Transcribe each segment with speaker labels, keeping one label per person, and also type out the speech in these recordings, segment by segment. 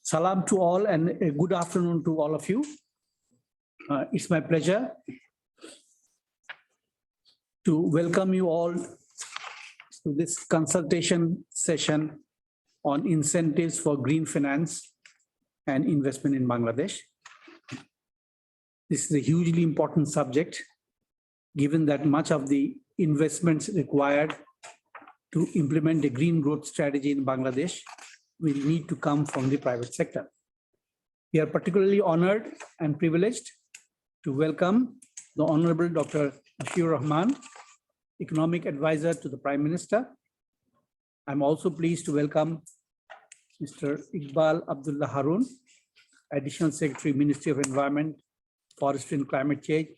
Speaker 1: Salam to all and a good afternoon to all of you. It's my pleasure to welcome you all to this consultation session on incentives for green finance and investment in Bangladesh. This is a hugely important subject, given that much of the investments required to implement a green growth strategy in Bangladesh will need to come from the private sector. We are particularly honored and privileged to welcome the Honorable Dr. Ashur Rahman, Economic Advisor to the Prime Minister. I'm also pleased to welcome Mr. Iqbal Abdullah Harun, Additional Secretary, Ministry of Environment, Forestry and Climate Change,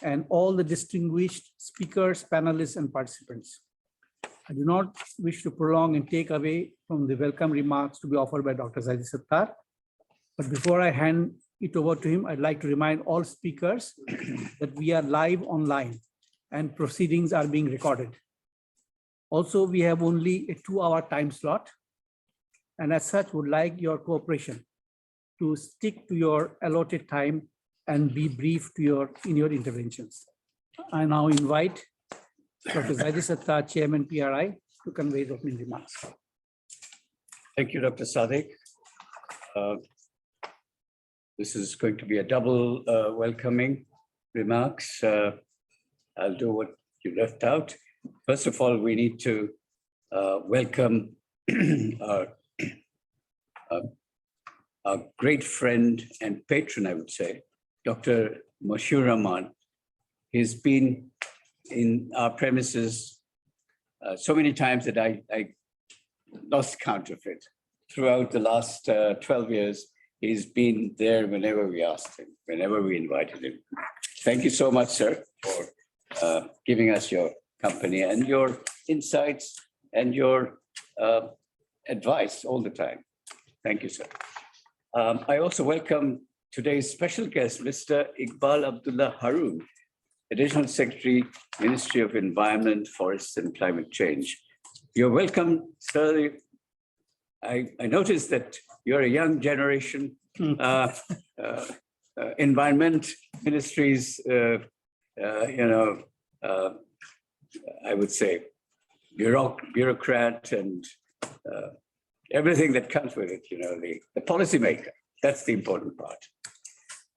Speaker 1: and all the distinguished speakers, panelists, and participants. I do not wish to prolong and take away from the welcome remarks to be offered by Dr. Zaidi Sattar. But before I hand it over to him, I'd like to remind all speakers that we are live online and proceedings are being recorded. Also, we have only a 2-hour time slot, and as such, would like your cooperation to stick to your allotted time and be brief in your interventions. I now invite Dr. Zaidi Sattar, Chairman PRI, to convey his opening remarks.
Speaker 2: Thank you, Dr. Sadiq. This is going to be a double welcoming remarks. I'll do what you left out. First of all, we need to welcome our great friend and patron, I would say, Dr. Ashur Rahman. He's been in our premises so many times that I lost count of it. Throughout the last 12 years, he's been there whenever we asked him, whenever we invited him. Thank you so much, sir, for giving us your company and your insights and your advice all the time. Thank you, sir. I also welcome today's special guest, Mr. Iqbal Abdullah Harun, Additional Secretary, Ministry of Environment, Forests and Climate Change. You're welcome, sir. I noticed that you're a young generation. Environment Ministries, I would say, bureaucrat and everything that comes with it, the policymaker. That's the important part.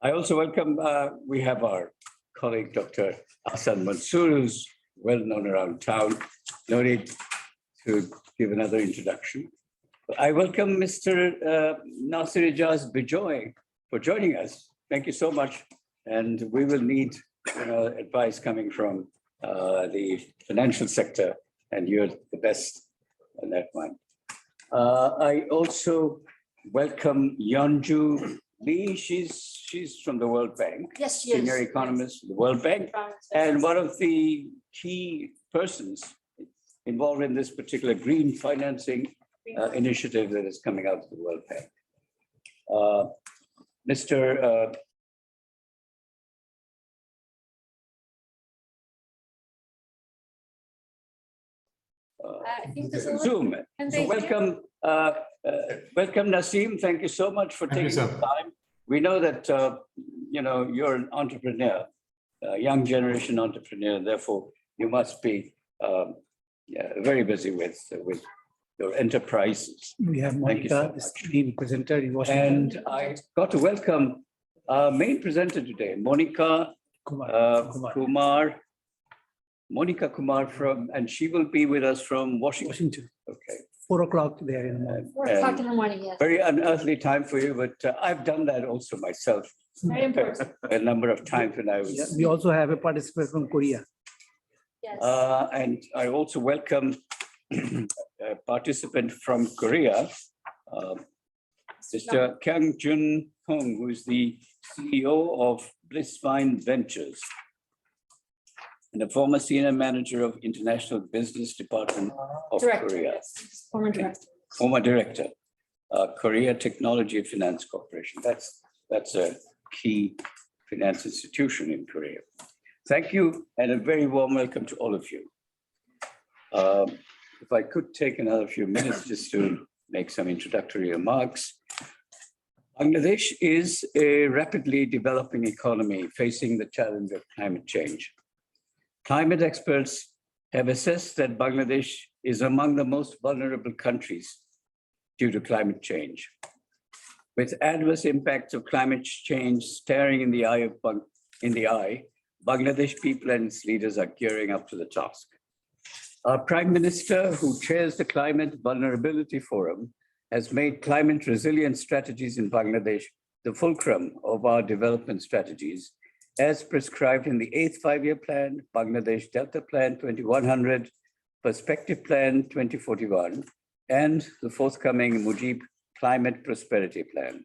Speaker 2: I also welcome, we have our colleague, Dr. Ahsan Mansoor, who's well known around town. No need to give another introduction. I welcome Mr. Nasir Ijaz Bijoy for joining us. Thank you so much. And we will need advice coming from the financial sector, and you're the best on that one. I also welcome Yeonju Lee. She's from the World Bank.
Speaker 3: Yes, she is.
Speaker 2: Senior economist of the World Bank, and one of the key persons involved in this particular green financing initiative that is coming out of the World Bank. Mr.
Speaker 3: I think this is
Speaker 2: Zoom. So welcome, welcome Naseem. Thank you so much for taking the time. We know that you're an entrepreneur, a young generation entrepreneur. Therefore, you must be very busy with your enterprises.
Speaker 1: We have Monica, the main presenter in Washington.
Speaker 2: And I got to welcome our main presenter today, Monica Kumar. Monica Kumar and she will be with us from Washington. Okay.
Speaker 1: 4 o'clock there in the morning.
Speaker 3: 4 o'clock in the morning, yes.
Speaker 2: Very unearthly time for you, but I've done that also myself.
Speaker 3: Very important.
Speaker 2: A number of times when I was.
Speaker 1: Yeah, we also have a participant from Korea.
Speaker 3: Yes.
Speaker 2: And I also welcome a participant from Korea, Mr. Kang Jun Hong, who is the CEO of Blissfine Ventures and a former senior manager of International Business Department of Korea.
Speaker 3: Yes. Former director.
Speaker 2: Former director, Korea Technology and Finance Corporation. That's a key finance institution in Korea. Thank you, and a very warm welcome to all of you. If I could take another few minutes just to make some introductory remarks. Bangladesh is a rapidly developing economy facing the challenge of climate change. Climate experts have assessed that Bangladesh is among the most vulnerable countries due to climate change. With adverse impacts of climate change staring in the eye, Bangladesh people and its leaders are gearing up to the task. Our Prime Minister, who chairs the Climate Vulnerability Forum, has made climate resilience strategies in Bangladesh the fulcrum of our development strategies, as prescribed in the 8th Five-Year Plan, Bangladesh Delta Plan 2100, Perspective Plan 2041, and the forthcoming Mujib Climate Prosperity Plan.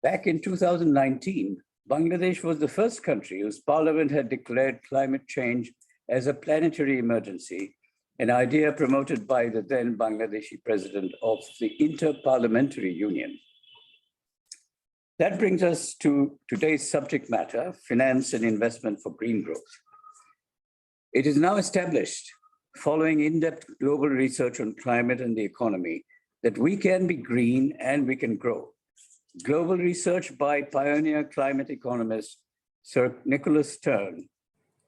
Speaker 2: Back in 2019, Bangladesh was the first country whose parliament had declared climate change as a planetary emergency, an idea promoted by the then Bangladeshi president of the Inter-Parliamentary Union. That brings us to today's subject matter, finance and investment for green growth. It is now established, following in-depth global research on climate and the economy, that we can be green and we can grow. Global research by pioneer climate economist Sir Nicholas Stern,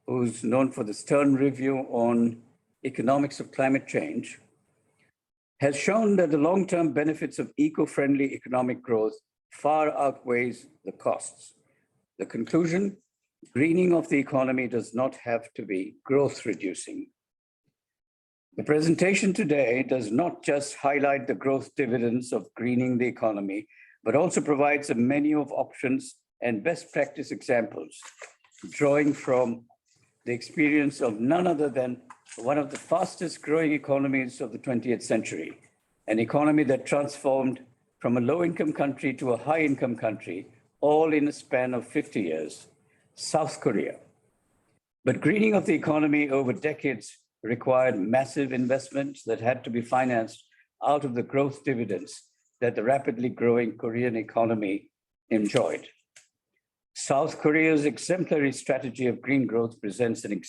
Speaker 2: who's known for the Stern Review on Economics of Climate Change, has shown that the long-term benefits of eco-friendly economic growth far outweighs the costs. The conclusion, greening of the economy does not have to be growth reducing. The presentation today does not just highlight the growth dividends of greening the economy, but also provides a menu of options and best practice examples, drawing from the experience of none other than one of the fastest growing economies of the 20th century, an economy that transformed from a low-income country to a high-income country, all in a span of 50 years, South Korea. But greening of the economy over decades required massive investments that had to be financed out of the growth dividends that the rapidly growing Korean economy enjoyed. South Korea's exemplary strategy of green growth presents an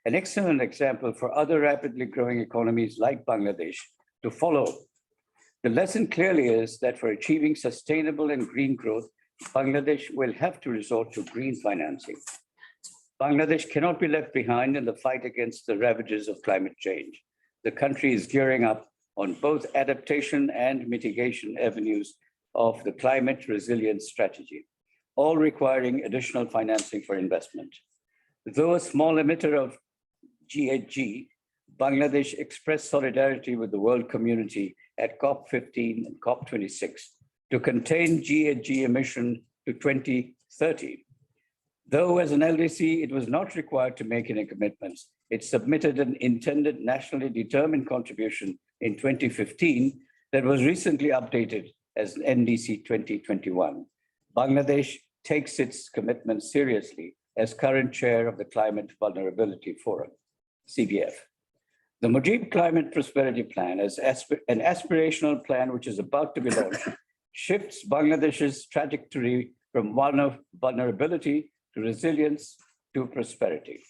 Speaker 2: excellent example for other rapidly growing economies like Bangladesh to follow. The lesson clearly is that for achieving sustainable and green growth, Bangladesh will have to resort to green financing. Bangladesh cannot be left behind in the fight against the ravages of climate change. The country is gearing up on both adaptation and mitigation avenues of the climate resilience strategy, all requiring additional financing for investment. Though a small emitter of GHG, Bangladesh expressed solidarity with the world community at COP15 and COP26 to contain GHG emission to 2030. Though as an LDC, it was not required to make any commitments, it submitted an intended nationally determined contribution in 2015 that was recently updated as NDC 2021. Bangladesh takes its commitment seriously as current chair of the Climate Vulnerability Forum, CVF. The Mujib Climate Prosperity Plan is an aspirational plan which is about to be launched, shifts Bangladesh's trajectory from one of vulnerability to resilience to prosperity.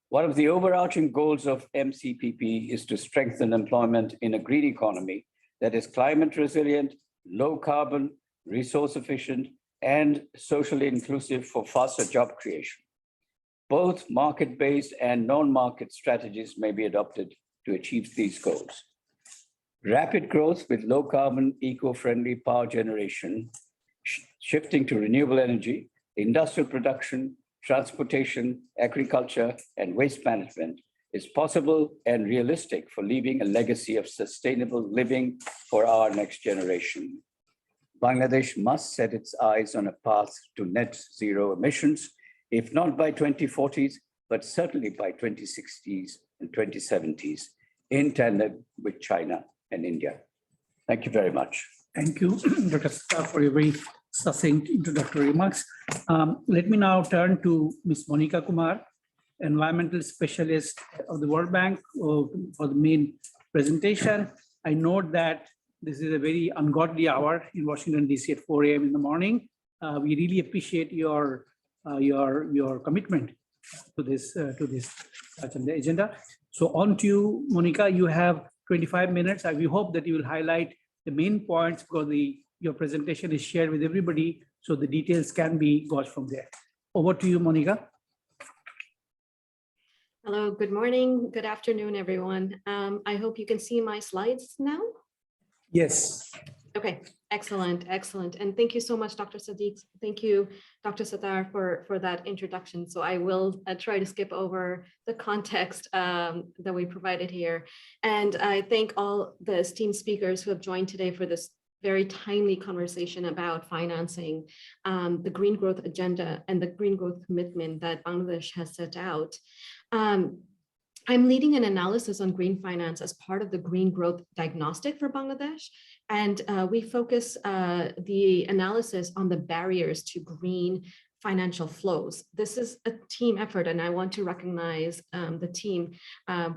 Speaker 2: One of the overarching goals of MCPP is to strengthen employment in a green economy that is climate resilient, low carbon, resource efficient, and socially inclusive for faster job creation. Both market-based and non-market strategies may be adopted to achieve these goals. Rapid growth with low carbon, eco-friendly power generation, shifting to renewable energy, industrial production, transportation, agriculture, and waste management is possible and realistic for leaving a legacy of sustainable living for our next generation. Bangladesh must set its eyes on a path to net zero emissions, if not by 2040s, but certainly by 2060s and 2070s, in tandem with China and India. Thank you very much.
Speaker 1: Thank you, Dr. Star, for your very succinct introductory remarks. Let me now turn to Ms. Monica Kumar, Environmental Specialist of the World Bank, for the main presentation. I note that this is a very ungodly hour in Washington, DC at 4 a.m. in the morning. We really appreciate your commitment to this agenda. So on to you, Monica. You have 25 minutes. We hope that you will highlight the main points because your presentation is shared with everybody, so the details can be got from there. Over to you, Monica.
Speaker 4: Hello, good morning, good afternoon, everyone. I hope you can see my slides now.
Speaker 1: Yes.
Speaker 4: Okay, excellent, excellent. And thank you so much, Dr. Sadiq. Thank you, Dr. Sattar, for that introduction. So I will try to skip over the context that we provided here. And I thank all the esteemed speakers who have joined today for this very timely conversation about financing the green growth agenda and the green growth commitment that Bangladesh has set out. I'm leading an analysis on green finance as part of the green growth diagnostic for Bangladesh. And we focus the analysis on the barriers to green financial flows. This is a team effort, and I want to recognize the team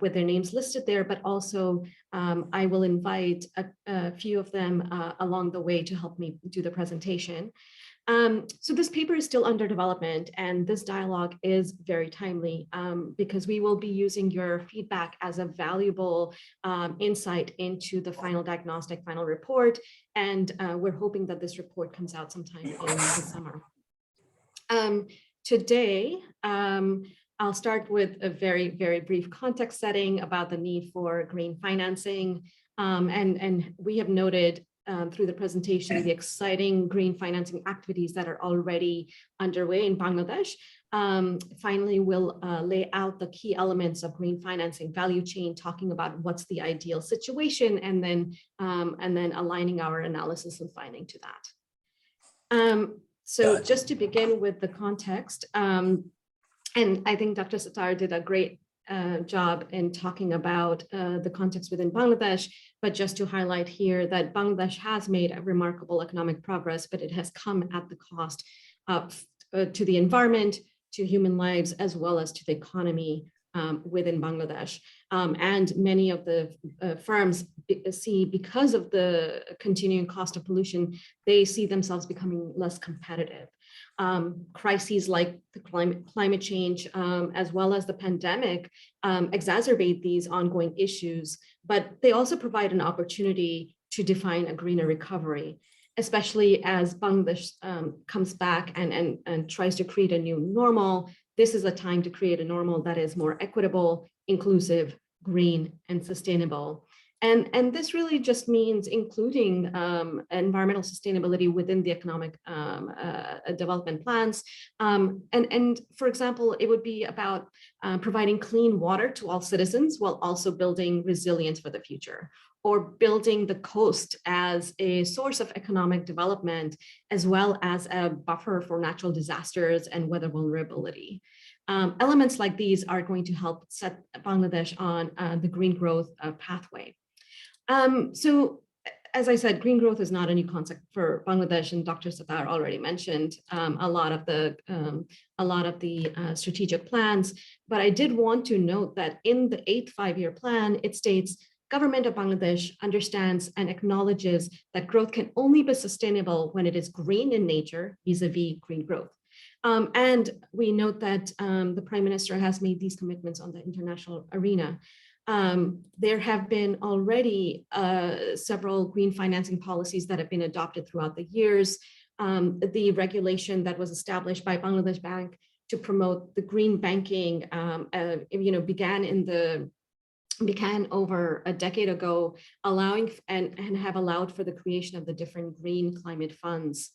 Speaker 4: with their names listed there, but also I will invite a few of them along the way to help me do the presentation. So this paper is still under development, and this dialogue is very timely because we will be using your feedback as a valuable insight into the final diagnostic, final report. And we're hoping that this report comes out sometime in the summer. Today, I'll start with a very, very brief context setting about the need for green financing. And we have noted through the presentation, the exciting green financing activities that are already underway in Bangladesh. Finally, we'll lay out the key elements of green financing value chain, talking about what's the ideal situation, and then aligning our analysis and finding to that. So just to begin with the context, and I think Dr. Sattar did a great job in talking about the context within Bangladesh, but just to highlight here that Bangladesh has made a remarkable economic progress, but it has come at the cost of to the environment, to human lives, as well as to the economy within Bangladesh. And many of the firms see, because of the continuing cost of pollution, they see themselves becoming less competitive. Crises like the climate change, as well as the pandemic, exacerbate these ongoing issues, but they also provide an opportunity to define a greener recovery, especially as Bangladesh comes back and tries to create a new normal. This is a time to create a normal that is more equitable, inclusive, green, and sustainable. And this really just means including environmental sustainability within the economic development plans. And for example, it would be about providing clean water to all citizens while also building resilience for the future, or building the coast as a source of economic development, as well as a buffer for natural disasters and weather vulnerability. Elements like these are going to help set Bangladesh on the green growth pathway. So, as I said, green growth is not a new concept for Bangladesh, and Dr. Sattar already mentioned a lot of the strategic plans. But I did want to note that in the 8th five-year plan, it states, government of Bangladesh understands and acknowledges that growth can only be sustainable when it is green in nature, vis-a-vis green growth. And we note that the Prime Minister has made these commitments on the international arena. There have been already several green financing policies that have been adopted throughout the years. The regulation that was established by Bangladesh Bank to promote the green banking, began over a decade ago, allowing and have allowed for the creation of the different green climate funds.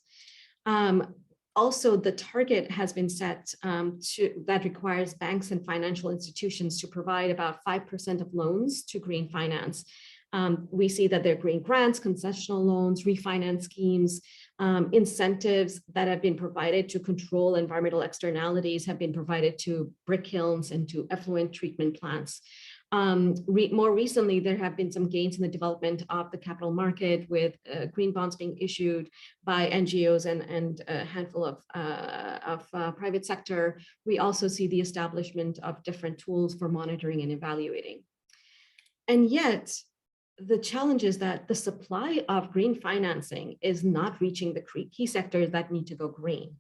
Speaker 4: Also, the target has been set that requires banks and financial institutions to provide about 5% of loans to green finance. We see that there are green grants, concessional loans, refinance schemes, incentives that have been provided to control environmental externalities have been provided to brick kilns and to effluent treatment plants. More recently, there have been some gains in the development of the capital market, with green bonds being issued by NGOs and a handful of private sector. We also see the establishment of different tools for monitoring and evaluating. And yet, the challenge is that the supply of green financing is not reaching the key sectors that need to go green.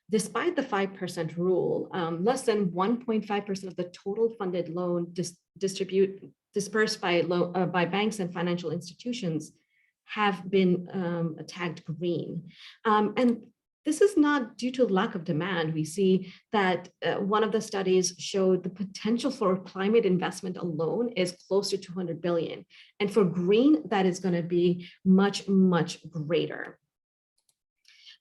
Speaker 4: Despite the 5% rule, less than 1.5% of the total funded loan dispersed by banks and financial institutions have been tagged green. And this is not due to lack of demand. We see that one of the studies showed the potential for climate investment alone is close to 200 billion. And for green, that is going to be much, much greater.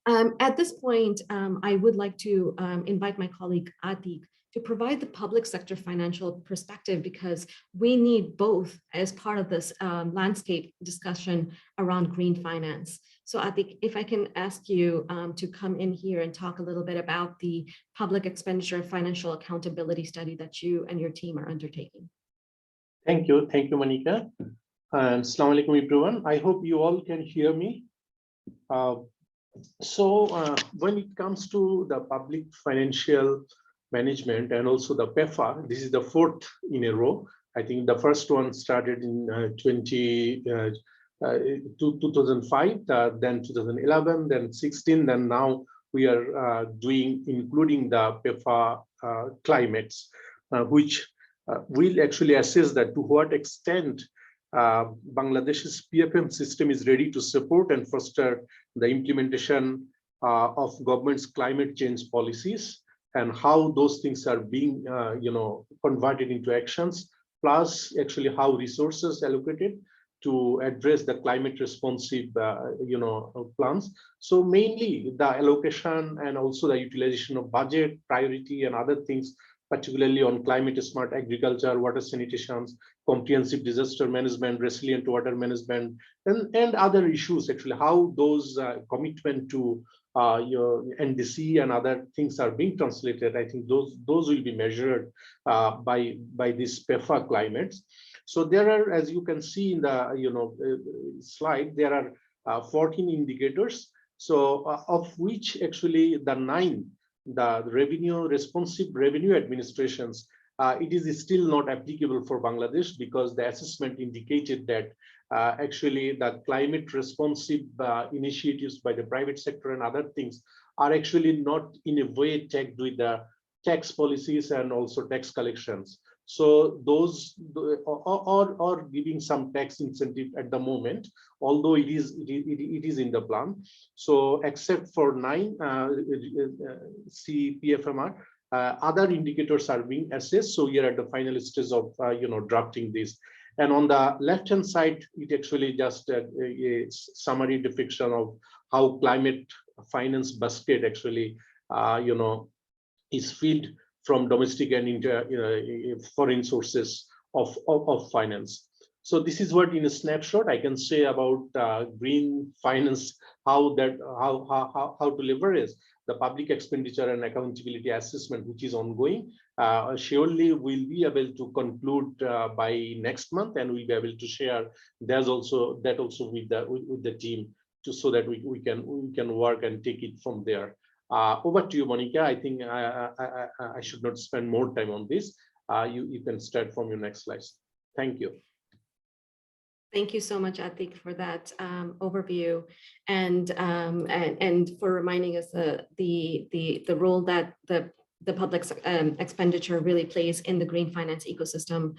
Speaker 4: At this point, I would like to invite my colleague Atik to provide the public sector financial perspective, because we need both as part of this landscape discussion around green finance. So Atik, if I can ask you to come in here and talk a little bit about the public expenditure financial accountability study that you and your team are undertaking.
Speaker 5: Thank you, Monica. And Assalamu alaikum, everyone. I hope you all can hear me. When it comes to the public financial management and also the PEFA, this is the fourth in a row. I think the first one started in 2005, then 2011, then 16, then now we are doing, including the PEFA climates, which will actually assess that to what extent Bangladesh's PFM system is ready to support and foster the implementation of government's climate change policies, and how those things are being converted into actions, plus actually how resources allocated to address the climate responsive plans. So mainly the allocation and also the utilization of budget, priority, and other things, particularly on climate smart agriculture, water sanitation, comprehensive disaster management, resilient water management, and other issues, actually how those commitment to your NDC and other things are being translated. I think those will be measured by these PEFA climates. So there are, as you can see in the slide, there are 14 indicators. So of which actually the 9, the responsive revenue administrations, it is still not applicable for Bangladesh, because the assessment indicated that actually the climate responsive initiatives by the private sector and other things are actually not in a way tagged with the tax policies and also tax collections. So those or giving some tax incentive at the moment, although it is in the plan. So except for 9 CPFMR, other indicators are being assessed. So we are at the final stage of drafting this. And on the left hand side, it actually just a summary depiction of how climate finance basket actually is filled from domestic and foreign sources of finance. So this is what, in a snapshot, I can say about green finance, how to leverage the public expenditure and accountability assessment, which is ongoing. Surely we'll be able to conclude by next month, and we'll be able to share that also with the team, so that we can work and take it from there. Over to you, Monica. I think I should not spend more time on this. You can start from your next slide. Thank you.
Speaker 4: Thank you so much, Atik, for that overview, and for reminding us the role that the public expenditure really plays in the green finance ecosystem.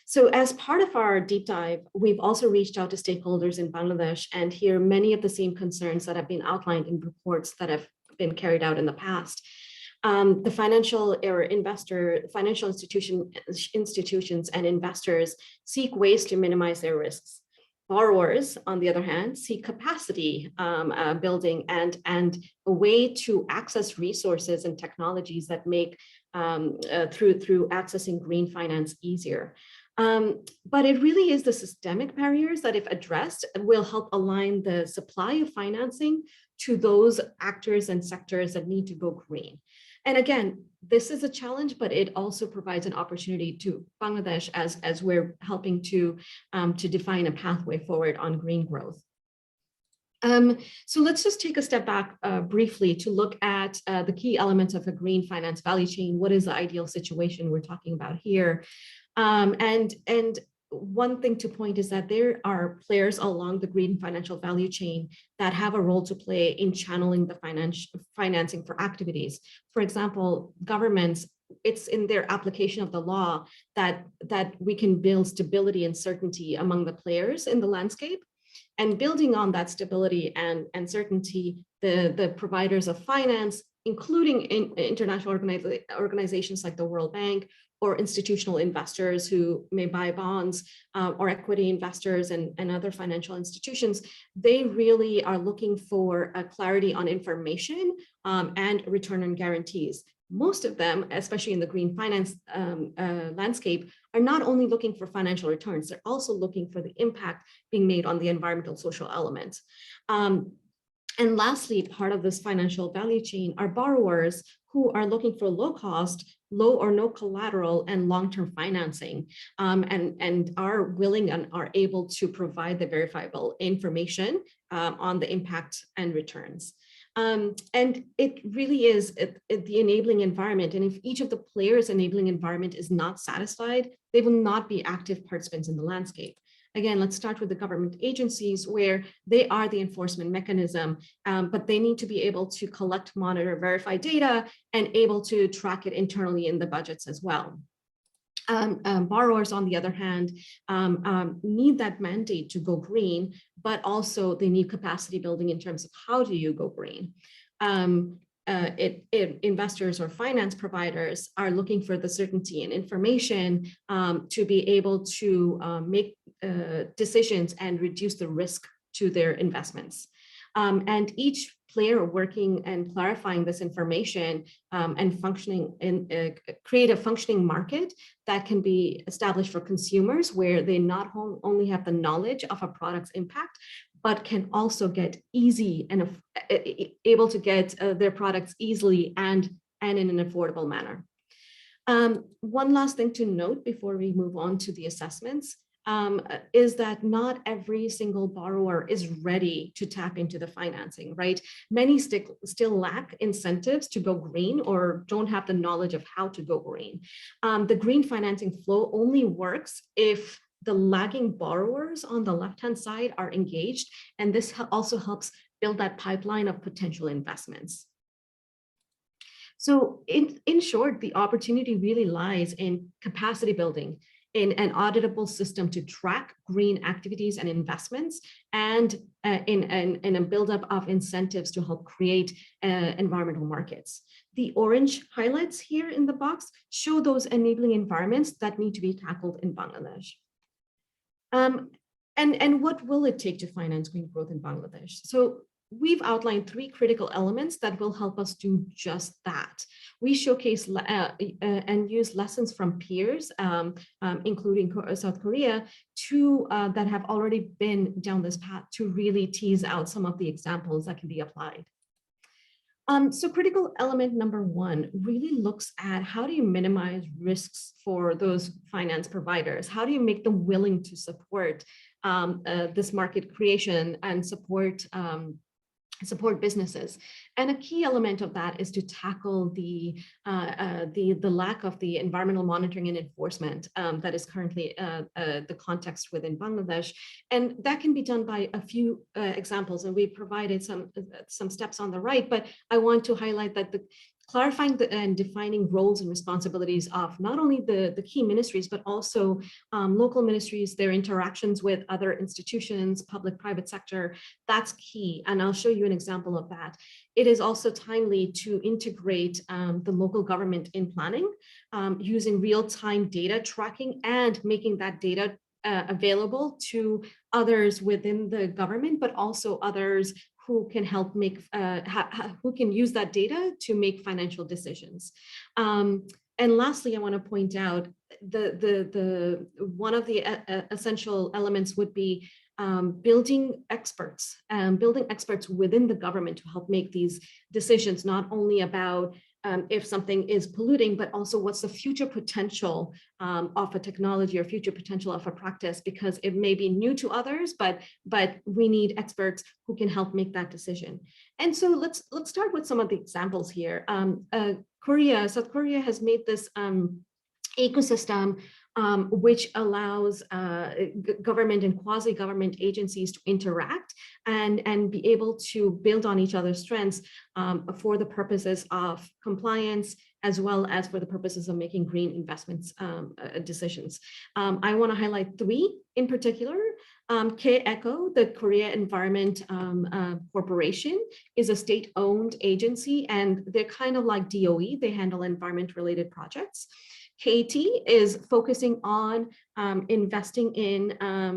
Speaker 4: So as part of our deep dive, we've also reached out to stakeholders in Bangladesh and hear many of the same concerns that have been outlined in reports that have been carried out in the past. The financial institutions and investors seek ways to minimize their risks. Borrowers, on the other hand, seek capacity building and a way to access resources and technologies that make through accessing green finance easier. But it really is the systemic barriers that, if addressed, will help align the supply of financing to those actors and sectors that need to go green. And again, this is a challenge, but it also provides an opportunity to Bangladesh as we're helping to define a pathway forward on green growth. So let's just take a step back briefly to look at the key elements of a green finance value chain. What is the ideal situation we're talking about here? And one thing to point is that there are players along the green financial value chain that have a role to play in channeling the financing for activities. For example, governments, it's in their application of the law that we can build stability and certainty among the players in the landscape. And building on that stability and certainty, the providers of finance, including international organizations like the World Bank, or institutional investors who may buy bonds, or equity investors and other financial institutions, they really are looking for a clarity on information and return on guarantees. Most of them, especially in the green finance landscape, are not only looking for financial returns, they're also looking for the impact being made on the environmental social element. And lastly, part of this financial value chain are borrowers who are looking for low cost, low or no collateral and long-term financing, and are willing and are able to provide the verifiable information on the impact and returns. And it really is the enabling environment. And if each of the players' enabling environment is not satisfied, they will not be active participants in the landscape. Again, let's start with the government agencies where they are the enforcement mechanism, but they need to be able to collect, monitor, verify data and able to track it internally in the budgets as well. Borrowers, on the other hand, need that mandate to go green, but also they need capacity building in terms of how do you go green. Investors or finance providers are looking for the certainty and information to be able to make decisions and reduce the risk to their investments. And each player working and clarifying this information and functioning in create a functioning market that can be established for consumers, where they not only have the knowledge of a product's impact, but can also get easy and able to get their products easily and in an affordable manner. One last thing to note before we move on to the assessments is that not every single borrower is ready to tap into the financing, right? Many still lack incentives to go green or don't have the knowledge of how to go green. The green financing flow only works if the lagging borrowers on the left-hand side are engaged, and this also helps build that pipeline of potential investments. So in short, the opportunity really lies in capacity building, in an auditable system to track green activities and investments, and in a buildup of incentives to help create environmental markets. The orange highlights here in the box show those enabling environments that need to be tackled in Bangladesh. And what will it take to finance green growth in Bangladesh? So we've outlined 3 critical elements that will help us do just that. We showcase and use lessons from peers, including South Korea, that have already been down this path to really tease out some of the examples that can be applied. So critical element number 1 really looks at how do you minimize risks for those finance providers? How do you make them willing to support this market creation and support businesses? And a key element of that is to tackle the lack of the environmental monitoring and enforcement that is currently the context within Bangladesh. And that can be done by a few examples, and we provided some steps on the right, but I want to highlight that clarifying and defining roles and responsibilities of not only the key ministries, but also local ministries, their interactions with other institutions, public-private sector, that's key. And I'll show you an example of that. It is also timely to integrate the local government in planning, using real-time data tracking and making that data available to others within the government, but also others who can help make, who can use that data to make financial decisions. And lastly, I want to point out one of the essential elements would be building experts within the government to help make these decisions, not only about if something is polluting, but also what's the future potential of a technology or future potential of a practice, because it may be new to others, but we need experts who can help make that decision. And so let's start with some of the examples here. South Korea has made this ecosystem which allows government and quasi-government agencies to interact and be able to build on each other's strengths for the purposes of compliance, as well as for the purposes of making green investments decisions. I want to highlight three in particular. KECO, the Korea Environment Corporation, is a state-owned agency, and they're kind of like DOE. They handle environment-related projects. KT is focusing on investing in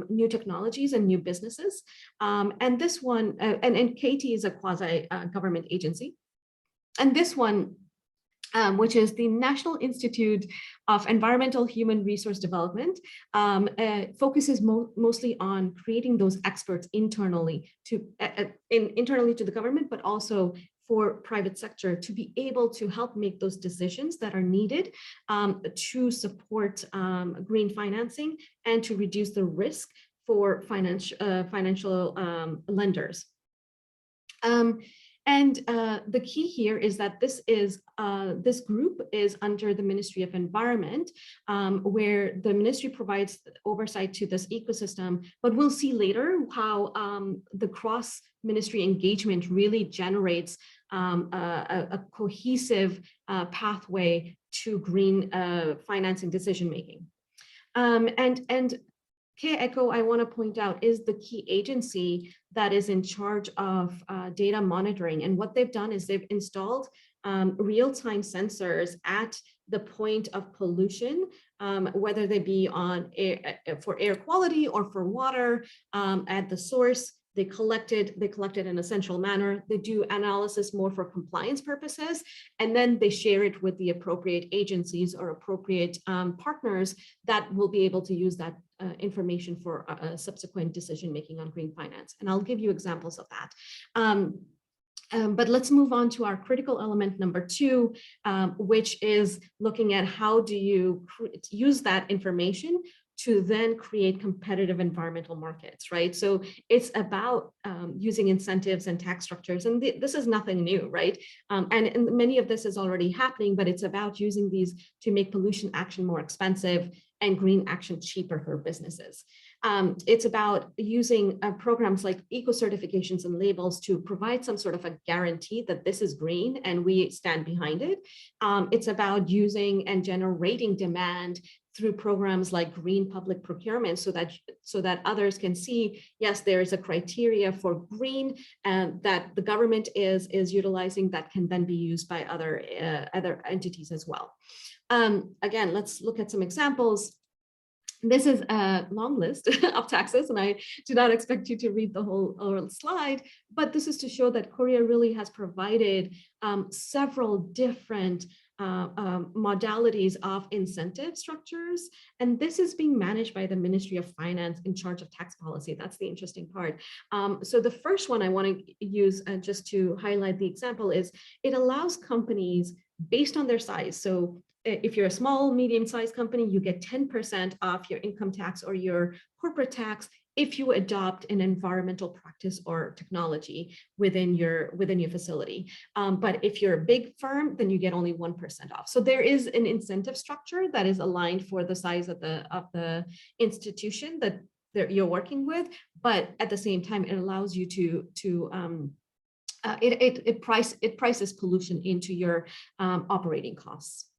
Speaker 4: new technologies and new businesses. And this one, and KT is a quasi-government agency. And this one, which is the National Institute of Environmental Human Resource Development, focuses mostly on creating those experts internally to the government, but also for private sector to be able to help make those decisions that are needed to support green financing and to reduce the risk for financial lenders. The key here is that this group is under the Ministry of Environment, where the ministry provides oversight to this ecosystem. But we'll see later how the cross-ministry engagement really generates a cohesive pathway to green financing decision-making. And KECO, I want to point out, is the key agency that is in charge of data monitoring. And what they've done is they've installed real-time sensors at the point of pollution, whether they be on for air quality or for water at the source. They collect it in a central manner. They do analysis more for compliance purposes, and then they share it with the appropriate agencies or appropriate partners that will be able to use that information for subsequent decision-making on green finance. And I'll give you examples of that. But let's move on to our critical element number 2, which is looking at how do you use that information to then create competitive environmental markets, right? So it's about using incentives and tax structures, and this is nothing new, right? And many of this is already happening, but it's about using these to make pollution action more expensive and green action cheaper for businesses. It's about using programs like eco-certifications and labels to provide some sort of a guarantee that this is green and we stand behind it. It's about using and generating demand through programs like green public procurement so that others can see, yes, there is a criteria for green and that the government is utilizing that can then be used by other entities as well. Again, let's look at some examples. This is a long list of taxes, and I do not expect you to read the whole slide, but this is to show that Korea really has provided several different modalities of incentive structures, and this is being managed by the Ministry of Finance in charge of tax policy. That's the interesting part. So the first one I want to use just to highlight the example is it allows companies based on their size. So if you're a small, medium-sized company, you get 10% off your income tax or your corporate tax if you adopt an environmental practice or technology within your facility. But if you're a big firm, then you get only 1% off. So there is an incentive structure that is aligned for the size of the institution that you're working with, but at the same time, it allows you it prices pollution into your operating costs.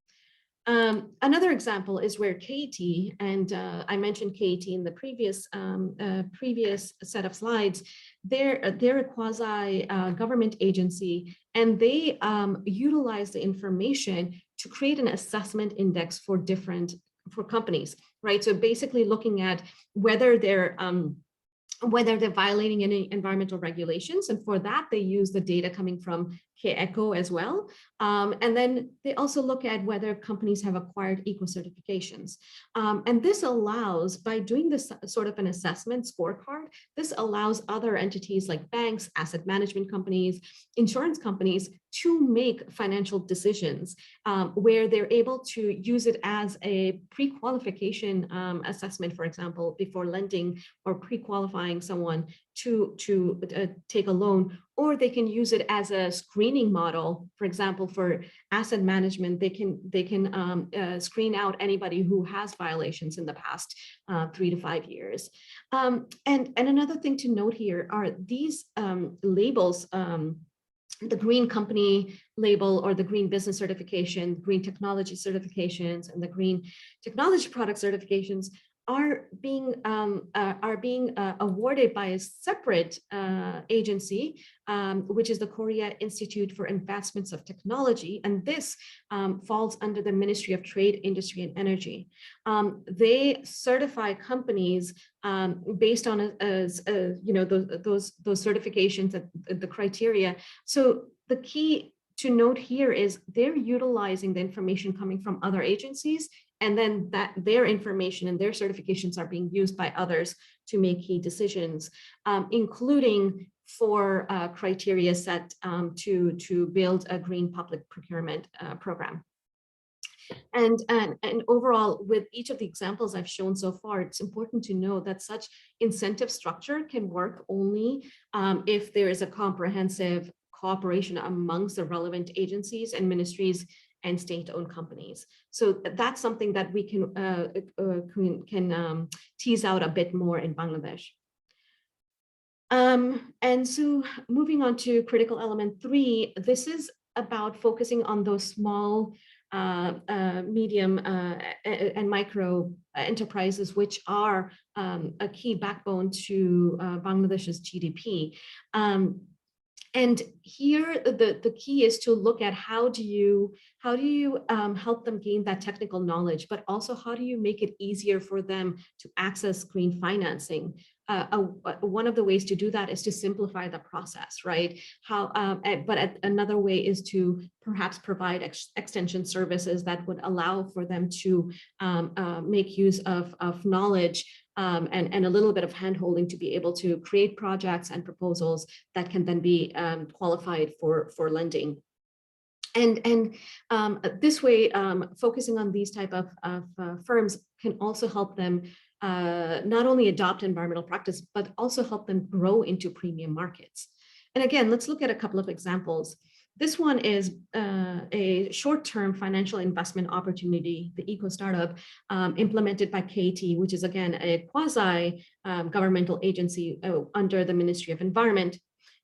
Speaker 4: Another example is where KT, and I mentioned KT in the previous set of slides, they're a quasi-government agency, and they utilize the information to create an assessment index for companies, right? So basically looking at whether they're violating any environmental regulations. And for that, they use the data coming from KECO as well. And then they also look at whether companies have acquired eco-certifications. And this allows, by doing this sort of an assessment scorecard, this allows other entities like banks, asset management companies, insurance companies to make financial decisions, where they're able to use it as a pre-qualification assessment, for example, before lending or pre-qualifying someone to take a loan, or they can use it as a screening model. For example, for asset management, they can screen out anybody who has violations in the past 3 to 5 years. And another thing to note here are these labels, the green company label or the green business certification, green technology certifications, and the green technology product certifications are being awarded by a separate agency, which is the Korea Institute for Advancements of Technology, and this falls under the Ministry of Trade, Industry, and Energy. They certify companies based on those certifications and the criteria. So the key to note here is they're utilizing the information coming from other agencies, and then that their information and their certifications are being used by others to make key decisions, including for criteria set to build a green public procurement program. And overall, with each of the examples I've shown so far, it's important to know that such incentive structure can work only if there is a comprehensive cooperation amongst the relevant agencies and ministries and state-owned companies. So that's something that we can tease out a bit more in Bangladesh. And so moving on to critical element 3, this is about focusing on those small, medium, and micro enterprises, which are a key backbone to Bangladesh's GDP. And here, the key is to look at how do you help them gain that technical knowledge, but also how do you make it easier for them to access green financing? One of the ways to do that is to simplify the process, right? Another way is to perhaps provide extension services that would allow for them to make use of knowledge and a little bit of handholding to be able to create projects and proposals that can then be qualified for lending. And this way, focusing on these type of firms can also help them not only adopt environmental practice, but also help them grow into premium markets. And again, let's look at a couple of examples. This one is a short-term financial investment opportunity, the eco startup, implemented by KT, which is again a quasi-governmental agency under the Ministry of Environment.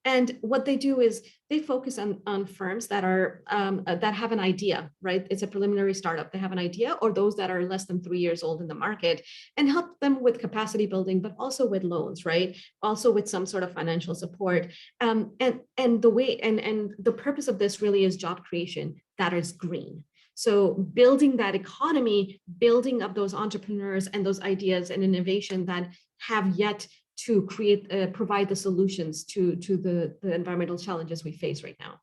Speaker 4: And what they do is they focus on firms that are that have an idea, right? It's a preliminary startup. They have an idea, or those that are less than 3 years old in the market, and help them with capacity building, but also with loans, right? Also with some sort of financial support. And the purpose of this really is job creation that is green. So building that economy, building up those entrepreneurs and those ideas and innovation that have yet to provide the solutions to the environmental challenges we face right now.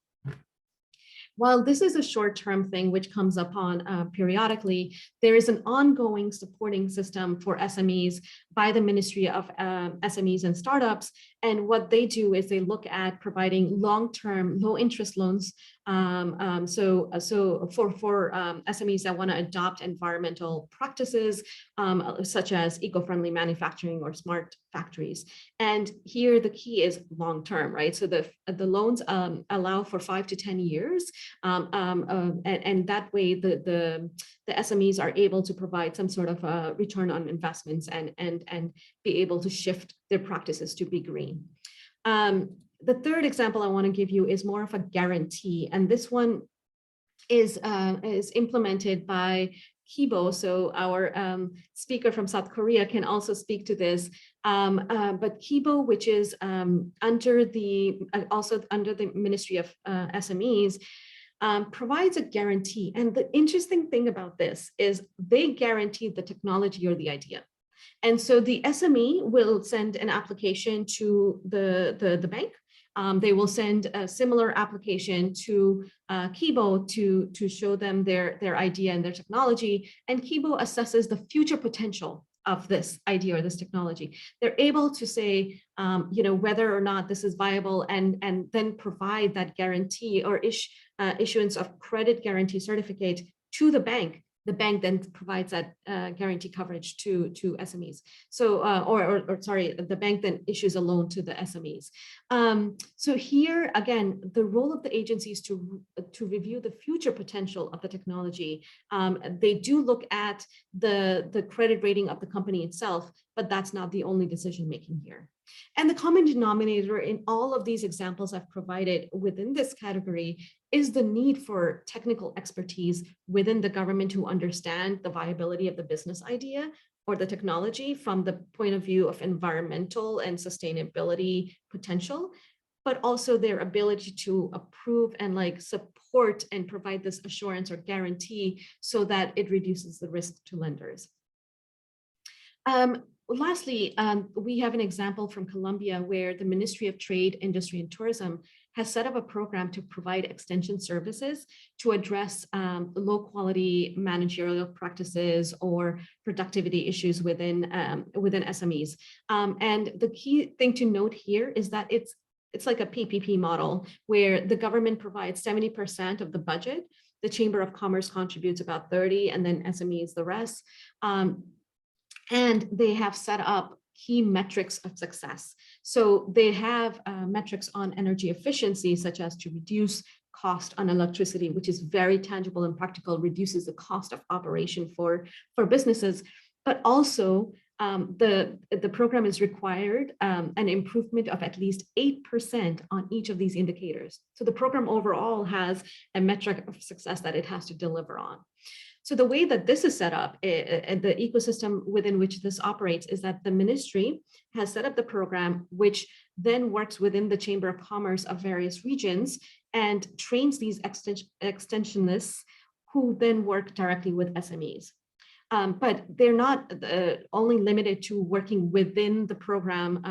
Speaker 4: While this is a short-term thing which comes upon periodically, there is an ongoing supporting system for SMEs by the Ministry of SMEs and Startups. And what they do is they look at providing long-term, low-interest loans. So for SMEs that want to adopt environmental practices, such as eco-friendly manufacturing or smart factories. And here the key is long-term, right? So the loans allow for 5 to 10 years. And that way the SMEs are able to provide some sort of return on investments and be able to shift their practices to be green. The third example I want to give you is more of a guarantee, and this one is implemented by Kibo. So our speaker from South Korea can also speak to this. But Kibo, which is also under the Ministry of SMEs, provides a guarantee. And the interesting thing about this is they guarantee the technology or the idea. And so the SME will send an application to the bank. They will send a similar application to Kibo to show them their idea and their technology. And Kibo assesses the future potential of this idea or this technology. They're able to say, whether or not this is viable and then provide that guarantee or issuance of credit guarantee certificate to the bank. The bank then provides that guarantee coverage to SMEs. So, the bank then issues a loan to the SMEs. So here, again, the role of the agency is to review the future potential of the technology. They do look at the credit rating of the company itself, but that's not the only decision making here. And the common denominator in all of these examples I've provided within this category is the need for technical expertise within the government to understand the viability of the business idea or the technology from the point of view of environmental and sustainability potential, but also their ability to approve and support and provide this assurance or guarantee so that it reduces the risk to lenders. Lastly, we have an example from Colombia where the Ministry of Trade, Industry, and Tourism has set up a program to provide extension services to address low quality managerial practices or productivity issues within SMEs. And the key thing to note here is that it's like a PPP model where the government provides 70% of the budget, the Chamber of Commerce contributes about 30%, and then SMEs the rest. And they have set up key metrics of success. So they have metrics on energy efficiency, such as to reduce cost on electricity, which is very tangible and practical, reduces the cost of operation for businesses. But also the program is required an improvement of at least 8% on each of these indicators. So the program overall has a metric of success that it has to deliver on. So the way that this is set up, the ecosystem within which this operates, is that the ministry has set up the program, which then works within the Chamber of Commerce of various regions and trains these extensionists who then work directly with SMEs. But they're not only limited to working within the program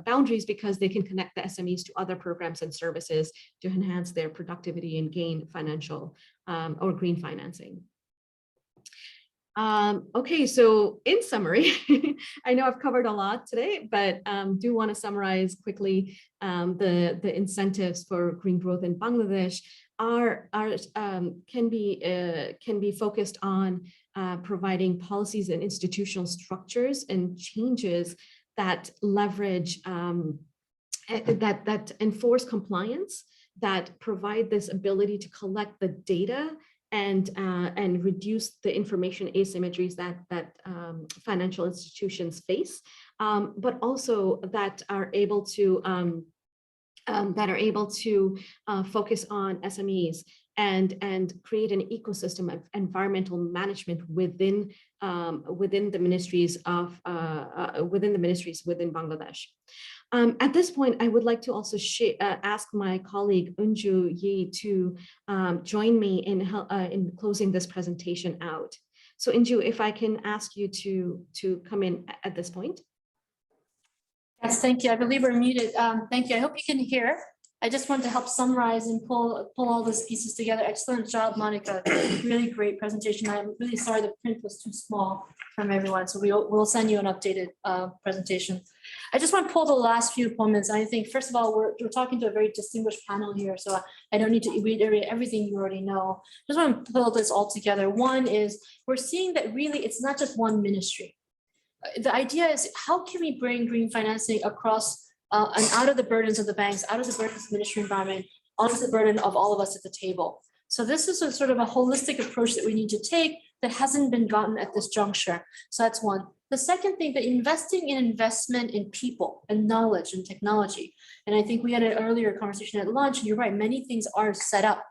Speaker 4: boundaries, because they can connect the SMEs to other programs and services to enhance their productivity and gain financial or green financing. Okay, so in summary, I know I've covered a lot today, but do want to summarize quickly the incentives for green growth in Bangladesh can be focused on providing policies and institutional structures and changes that leverage that enforce compliance, that provide this ability to collect the data and reduce the information asymmetries that financial institutions face, but also that are able to focus on SMEs and create an ecosystem of environmental management within the ministries within Bangladesh. At this point, I would like to also ask my colleague Unju Yi to join me in closing this presentation out. So Unju, if I can ask you to come in at this point.
Speaker 3: Yes, thank you. I believe we're muted. Thank you. I hope you can hear. I just want to help summarize and pull all those pieces together. Excellent job, Monica. Really great presentation. I'm really sorry the print was too small from everyone, so we'll send you an updated presentation. I just want to pull the last few points. I think, first of all, we're talking to a very distinguished panel here, so I don't need to reiterate everything you already know. Just want to pull this all together. One is we're seeing that really it's not just one ministry. The idea is, how can we bring green financing across and out of the burdens of the banks, out of the burdens of the ministry environment, onto the burden of all of us at the table? So this is a sort of a holistic approach that we need to take that hasn't been gotten at this juncture. So that's one. The second thing, that investing in investment in people and knowledge and technology. And I think we had an earlier conversation at lunch, and you're right, many things are set up.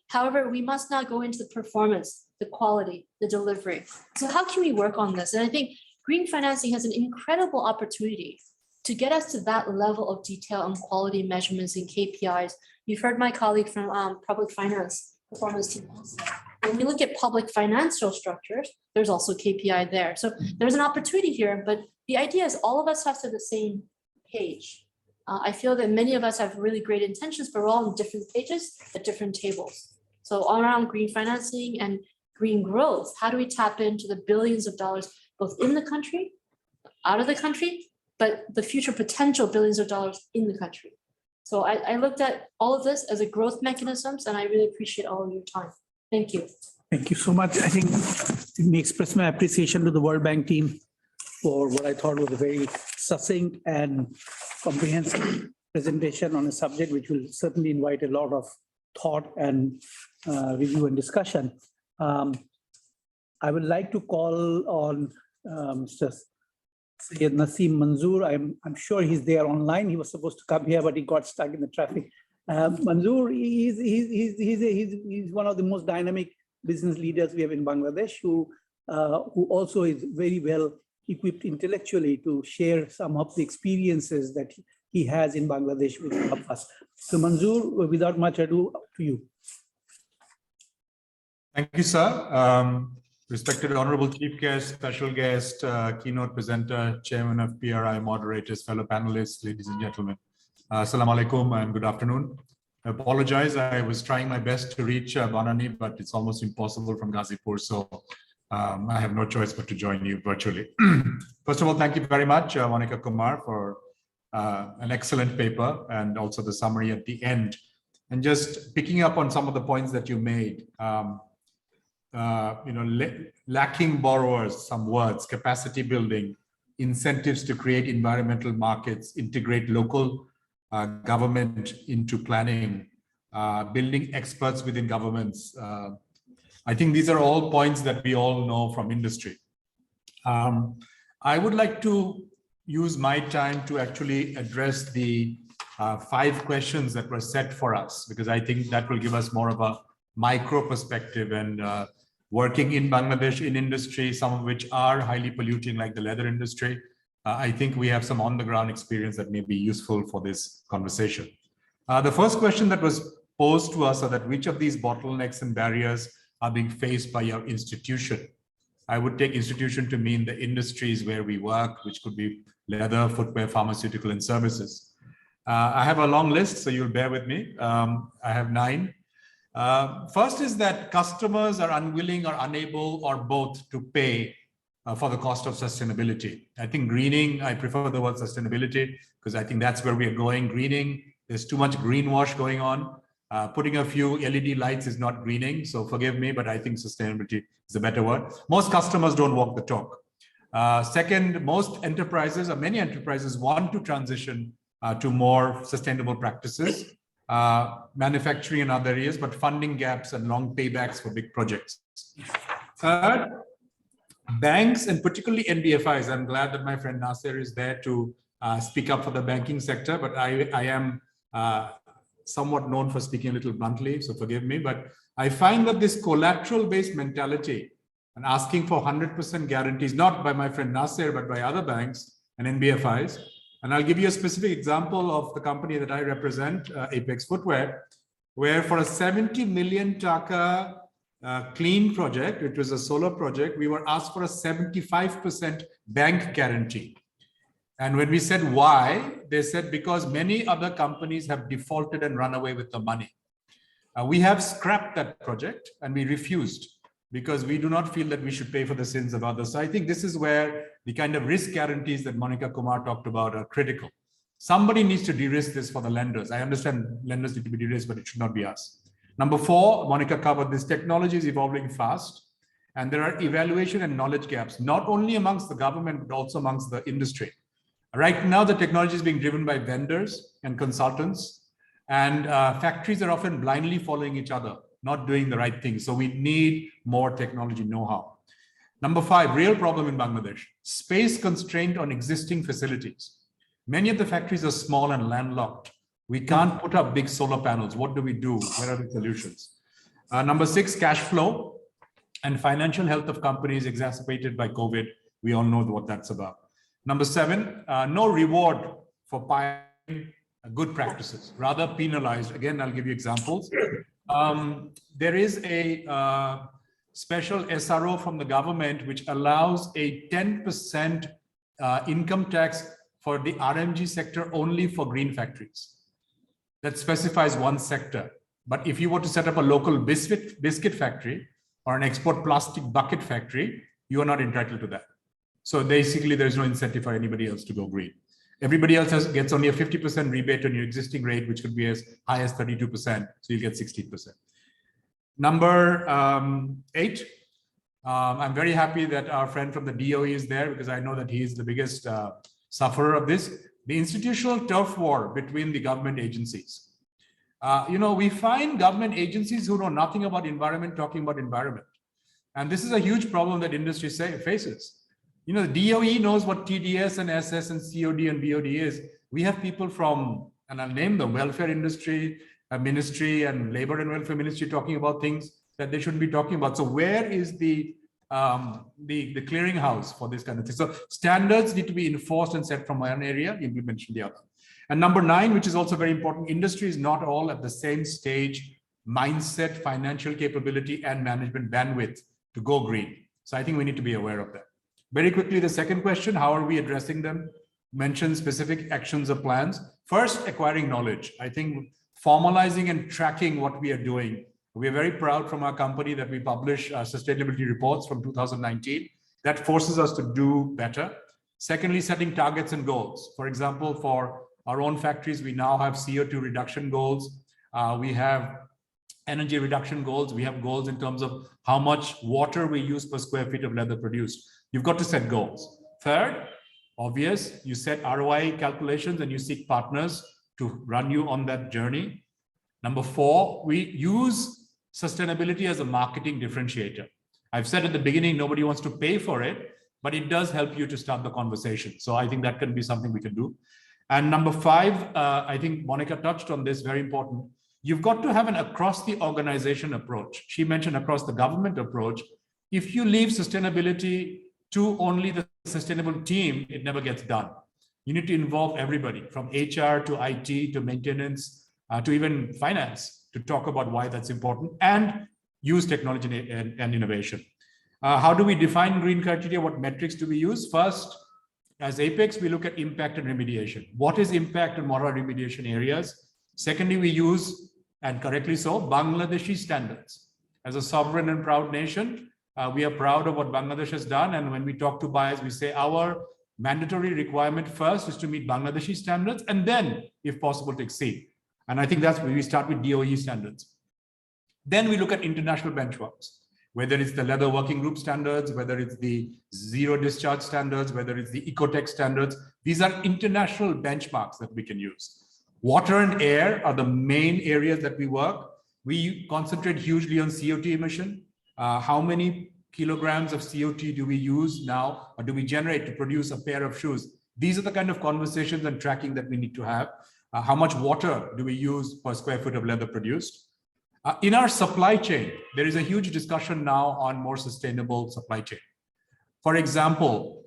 Speaker 3: However, we must not go into the performance, the quality, the delivery. So how can we work on this? And I think green financing has an incredible opportunity to get us to that level of detail and quality measurements and KPIs. You've heard my colleague from public finance performance team also. When we look at public financial structures, there's also KPI there. So there's an opportunity here, but the idea is all of us have to have the same page. I feel that many of us have really great intentions, but we're all on different pages at different tables. So all around green financing and green growth, how do we tap into the billions of dollars, both in the country out of the country, but the future potential billions of dollars in the country. So I looked at all of this as a growth mechanisms, and I really appreciate all of your time. Thank you.
Speaker 1: Thank you so much. I think let me express my appreciation to the World Bank team for what I thought was a very succinct and comprehensive presentation on a subject which will certainly invite a lot of thought and review and discussion. I would like to call on Mr. Syed Naseem Manzoor. I'm sure he's there online. He was supposed to come here, but he got stuck in the traffic. Manzoor, he's one of the most dynamic business leaders we have in Bangladesh, who also is very well equipped intellectually to share some of the experiences that he has in Bangladesh with all of us. So Manzoor, without much ado, to you.
Speaker 6: Thank you, sir. Respected Honorable Chief Guest, Special Guest, Keynote Presenter, Chairman of PRI, moderators, fellow panelists, ladies and gentlemen. Assalamu alaikum and good afternoon. I apologize, I was trying my best to reach Banani, but it's almost impossible from Ghazipur, so I have no choice but to join you virtually. First of all, thank you very much, Monica Kumar, for an excellent paper and also the summary at the end. And just picking up on some of the points that you made, lacking borrowers, some words, capacity building, incentives to create environmental markets, integrate local government into planning, building experts within governments. I think these are all points that we all know from industry. I would like to use my time to actually address the 5 questions that were set for us, because I think that will give us more of a micro perspective and working in Bangladesh in industry, some of which are highly polluting, like the leather industry. I think we have some on-the-ground experience that may be useful for this conversation. The first question that was posed to us are that which of these bottlenecks and barriers are being faced by your institution? I would take institution to mean the industries where we work, which could be leather, footwear, pharmaceutical, and services. I have a long list, so you'll bear with me. I have 9. First is that customers are unwilling or unable or both to pay for the cost of sustainability. I think greening, I prefer the word sustainability because I think that's where we are going. Greening, there's too much greenwash going on. Putting a few LED lights is not greening, so forgive me, but I think sustainability is a better word. Most customers don't walk the talk. Second, most enterprises or many enterprises want to transition to more sustainable practices, manufacturing and other areas, but funding gaps and long paybacks for big projects. Third, banks and particularly NBFIs. I'm glad that my friend Nasser is there to speak up for the banking sector, but I am somewhat known for speaking a little bluntly, so forgive me, but I find that this collateral-based mentality and asking for 100% guarantees, not by my friend Nasser, but by other banks and NBFIs. And I'll give you a specific example of the company that I represent, Apex Footwear, where for a 70 million taka clean project, which was a solar project, we were asked for a 75% bank guarantee. And when we said why, they said because many other companies have defaulted and run away with the money. We have scrapped that project and we refused because we do not feel that we should pay for the sins of others. So I think this is where the kind of risk guarantees that Monica Kumar talked about are critical. Somebody needs to de-risk this for the lenders. I understand lenders need to be de-risked, but it should not be us. Number 4, Monica covered this, technology is evolving fast and there are evaluation and knowledge gaps, not only amongst the government, but also amongst the industry. Right now, the technology is being driven by vendors and consultants, and factories are often blindly following each other, not doing the right thing. So we need more technology know-how. Number 5, real problem in Bangladesh, space constraint on existing facilities. Many of the factories are small and landlocked. We can't put up big solar panels. What do we do? Where are the solutions? Number 6, cash flow and financial health of companies exacerbated by COVID. We all know what that's about. Number 7, no reward for pioneering good practices, rather penalized. Again, I'll give you examples. There is a special SRO from the government which allows a 10% income tax for the RMG sector only for green factories. That specifies one sector. But if you were to set up a local biscuit factory or an export plastic bucket factory, you are not entitled to that. So basically, there's no incentive for anybody else to go green. Everybody else gets only a 50% rebate on your existing rate, which could be as high as 32%. So you get 16%. Number 8, I'm very happy that our friend from the DOE is there because I know that he is the biggest sufferer of this. The institutional turf war between the government agencies. We find government agencies who know nothing about environment talking about environment. And this is a huge problem that industry faces. The DOE knows what TDS and SS and COD and BOD is. We have people from, and I'll name the welfare industry, ministry and labor and welfare ministry talking about things that they shouldn't be talking about. So where is the clearinghouse for this kind of thing? So standards need to be enforced and set from one area, implementation the other. And number 9, which is also very important, industry is not all at the same stage, mindset, financial capability, and management bandwidth to go green. So I think we need to be aware of that. Very quickly, the second question, how are we addressing them? Mention specific actions or plans. First, acquiring knowledge. I think formalizing and tracking what we are doing. We are very proud from our company that we publish sustainability reports from 2019. That forces us to do better. Secondly, setting targets and goals. For example, for our own factories, we now have CO2 reduction goals. We have energy reduction goals. We have goals in terms of how much water we use per square feet of leather produced. You've got to set goals. Third, obvious, you set ROI calculations and you seek partners to run you on that journey. Number 4, we use sustainability as a marketing differentiator. I've said at the beginning, nobody wants to pay for it, but it does help you to start the conversation. So I think that can be something we can do. And number 5, I think Monica touched on this, very important. You've got to have an across the organization approach. She mentioned across the government approach. If you leave sustainability to only the sustainable team, it never gets done. You need to involve everybody from HR to IT to maintenance to even finance to talk about why that's important and use technology and innovation. How do we define green criteria? What metrics do we use? First, as Apex, we look at impact and remediation. What is impact and what are remediation areas? Secondly, we use, and correctly so, Bangladeshi standards. As a sovereign and proud nation, we are proud of what Bangladesh has done. And when we talk to buyers, we say our mandatory requirement first is to meet Bangladeshi standards and then, if possible, to exceed. And I think that's where we start with DOE standards. Then we look at international benchmarks, whether it's the leather working group standards, whether it's the zero discharge standards, whether it's the Ecotech standards. These are international benchmarks that we can use. Water and air are the main areas that we work. We concentrate hugely on CO2 emission. How many kilograms of CO2 do we use now, or do we generate to produce a pair of shoes? These are the kind of conversations and tracking that we need to have. How much water do we use per square foot of leather produced? In our supply chain, there is a huge discussion now on more sustainable supply chain. For example,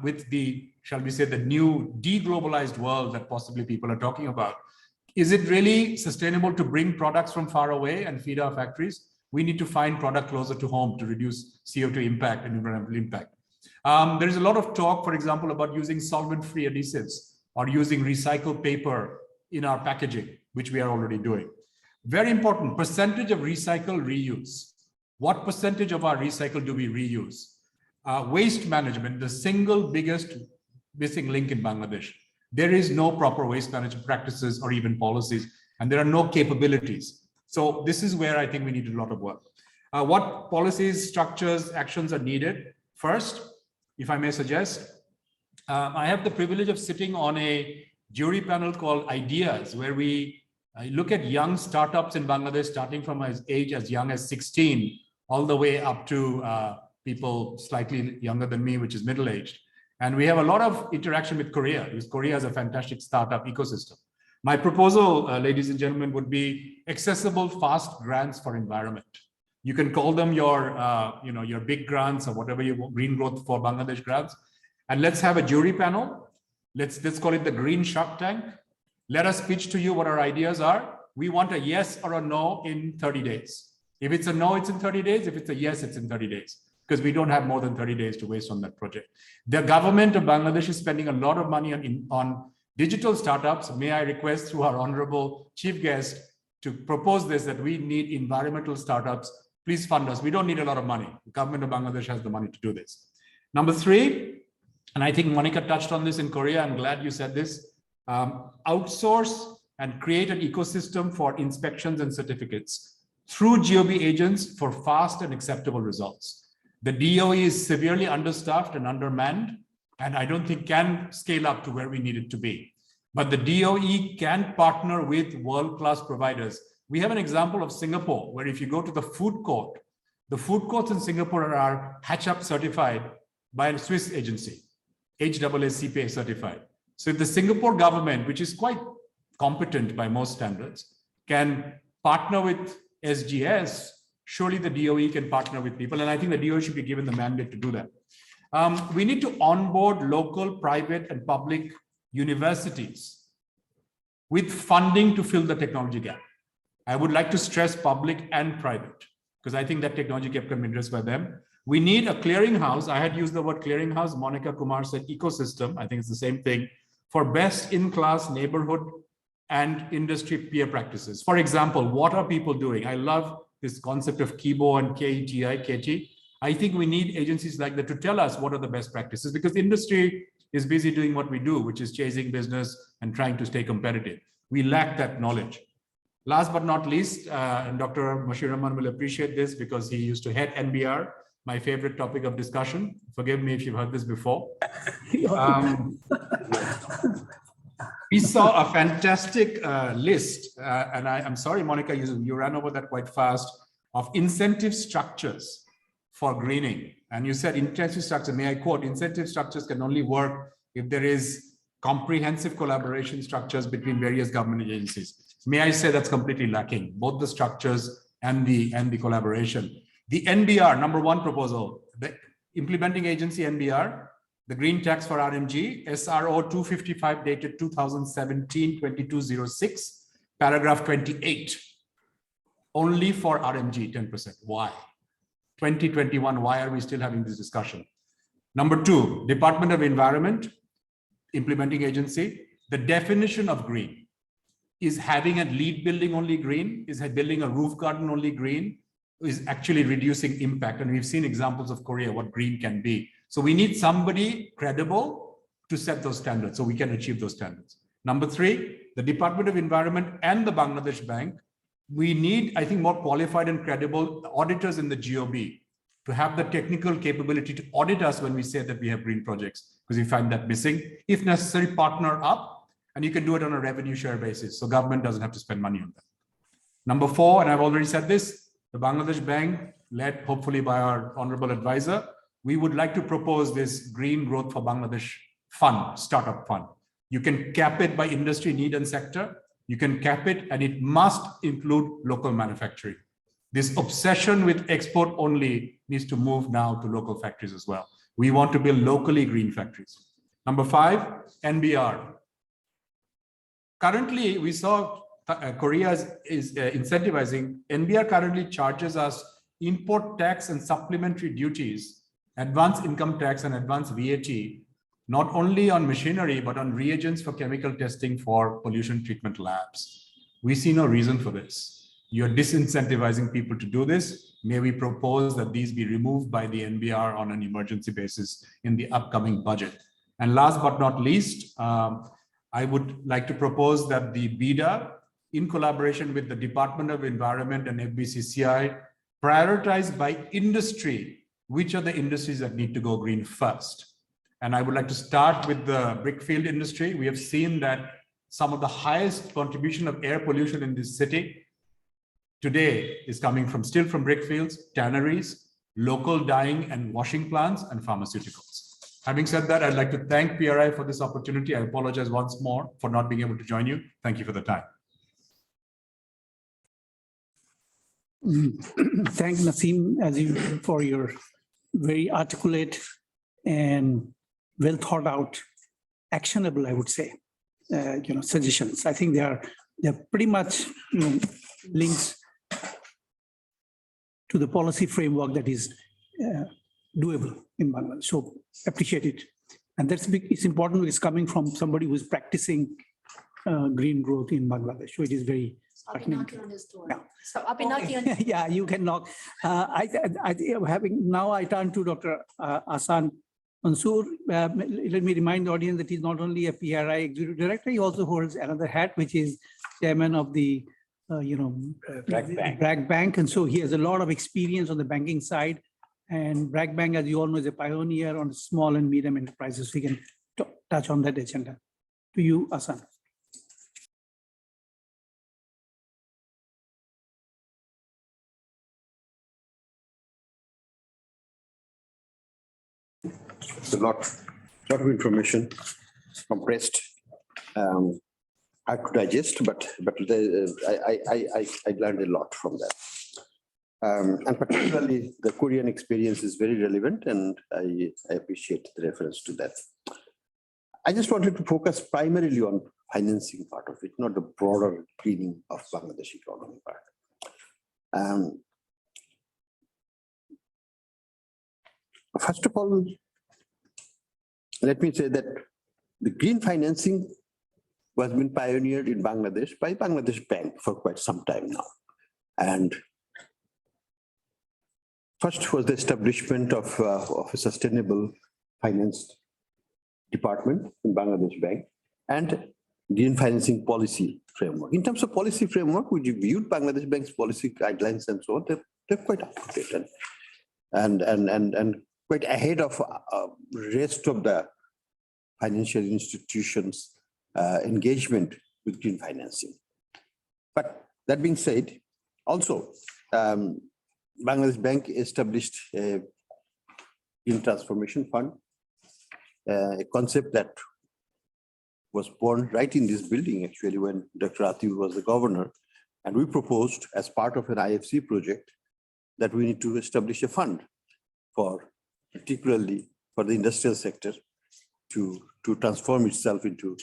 Speaker 6: with the, shall we say, the new deglobalized world that possibly people are talking about, is it really sustainable to bring products from far away and feed our factories? We need to find product closer to home to reduce CO2 impact and environmental impact. There is a lot of talk, for example, about using solvent-free adhesives or using recycled paper in our packaging, which we are already doing. Very important, percentage of recycle reuse. What percentage of our recycle do we reuse? Waste management, the single biggest missing link in Bangladesh. There is no proper waste management practices or even policies, and there are no capabilities. So this is where I think we need a lot of work. What policies, structures, actions are needed? First, if I may suggest, I have the privilege of sitting on a jury panel called Ideas, where we look at young startups in Bangladesh, starting from an age as young as 16, all the way up to people slightly younger than me, which is middle-aged. And we have a lot of interaction with Korea, because Korea is a fantastic startup ecosystem. My proposal, ladies and gentlemen, would be accessible, fast grants for environment. You can call them your big grants or whatever you want, Green Growth for Bangladesh grants. And let's have a jury panel. Let's call it the Green Shark Tank. Let us pitch to you what our ideas are. We want a yes or a no in 30 days. If it's a no, it's in 30 days. If it's a yes, it's in 30 days. Because we don't have more than 30 days to waste on that project. The government of Bangladesh is spending a lot of money on digital startups. May I request through our honorable chief guest to propose this, that we need environmental startups. Please fund us. We don't need a lot of money. The government of Bangladesh has the money to do this. Number 3, and I think Monica touched on this in Korea. I'm glad you said this. Outsource and create an ecosystem for inspections and certificates through GOB agents for fast and acceptable results. The DOE is severely understaffed and undermanned, and I don't think can scale up to where we need it to be. But the DOE can partner with world-class providers. We have an example of Singapore, where if you go to the food courts in Singapore are HACCP certified by a Swiss agency, HAACP certified. So if the Singapore government, which is quite competent by most standards, can partner with SGS, surely the DOE can partner with people. And I think the DOE should be given the mandate to do that. We need to onboard local, private, and public universities with funding to fill the technology gap. I would like to stress public and private, because I think that technology gap can be addressed by them. We need a clearinghouse. I had used the word clearinghouse. Monica Kumar said ecosystem. I think it's the same thing, for best in class neighborhood and industry peer practices. For example, what are people doing? I love this concept of KIBO and KETI. I think we need agencies like that to tell us what are the best practices, because the industry is busy doing what we do, which is chasing business and trying to stay competitive. We lack that knowledge. Last but not least, and Dr. Mashir Rahman will appreciate this because he used to head NBR, my favorite topic of discussion. Forgive me if you've heard this before. We saw a fantastic list, and I'm sorry, Monica, you ran over that quite fast, of incentive structures for greening. And you said incentive structure, may I quote, incentive structures can only work if there is comprehensive collaboration structures between various government agencies. May I say that's completely lacking, both the structures and the collaboration. The NBR, number one proposal, the implementing agency NBR, the green tax for RMG, SRO 255 dated 2017-2206, paragraph 28, only for RMG 10%. Why? 2021, why are we still having this discussion? Number two, Department of Environment, implementing agency, the definition of green. Is having a lead building only green? Is building a roof garden only green? Is actually reducing impact? And we've seen examples of Korea, what green can be. So we need somebody credible to set those standards so we can achieve those standards. Number three, the Department of Environment and the Bangladesh Bank, we need, I think, more qualified and credible auditors in the GOB to have the technical capability to audit us when we say that we have green projects, because we find that missing. If necessary, partner up. And you can do it on a revenue share basis, so government doesn't have to spend money on that. Number four, and I've already said this, the Bangladesh Bank, led hopefully by our honorable advisor, we would like to propose this Green Growth for Bangladesh Fund, startup fund. You can cap it by industry need and sector. You can cap it, and it must include local manufacturing. This obsession with export only needs to move now to local factories as well. We want to build locally green factories. Number five, NBR. Currently, we saw Korea is incentivizing. NBR currently charges us import tax and supplementary duties, advanced income tax and advanced VAT, not only on machinery, but on reagents for chemical testing for pollution treatment labs. We see no reason for this. You're disincentivizing people to do this. May we propose that these be removed by the NBR on an emergency basis in the upcoming budget. And last but not least, I would like to propose that the BIDA, in collaboration with the Department of Environment and FBCCI, prioritize by industry, which are the industries that need to go green first. And I would like to start with the brickfield industry. We have seen that some of the highest contribution of air pollution in this city today is coming from brickfields, tanneries, local dyeing and washing plants, and pharmaceuticals. Having said that, I'd like to thank PRI for this opportunity. I apologize once more for not being able to join you. Thank you for the time.
Speaker 1: Thank Naseem for your very articulate and well thought out, actionable, I would say, suggestions. I think they're pretty much links to the policy framework that is doable in Bangladesh. So appreciate it. And that's big. It's important. It's coming from somebody who is practicing green growth in Bangladesh. So it is very.
Speaker 3: I'll be knocking on his door.
Speaker 1: Yeah.
Speaker 3: So I'll be knocking on.
Speaker 1: Yeah, you can knock. I turn to Dr. Asan Mansoor, let me remind the audience that he's not only a PRI executive director, he also holds another hat, which is chairman of the,
Speaker 2: Bragg Bank.
Speaker 1: Bragg Bank. And so he has a lot of experience on the banking side. And Bragg Bank, as you all know, is a pioneer on small and medium enterprises. We can touch on that agenda. To you, Asan.
Speaker 7: It's a lot of information compressed. Hard to digest, but I learned a lot from that. And particularly the Korean experience is very relevant, and I appreciate the reference to that. I just wanted to focus primarily on financing part of it, not the broader cleaning of Bangladesh economy part. First of all, let me say that the green financing was been pioneered in Bangladesh by Bangladesh Bank for quite some time now. And first was the establishment of a sustainable finance department in Bangladesh Bank and green financing policy framework. In terms of policy framework, we reviewed Bangladesh Bank's policy guidelines and so on. They're quite up to date and quite ahead of rest of the financial institutions' engagement with green financing. But that being said, also Bangladesh Bank established a green transformation fund, a concept that was born right in this building actually when Dr. Atif was the governor. And we proposed as part of an IFC project that we need to establish a fund for particularly for the industrial sector to transform itself into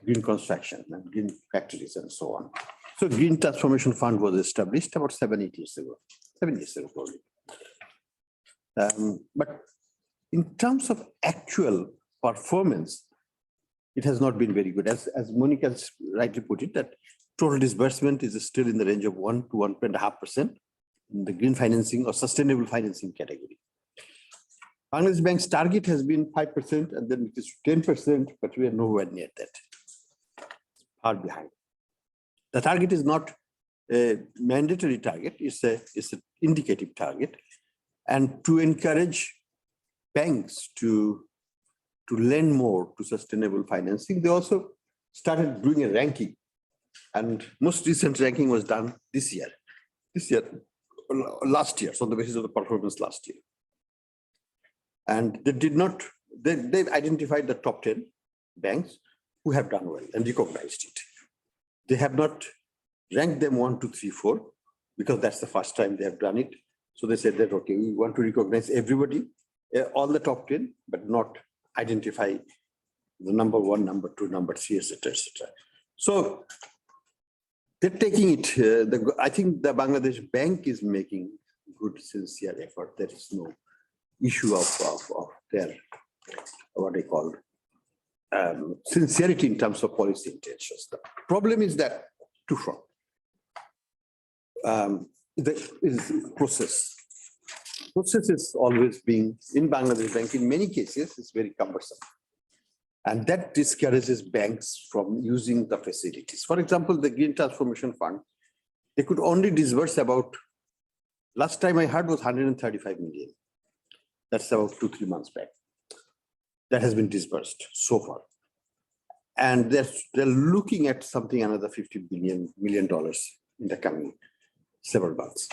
Speaker 7: green construction and green factories and so on. So Green Transformation Fund was established about 7 years ago probably. But in terms of actual performance, it has not been very good. As Monica rightly put it, that total disbursement is still in the range of 1 to 1.5% in the green financing or sustainable financing category. Bangladesh Bank's target has been 5% and then it is 10%, but we are nowhere near that. Far behind. The target is not a mandatory target, it's an indicative target. And to encourage banks to lend more to sustainable financing, they also started doing a ranking. And most recent ranking was done last year, so on the basis of the performance last year. And they've identified the top 10 banks who have done well and recognized it. They have not ranked them 1, 2, 3, 4, because that's the first time they have done it. So they said that, okay, we want to recognize everybody, all the top 10, but not identify the number 1, number 2, number 3, etc., etc. So they're taking it. I think the Bangladesh Bank is making good, sincere effort. There is no issue of their, what they call, sincerity in terms of policy intentions. The problem is that twofold. The process. Process is always being, in Bangladesh Bank, in many cases, it's very cumbersome. And that discourages banks from using the facilities. For example, the Green Transformation Fund, they could only disburse about, last time I heard was 135 million. That's about 2-3 months back. That has been disbursed so far. And they're looking at something another $50 million in the coming several months.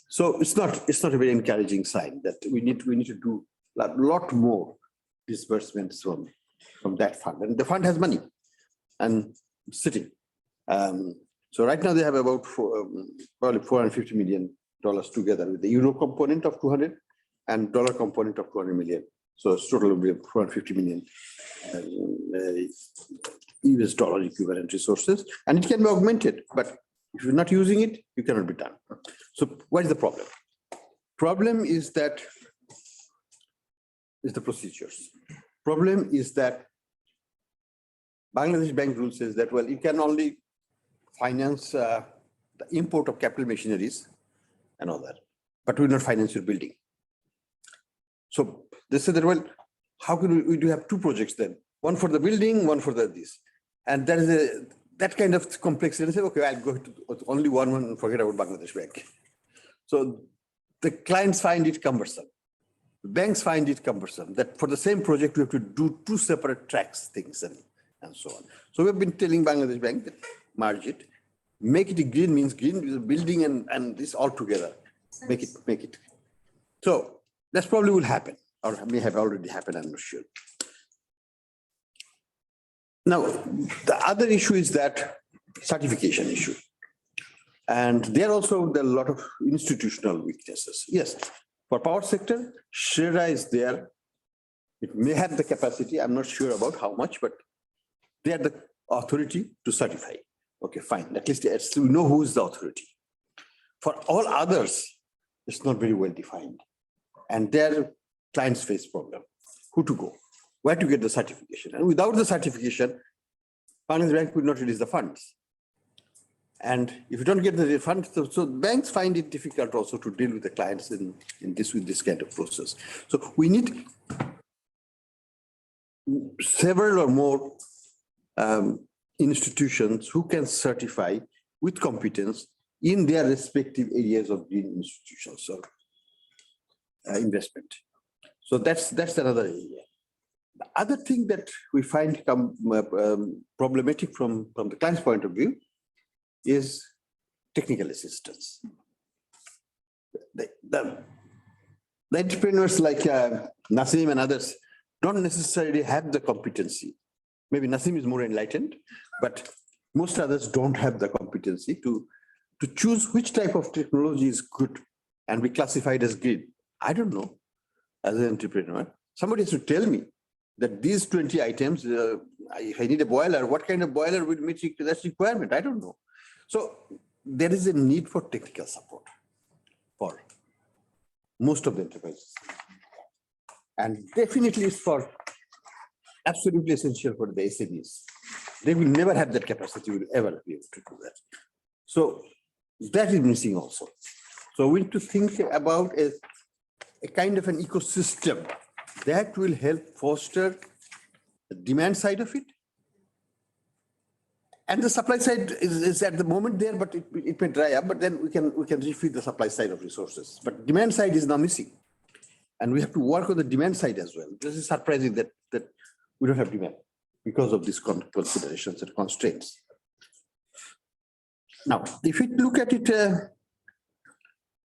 Speaker 7: So it's not a very encouraging sign that we need to do a lot more disbursements from that fund. And the fund has money and sitting. So right now they have about probably $450 million together with the euro component of 200 and dollar component of 200 million. So it's total will be 450 million US dollar equivalent resources, and it can be augmented, but if you're not using it, you cannot be done. So what is the problem? Problem is the procedures. Problem is that Bangladesh Bank rule says that, well, you can only finance the import of capital machineries and all that, but will not finance your building. So they said that, well, how can we do have two projects then? One for the building, one for this. And there is that kind of complexity. And say, okay, I'll go to only one and forget about Bangladesh Bank. So the clients find it cumbersome. The banks find it cumbersome that for the same project, we have to do two separate tracks, things and so on. So we've been telling Bangladesh Bank that merge it, make it a green means green with the building and this all together. Make it. So that's probably will happen or may have already happened, I'm not sure. Now, the other issue is that certification issue. And there also there are a lot of institutional weaknesses. Yes, for power sector, SHREDA is there. It may have the capacity, I'm not sure about how much, but they are the authority to certify. Okay, fine. At least we know who is the authority. For all others, it's not very well defined. And their clients face problem. Who to go? Where to get the certification? And without the certification, Bangladesh Bank will not release the funds. And if you don't get the refund, so banks find it difficult also to deal with the clients with this kind of process. So we need several or more institutions who can certify with competence in their respective areas of green institutions or investment. So that's another area. The other thing that we find problematic from the client's point of view is technical assistance. The entrepreneurs like Nasim and others don't necessarily have the competency. Maybe Nasim is more enlightened, but most others don't have the competency to choose which type of technology is good and be classified as green. I don't know, as an entrepreneur. Somebody has to tell me that these 20 items, if I need a boiler, what kind of boiler will meet that requirement? I don't know. So there is a need for technical support for most of the enterprises. And definitely it's for absolutely essential for the SMEs. They will never have that capacity, will ever be able to do that. So that is missing also. So we need to think about a kind of an ecosystem that will help foster the demand side of it. And the supply side is at the moment there, but it may dry up, but then we can refeed the supply side of resources. But demand side is now missing. And we have to work on the demand side as well. This is surprising that we don't have demand because of these considerations and constraints. Now, if we look at it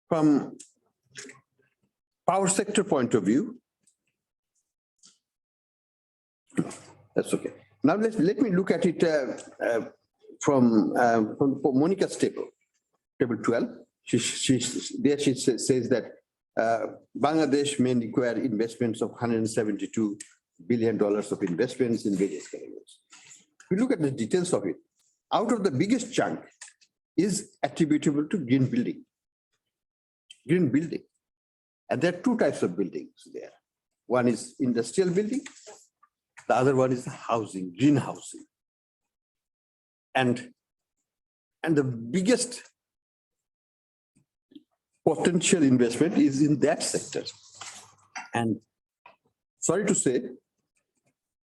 Speaker 7: from power sector point of view, that's okay. Now let me look at it from Monica's table 12. She says that Bangladesh may require investments of $172 billion of investments in various categories. If you look at the details of it, out of the biggest chunk is attributable to green building. Green building. And there are two types of buildings there. One is industrial building. The other one is housing, green housing. And the biggest potential investment is in that sector. And sorry to say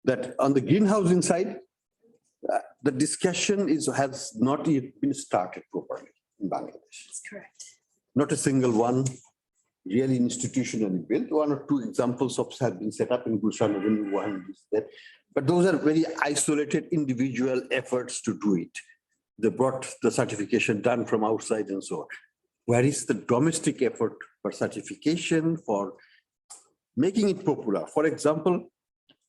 Speaker 7: that on the green housing side, the discussion has not yet been started properly in Bangladesh.
Speaker 3: That's correct.
Speaker 7: Not a single one really institutionally built. One or two examples of have been set up in Gulshan, one is that, but those are very isolated individual efforts to do it. They brought the certification done from outside and so on. Where is the domestic effort for certification, for making it popular? For example,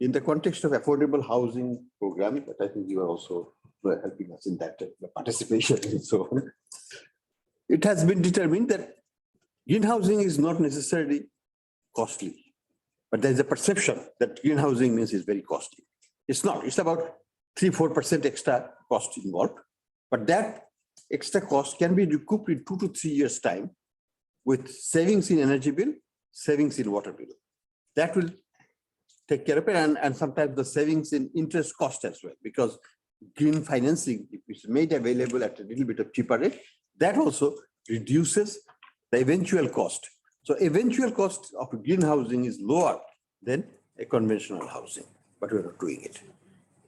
Speaker 7: in the context of affordable housing program, but I think you are also helping us in that participation and so on. It has been determined that green housing is not necessarily costly, but there is a perception that green housing means it's very costly. It's not. It's about 3-4% extra cost involved, but that extra cost can be recouped in 2 to 3 years' time with savings in energy bill, savings in water bill. That will take care of it, and sometimes the savings in interest cost as well, because green financing, if it's made available at a little bit of cheaper rate, that also reduces the eventual cost. So eventual cost of green housing is lower than a conventional housing, but we're not doing it.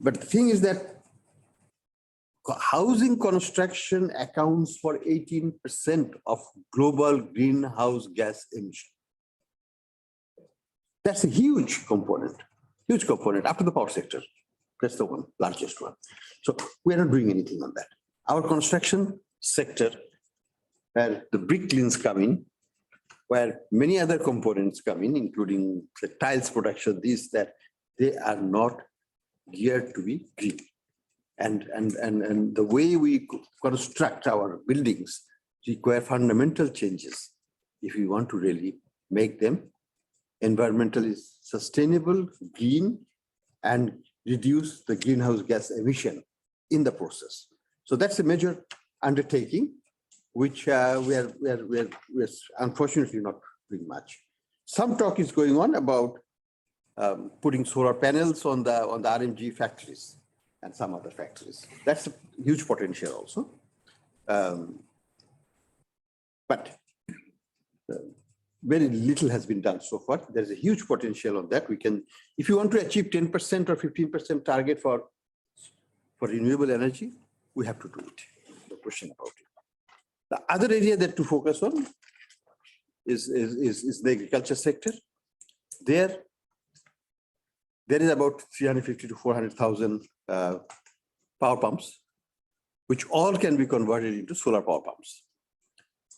Speaker 7: But the thing is that housing construction accounts for 18% of global greenhouse gas emission. That's a huge component after the power sector. That's the one, largest one. So we're not doing anything on that. Our construction sector, where the bricklines come in, where many other components come in, including the tiles production, these, that, they are not geared to be green. And the way we construct our buildings require fundamental changes if we want to really make them environmentally sustainable, green, and reduce the greenhouse gas emission in the process. So that's a major undertaking, which we are unfortunately not doing much. Some talk is going on about putting solar panels on the RMG factories and some other factories. That's a huge potential also. But very little has been done so far. There's a huge potential on that. We can, if you want to achieve 10% or 15% target for renewable energy, we have to do it. No question about it. The other area that to focus on is the agriculture sector. There is about 350 to 400,000 power pumps, which all can be converted into solar power pumps.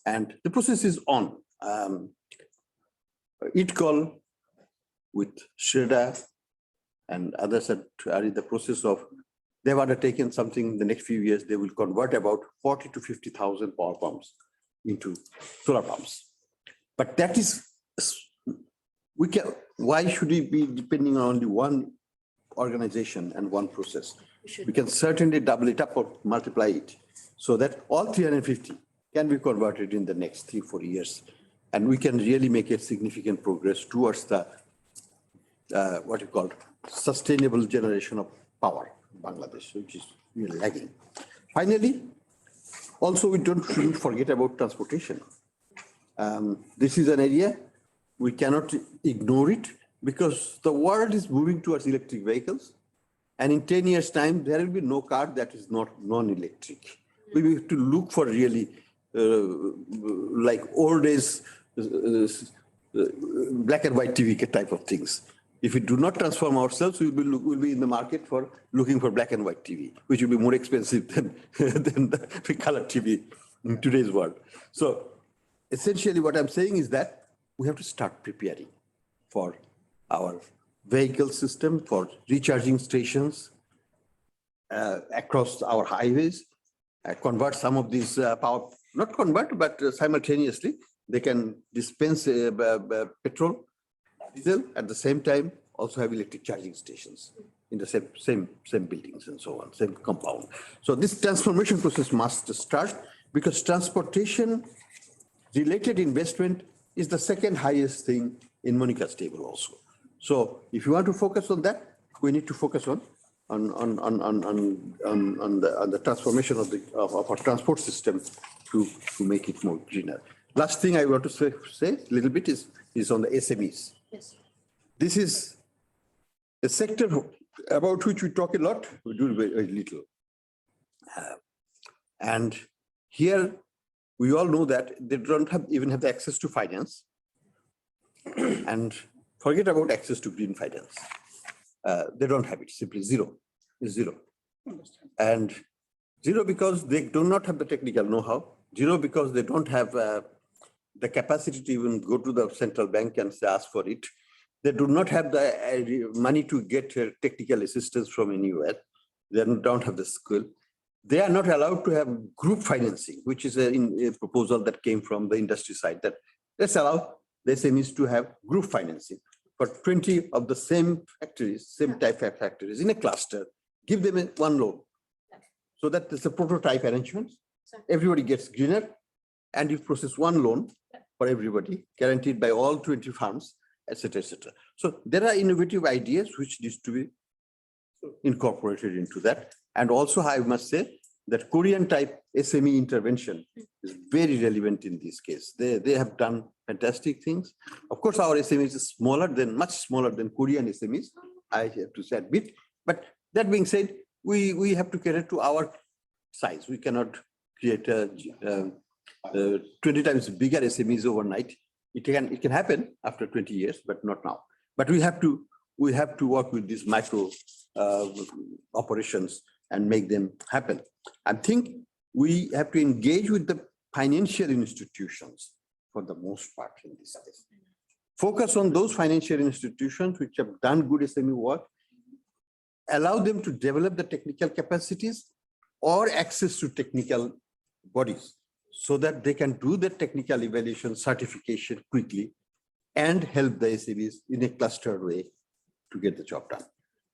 Speaker 7: And the process is on. ITCOL with Shreda and others are in the process of, they've undertaken something in the next few years. They will convert about 40 to 50,000 power pumps into solar pumps. But that is, why should we be depending on only one organization and one process? We can certainly double it up or multiply it so that all 350 can be converted in the next 3-4 years. And we can really make a significant progress towards the, what you call, sustainable generation of power in Bangladesh, which is really lagging. Finally, also we shouldn't forget about transportation. This is an area we cannot ignore it because the world is moving towards electric vehicles. And in 10 years' time, there will be no car that is not non-electric. We have to look for really like old days, black and white TV type of things. If we do not transform ourselves, we'll be in the market for looking for black and white TV, which will be more expensive than the color TV in today's world. So essentially what I'm saying is that we have to start preparing for our vehicle system, for recharging stations across our highways, convert some of these power, not convert, but simultaneously, they can dispense petrol, diesel, at the same time, also have electric charging stations in the same buildings and so on, same compound. So this transformation process must start because transportation related investment is the second highest thing in Monica's table also. So if you want to focus on that, we need to focus on the transformation of our transport system to make it more greener. Last thing I want to say a little bit is on the SMEs.
Speaker 3: Yes.
Speaker 7: This is a sector about which we talk a lot, we do very little. And here we all know that they don't even have the access to finance. And forget about access to green finance. They don't have it, simply zero. It's zero. And zero because they do not have the technical know-how. Zero because they don't have the capacity to even go to the central bank and ask for it. They do not have the money to get technical assistance from anywhere. They don't have the skill. They are not allowed to have group financing, which is a proposal that came from the industry side, that let's allow the SMEs to have group financing for 20 of the same factories, same type of factories in a cluster, give them one loan. So that there's a prototype arrangement. Everybody gets greener and you process one loan for everybody, guaranteed by all 20 firms, etc., etc. So there are innovative ideas which needs to be incorporated into that. And also, I must say, that Korean type SME intervention is very relevant in this case. They have done fantastic things. Of course, our SMEs is much smaller than Korean SMEs, I have to say admit. But that being said, we have to cater to our size. We cannot create a 20 times bigger SMEs overnight. It can happen after 20 years, but not now. But we have to work with these micro operations and make them happen. I think we have to engage with the financial institutions for the most part in this case. Focus on those financial institutions which have done good SME work, allow them to develop the technical capacities or access to technical bodies so that they can do the technical evaluation certification quickly and help the SMEs in a clustered way to get the job done.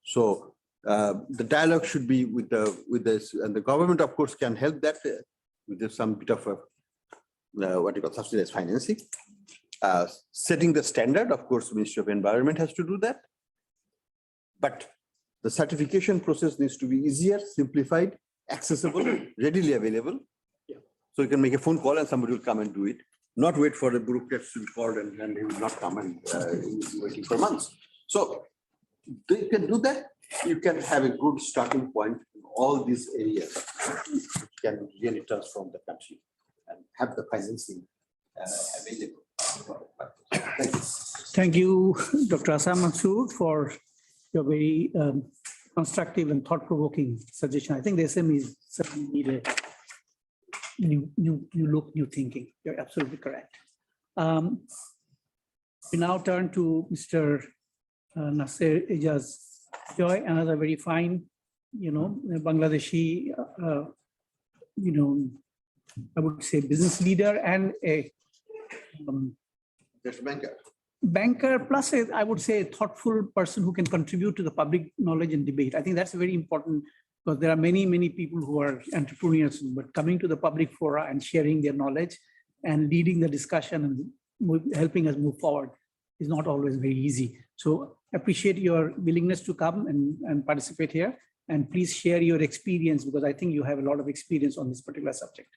Speaker 7: So the dialogue should be with this, and the government, of course, can help that with some bit of what you call subsidized financing. Setting the standard, of course, Ministry of Environment has to do that. But the certification process needs to be easier, simplified, accessible, readily available. Yeah. So you can make a phone call and somebody will come and do it. Not wait for the bureaucrats to be called and they will not come and waiting for months. So they can do that. You can have a good starting point in all these areas which can really transform the country and have the financing available. Thank you.
Speaker 1: Thank you, Dr. Hassan Mansoor, for your very constructive and thought-provoking suggestion. I think the SMEs certainly need a new look, new thinking. You're absolutely correct. We now turn to Mr. Nasser Ejaz Joy, another very fine, Bangladeshi, I would say business leader and a banker plus I would say a thoughtful person who can contribute to the public knowledge and debate. I think that's very important because there are many people who are entrepreneurs, but coming to the public fora and sharing their knowledge and leading the discussion and helping us move forward is not always very easy. So appreciate your willingness to come and participate here, and please share your experience because I think you have a lot of experience on this particular subject.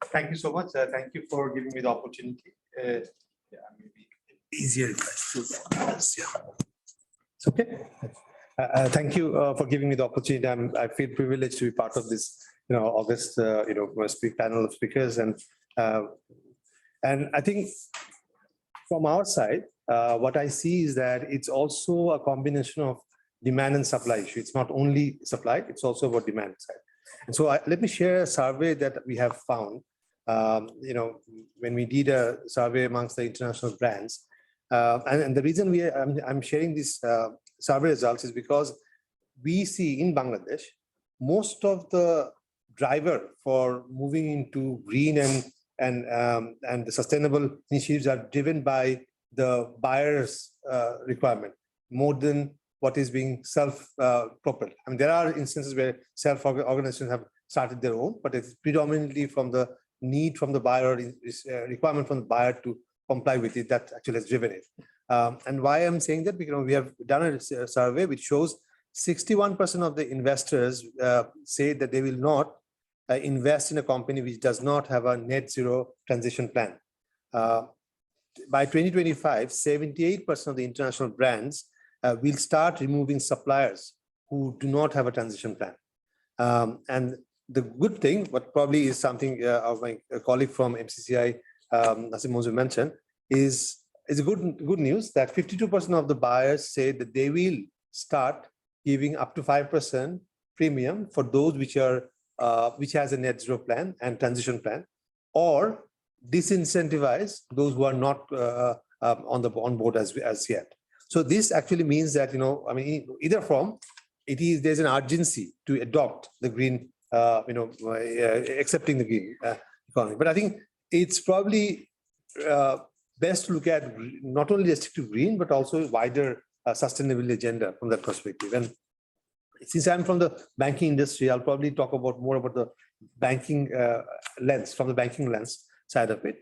Speaker 8: Thank you so much. Thank you for giving me the opportunity. Maybe easier if I still It's okay. Thank you for giving me the opportunity. I feel privileged to be part of this, August, panel of speakers, and I think from our side, what I see is that it's also a combination of demand and supply issue. It's not only supply; it's also about demand side. And so let me share a survey that we have found. When we did a survey amongst the international brands, and the reason I'm sharing this survey results is because we see in Bangladesh most of the driver for moving into green and the sustainable initiatives are driven by the buyer's requirement more than what is being self-propelled. I mean, there are instances where self-organizations have started their own, but it's predominantly from the need from the buyer, requirement from the buyer to comply with it that actually has driven it. And why I'm saying that, because we have done a survey which shows 61% of the investors say that they will not invest in a company which does not have a net zero transition plan. By 2025, 78% of the international brands will start removing suppliers who do not have a transition plan. And the good thing, what probably is something of my colleague from MCCI, Nasim Mansoor mentioned, is a good news that 52% of the buyers say that they will start giving up to 5% premium for those which has a net zero plan and transition plan, or disincentivize those who are not on board as yet. So this actually means that either form, there's an urgency to adopt the green, accepting the green economy. But I think it's probably best to look at not only restrictive green, but also wider sustainability agenda from that perspective. And since I'm from the banking industry, I'll probably talk more about the banking lens, from the banking lens side of it.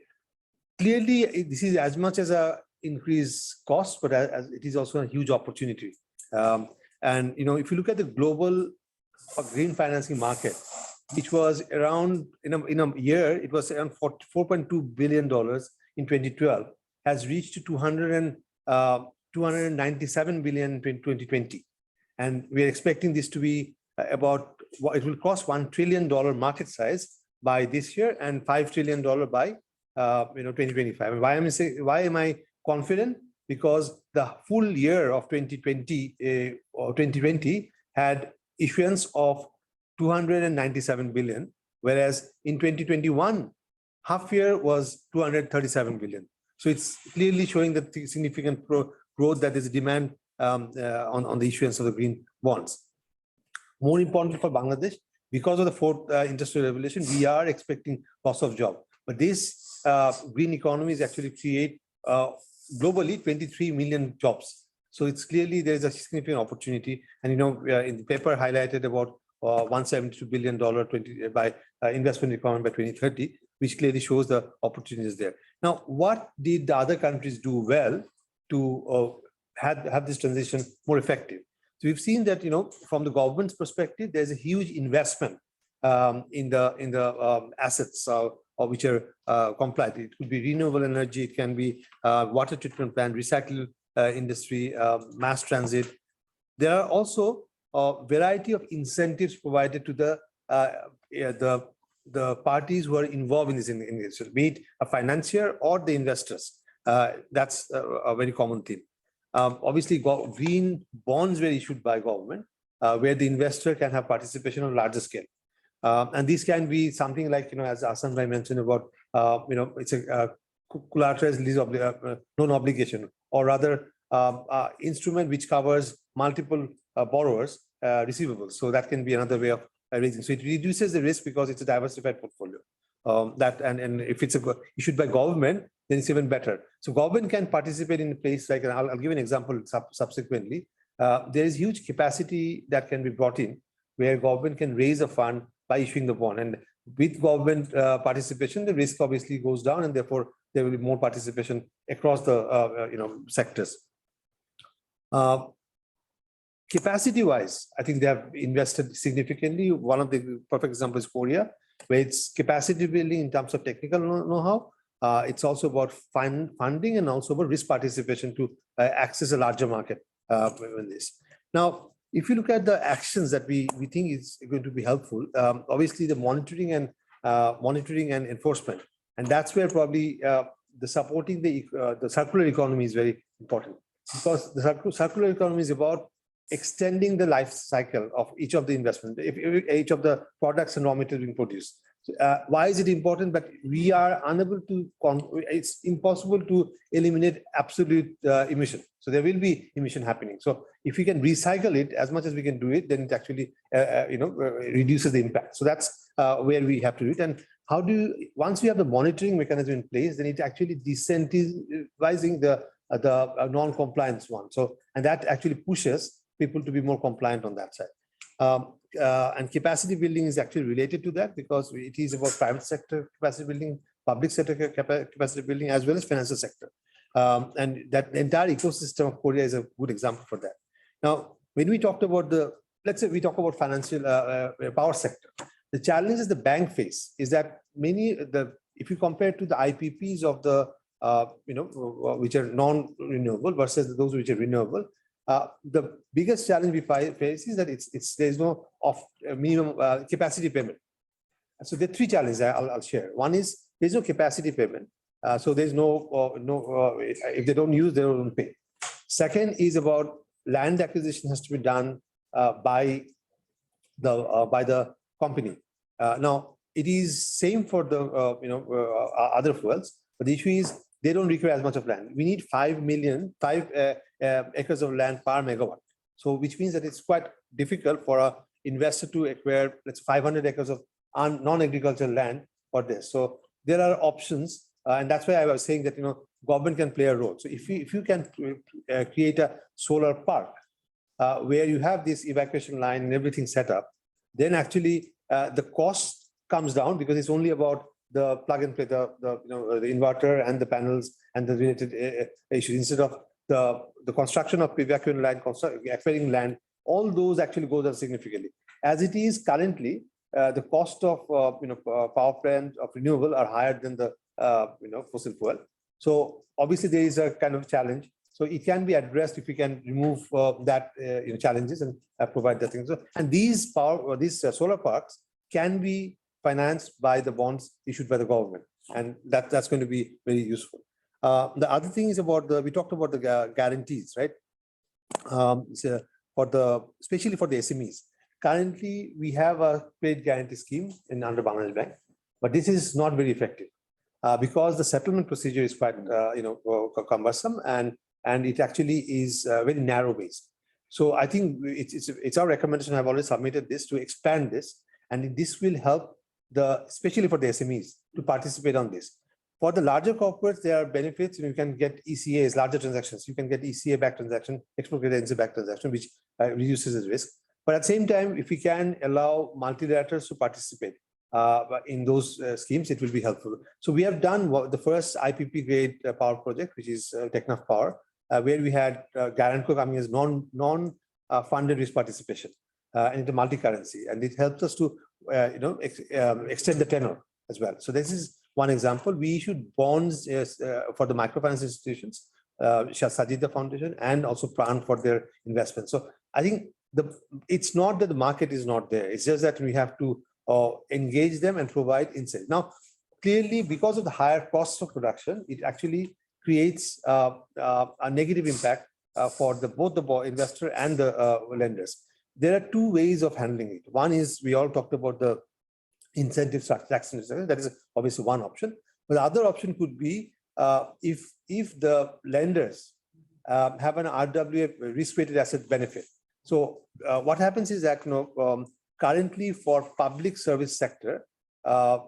Speaker 8: Clearly, this is as much as a increased cost, but as it is also a huge opportunity. And if you look at the global green financing market, which was around in a year, it was around $4.2 billion in 2012, has reached to 297 billion in 2020. And we're expecting this to be about, it will cross $1 trillion market size by this year and $5 trillion by 2025. And why am I confident? Because the full year of 2020 had issuance of 297 billion, whereas in 2021, half year was 237 billion. So it's clearly showing that the significant growth that is demand on the issuance of the green bonds. More importantly for Bangladesh, because of the fourth industrial revolution, we are expecting loss of job. But this green economy is actually create globally 23 million jobs. So it's clearly there is a significant opportunity. And in the paper highlighted about $172 billion by investment requirement by 2030, which clearly shows the opportunities there. Now, what did the other countries do well to have this transition more effective? So we've seen that from the government's perspective, there's a huge investment in the assets which are compliant. It could be renewable energy, it can be water treatment plant, recycle industry, mass transit. There are also a variety of incentives provided to the parties who are involved in this industry, be it a financier or the investors. That's a very common theme. Obviously, green bonds were issued by government, where the investor can have participation on a larger scale. And this can be something like, as Asan Bhai mentioned about, it's a collateralized lease loan obligation, or rather instrument which covers multiple borrowers' receivables. So that can be another way of raising. So it reduces the risk because it's a diversified portfolio. And if it's issued by government, then it's even better. So government can participate in a place like, and I'll give an example subsequently. There is huge capacity that can be brought in where government can raise a fund by issuing the bond. And with government participation, the risk obviously goes down, and therefore there will be more participation across the sectors. Capacity-wise, I think they have invested significantly. One of the perfect examples is Korea, where it's capacity building in terms of technical know-how. It's also about funding and also about risk participation to access a larger market in this. Now, if you look at the actions that we think is going to be helpful, obviously the monitoring and enforcement, and that's where probably the supporting the circular economy is very important, because the circular economy is about extending the life cycle of each of the investment, each of the products and raw materials being produced. Why is it important? But we are unable to, it's impossible to eliminate absolute emission. So there will be emission happening. So if we can recycle it as much as we can do it, then it actually, reduces the impact. So that's where we have to do it. And how do once we have the monitoring mechanism in place, then it actually decentralizing the non-compliance one. So, and that actually pushes people to be more compliant on that side. And capacity building is actually related to that, because it is about private sector capacity building, public sector capacity building, as well as financial sector. And that entire ecosystem of Korea is a good example for that. Now, when we talked about let's say we talk about financial power sector, the challenges the bank face is that if you compare to the IPPs of the, which are non-renewable versus those which are renewable, the biggest challenge we face is that there's no minimum capacity payment. So there are three challenges I'll share. One is there's no capacity payment. So there's if they don't use, they don't pay. Second is about land acquisition has to be done by the company. Now it is same for the other fuels, but the issue is they don't require as much of land. We need 5 acres of land per megawatt. So which means that it's quite difficult for an investor to acquire, let's say, 500 acres of non-agricultural land for this. So there are options, and that's why I was saying that government can play a role. So if you can create a solar park where you have this evacuation line and everything set up, then actually the cost comes down, because it's only about the plug and play, the inverter and the panels and the related issues, instead of the construction of evacuating land, acquiring land. All those actually goes up significantly. As it is currently, the cost of power plant of renewable are higher than the fossil fuel. So obviously there is a kind of challenge. So it can be addressed if we can remove that challenges and provide that thing. So, and these solar parks can be financed by the bonds issued by the government, and that's going to be very useful. The other thing is about we talked about the guarantees, right? So especially for the SMEs. Currently, we have a credit guarantee scheme under Bangladesh Bank, but this is not very effective because the settlement procedure is quite cumbersome and it actually is very narrow based. So I think it's our recommendation. I've already submitted this to expand this, and this will help especially for the SMEs to participate on this. For the larger corporates, there are benefits. You can get ECAs, larger transactions. You can get ECA back transaction, export credit back transaction, which reduces the risk. But at the same time, if we can allow multilaterals to participate in those schemes, it will be helpful. So we have done the first IPP grade power project, which is Technaf Power, where we had guarantor coming as non-funded risk participation and into multi-currency, and it helps us to extend the tenor as well. So this is one example. We issued bonds for the microfinance institutions, Sajida Foundation, and also Pran for their investment. So I think it's not that the market is not there. It's just that we have to engage them and provide insight. Now, clearly, because of the higher cost of production, it actually creates a negative impact for both the investor and the lenders. There are two ways of handling it. One is we all talked about the incentive tax. That is obviously one option. But the other option could be if the lenders have an RWA risk-weighted asset benefit. So what happens is that currently for public service sector, PRA,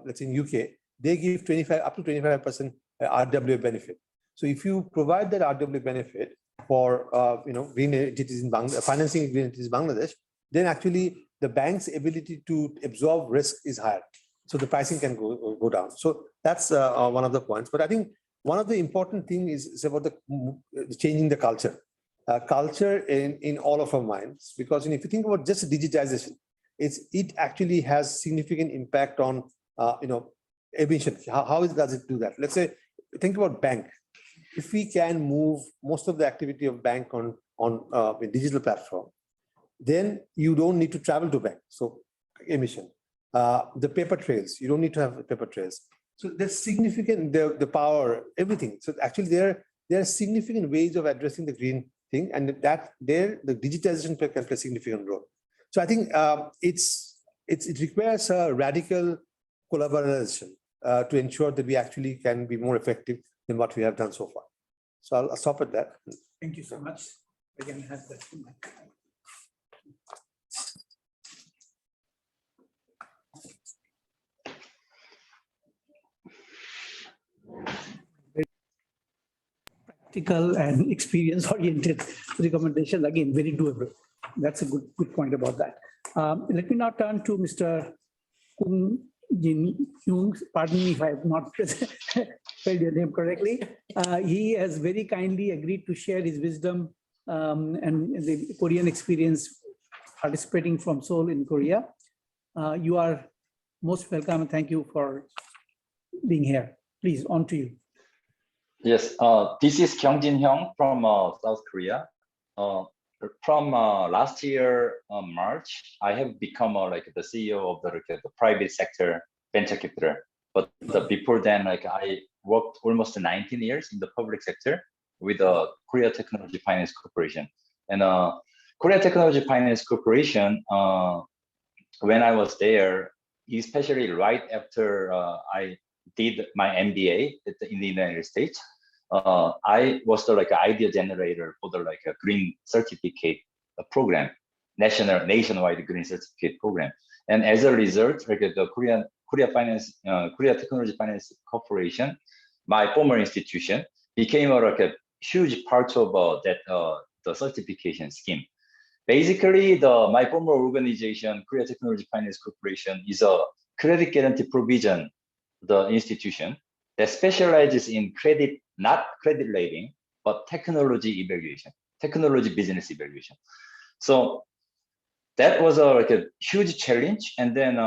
Speaker 8: let's say in UK, they give up to 25% RWA benefit. So if you provide that RWA benefit for green entities in Bangladesh, financing green entities in Bangladesh, then actually the bank's ability to absorb risk is higher. So the pricing can go down. So that's one of the points. But I think one of the important things is about the changing the culture. Culture in all of our minds, because if you think about just digitization, it actually has significant impact on emission. How does it do that? Let's say think about bank. If we can move most of the activity of bank on a digital platform, then you don't need to travel to bank. So emission, the paper trails, you don't need to have paper trails. So there's significant the power, everything. So actually there are significant ways of addressing the green thing, and the digitization can play a significant role. So I think it requires a radical collaboration to ensure that we actually can be more effective than what we have done so far. So I'll stop at that.
Speaker 1: Thank you so much. Again, have that. Practical and experience-oriented recommendations, again, very doable. That's a good point about that. Let me now turn to Mr. Kung Jin Hyung. Pardon me if I have not spelled your name correctly. He has very kindly agreed to share his wisdom and the Korean experience participating from Seoul in Korea. You are most welcome, and thank you for being here. Please, on to you.
Speaker 9: Yes, this is Kyungjin Hyung from South Korea. From last year, March, I have become the CEO of the private sector venture capital. But before then, I worked almost 19 years in the public sector with Korea Technology Finance Corporation. And Korea Technology Finance Corporation, when I was there, especially right after I did my MBA in the United States, I was the idea generator for the a green certificate program, nationwide green certificate program. And as a result, the Korea Technology Finance Corporation, my former institution, became a huge part of the certification scheme. Basically, my former organization, Korea Technology Finance Corporation, is a credit guarantee provision, the institution that specializes in credit, not credit rating, but technology evaluation, technology business evaluation. So that was like a huge challenge. And then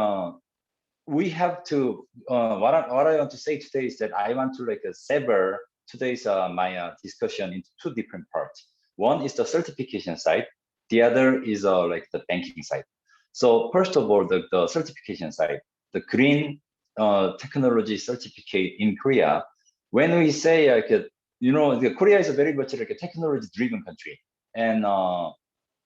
Speaker 9: we have to, what I want to say today is that I want to like sever today's my discussion into two different parts. One is the certification side. The other is like the banking side. So first of all, the certification side, the green technology certificate in Korea. When we say like, Korea is a very much like a technology-driven country, and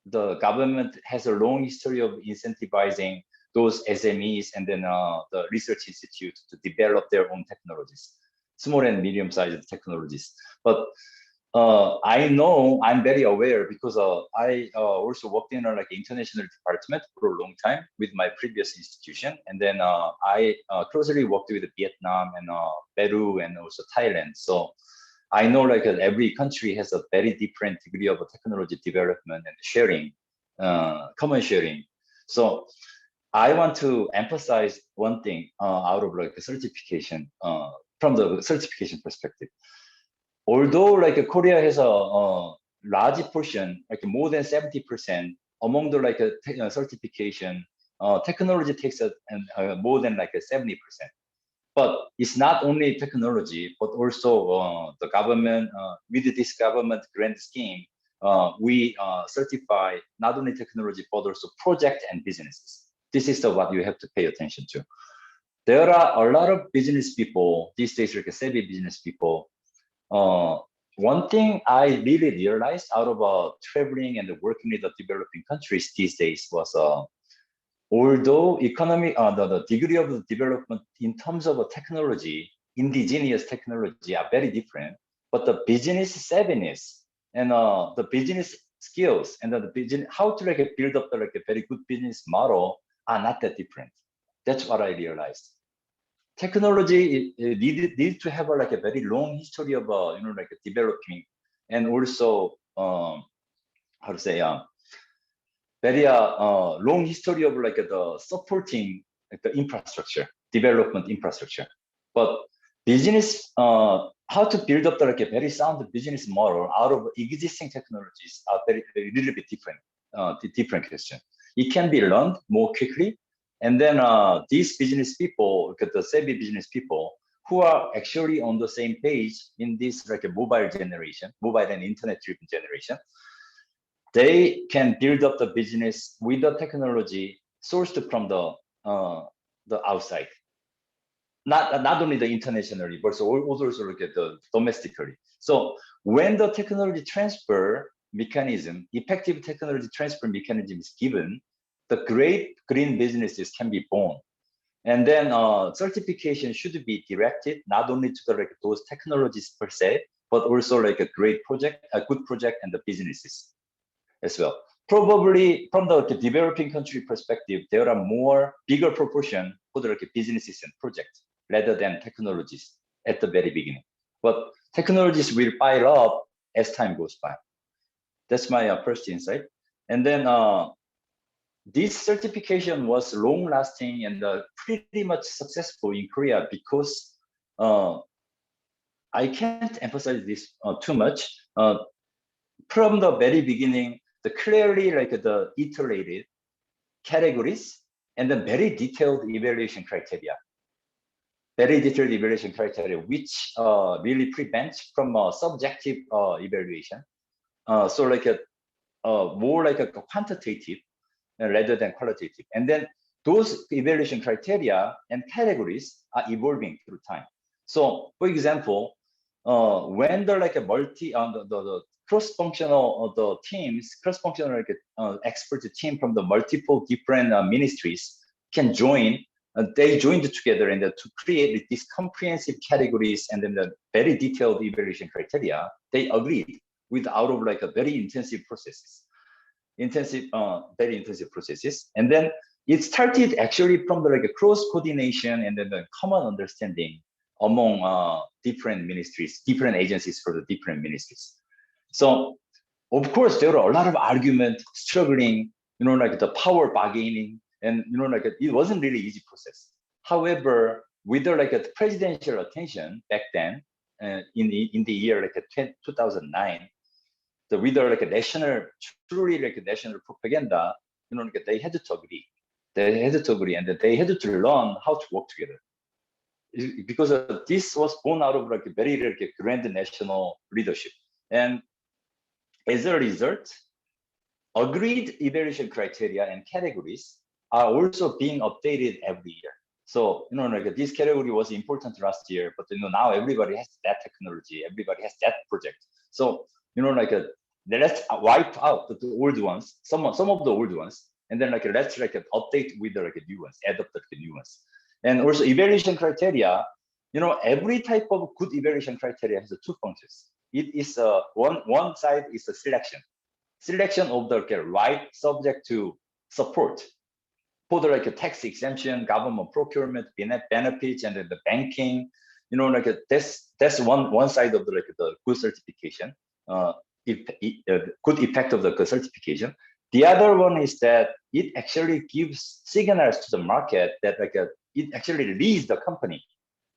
Speaker 9: the government has a long history of incentivizing those SMEs and then the research institutes to develop their own technologies, small and medium-sized technologies. But I know, I'm very aware because I also worked in like international department for a long time with my previous institution. And then I closely worked with Vietnam and Peru and also Thailand. So I know like every country has a very different degree of technology development and sharing, common sharing. So I want to emphasize one thing out of like a certification, from the certification perspective. Although like Korea has a large portion, like more than 70% among the like certification, technology takes more than like 70%. But it's not only technology, but also the government, with this government grant scheme, we certify not only technology, but also project and businesses. This is what you have to pay attention to. There are a lot of business people these days, like savvy business people. One thing I really realized out of traveling and working with the developing countries these days was, although economy, the degree of the development in terms of technology, indigenous technology are very different, but the business savviness and the business skills and the business, how to like build up the, like a very good business model are not that different. That's what I realized. Technology needs to have like a very long history of like developing, and also how to say very long history of like the supporting like the infrastructure, development infrastructure. But business, how to build up the, like a very sound business model out of existing technologies are a little bit different, different question. It can be learned more quickly. And then these business people, the savvy business people who are actually on the same page in this like a mobile generation, mobile and internet driven generation, they can build up the business with the technology sourced from the outside. Not only the internationally, but also look at the domestically. So when the technology transfer mechanism, effective technology transfer mechanism is given, the great green businesses can be born. And then certification should be directed not only to the, like those technologies per se, but also like a great project, a good project, and the businesses as well. Probably from the developing country perspective, there are more bigger proportion for the like businesses and projects rather than technologies at the very beginning. But technologies will pile up as time goes by. That's my first insight. And then this certification was long lasting and pretty much successful in Korea because I can't emphasize this too much. From the very beginning, the clearly like the iterated categories and then very detailed evaluation criteria. Very detailed evaluation criteria, which really prevents from subjective evaluation. So like a more like a quantitative rather than qualitative. And then those evaluation criteria and categories are evolving through time. So for example, when the like a the cross-functional the teams, cross-functional like expert team from the multiple different ministries can join, they joined together and to create these comprehensive categories and then the very detailed evaluation criteria, they agreed with out of like a very intensive processes. Very intensive processes. And then it started actually from the like a cross coordination and then the common understanding among different ministries, different agencies for the different ministries. So of course there are a lot of argument, struggling, like the power bargaining, and like it wasn't really easy process. However, with the like a presidential attention back then, in the year like 2009. With like a national, truly like a national propaganda, like they had to agree. They had to agree, and they had to learn how to work together. Because this was born out of like a very grand national leadership. And as a result, agreed evaluation criteria and categories are also being updated every year. So, like this category was important last year, but now everybody has that technology, everybody has that project. So, let's wipe out the old ones, some of the old ones, and then let's update with the new ones, adopt the new ones. And also evaluation criteria, every type of good evaluation criteria has two functions. It is one side is a selection of the right subject to support for the tax exemption, government procurement, benefits, and then the banking. That's one side of the good certification, good effect of the certification. The other one is that it actually gives signals to the market that it actually leads the company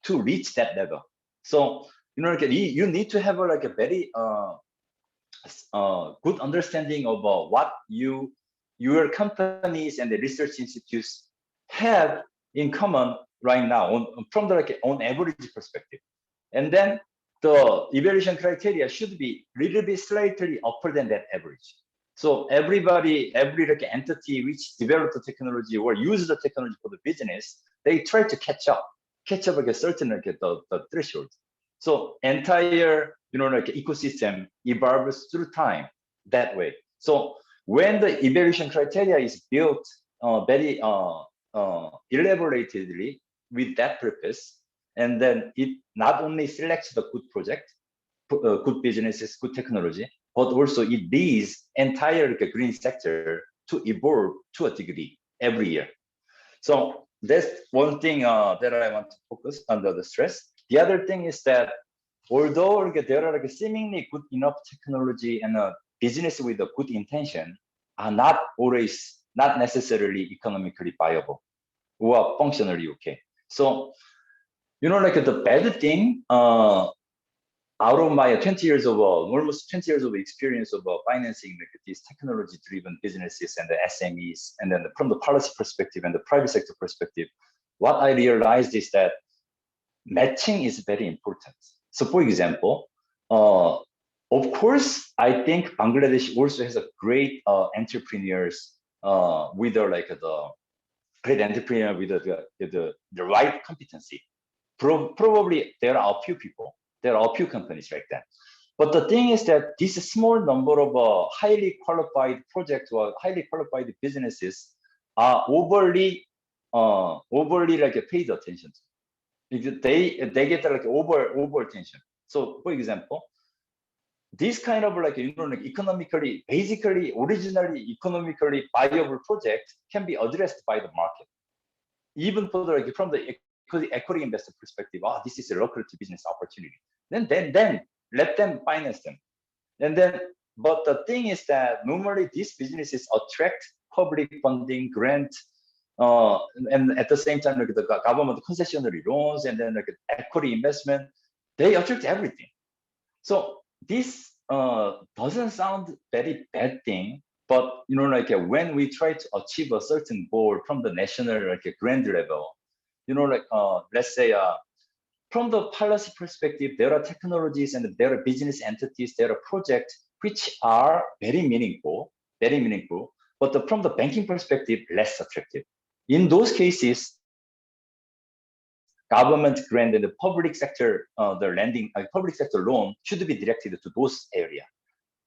Speaker 9: to reach that level. So you need to have a very good understanding of what your companies and the research institutes have in common right now from the on average perspective. And then the evaluation criteria should be a little bit slightly upper than that average. So every entity which developed the technology or uses the technology for the business, they try to catch up a certain the threshold. So entire ecosystem evolves through time that way. So when the evaluation criteria is built very elaboratedly with that purpose, and then it not only selects the good project, good businesses, good technology, but also it leads entire green sector to evolve to a degree every year. So that's one thing that I want to focus under the stress. The other thing is that although there are seemingly good enough technology and a business with a good intention are not necessarily economically viable or functionally okay. So, the bad thing out of my 20 years of almost 20 years of experience of financing these technology-driven businesses and the SMEs, and then from the policy perspective and the private sector perspective, what I realized is that matching is very important. So, for example, of course, I think Bangladesh also has a great entrepreneurs with the great entrepreneur with the right competency. Probably there are a few people. There are a few companies like that. But the thing is that this small number of highly qualified projects or highly qualified businesses are overly paid attention to. They get over attention. So for example, this kind of economically, basically originally economically viable project can be addressed by the market. Even for from the equity investor perspective, this is a lucrative business opportunity. Then let them finance them. And then, but the thing is that normally these businesses attract public funding, grant, and at the same time, the government concessionary loans and then equity investment, they attract everything. So this doesn't sound very bad thing, but when we try to achieve a certain goal from the national grand level, let's say from the policy perspective, there are technologies and there are business entities, there are projects which are very meaningful, but from the banking perspective, less attractive. In those cases, government grant and the public sector, the lending, public sector loan should be directed to those areas.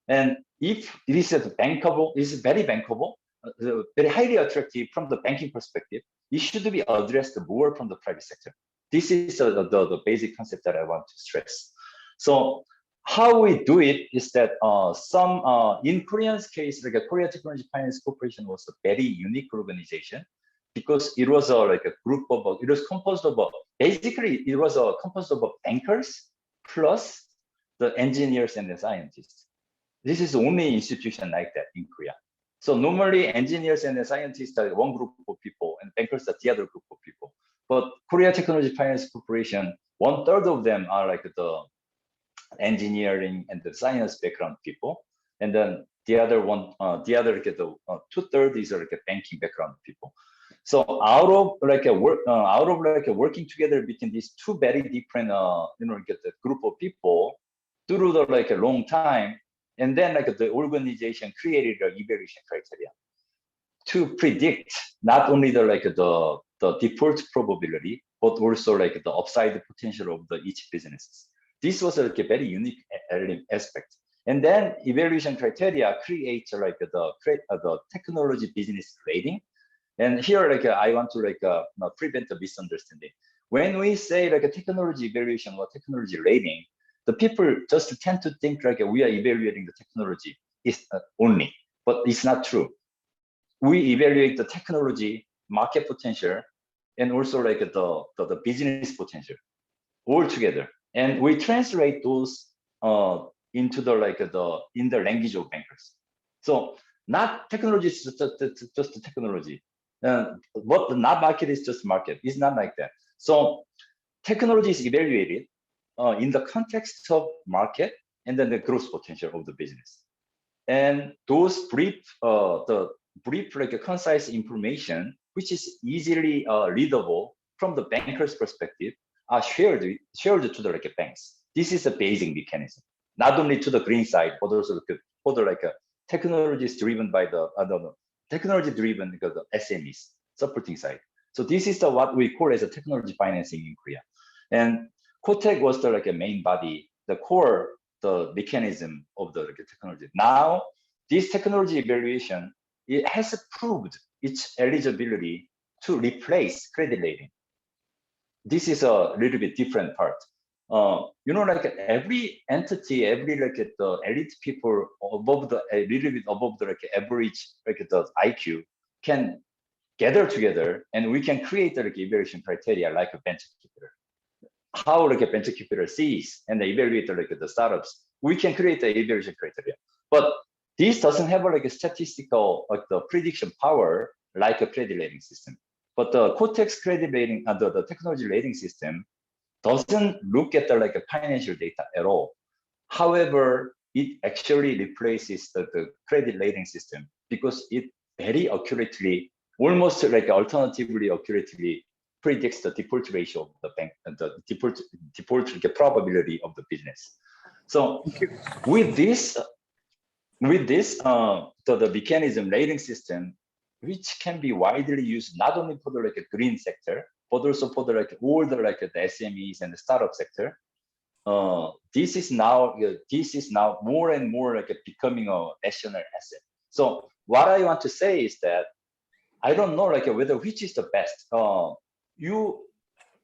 Speaker 9: And if it is bankable, is very bankable, very highly attractive from the banking perspective, it should be addressed more from the private sector. This is the basic concept that I want to stress. So how we do it is that in Korean's case, Korea Technology Finance Corporation was a very unique organization because it was a group of, it was composed of, basically it was composed of bankers plus the engineers and the scientists. This is the only institution like that in Korea. So normally engineers and the scientists are one group of people and bankers are the other group of people. But Korea Technology Finance Corporation, 1/3 of them are the engineering and the science background people. And then The other one, the other like the 2/3 is like a banking background people. So out of like a working together between these two very different get the group of people through the like a long time, and then like the organization created an evaluation criteria to predict not only the like the default probability, but also like the upside potential of the each businesses. This was like a very unique aspect. And then evaluation criteria creates like the technology business rating. And here, like I want to like prevent a misunderstanding. When we say like a technology evaluation or technology rating, the people just tend to think like we are evaluating the technology is only, but it's not true. We evaluate the technology, market potential, and also like the business potential all together. And we translate those into the like in the language of bankers. So not technology is just technology. But not market is just market. It's not like that. So technology is evaluated in the context of market and then the growth potential of the business. And those brief, like a concise information, which is easily readable from the banker's perspective, are shared to the like banks. This is a basic mechanism, not only to the green side, but also for the like technologies driven by the technology driven because the SMEs supporting side. So this is what we call as a technology financing in Korea. And Kotech was the like a main body, the core, the mechanism of the like, technology. Now, this technology evaluation, it has proved its eligibility to replace credit rating. This is a little bit different part. Like every entity, every like the elite people above the a little bit above the like average like the IQ can gather together, and we can create the like evaluation criteria like a venture capital. How like a venture capital sees and evaluate like the startups, we can create the evaluation criteria. But this doesn't have like a statistical like the prediction power like a credit rating system. But the Kotech's credit rating and the technology rating system doesn't look at the like a financial data at all. However, it actually replaces the credit rating system because it very accurately, almost like alternatively accurately predicts the default ratio of the bank and the default probability of the business. So with this, the mechanism rating system, which can be widely used not only for the like a green sector, but also for the like all the like the SMEs and the startup sector. This is now more and more like becoming a national asset. So what I want to say is that I don't know like whether which is the best.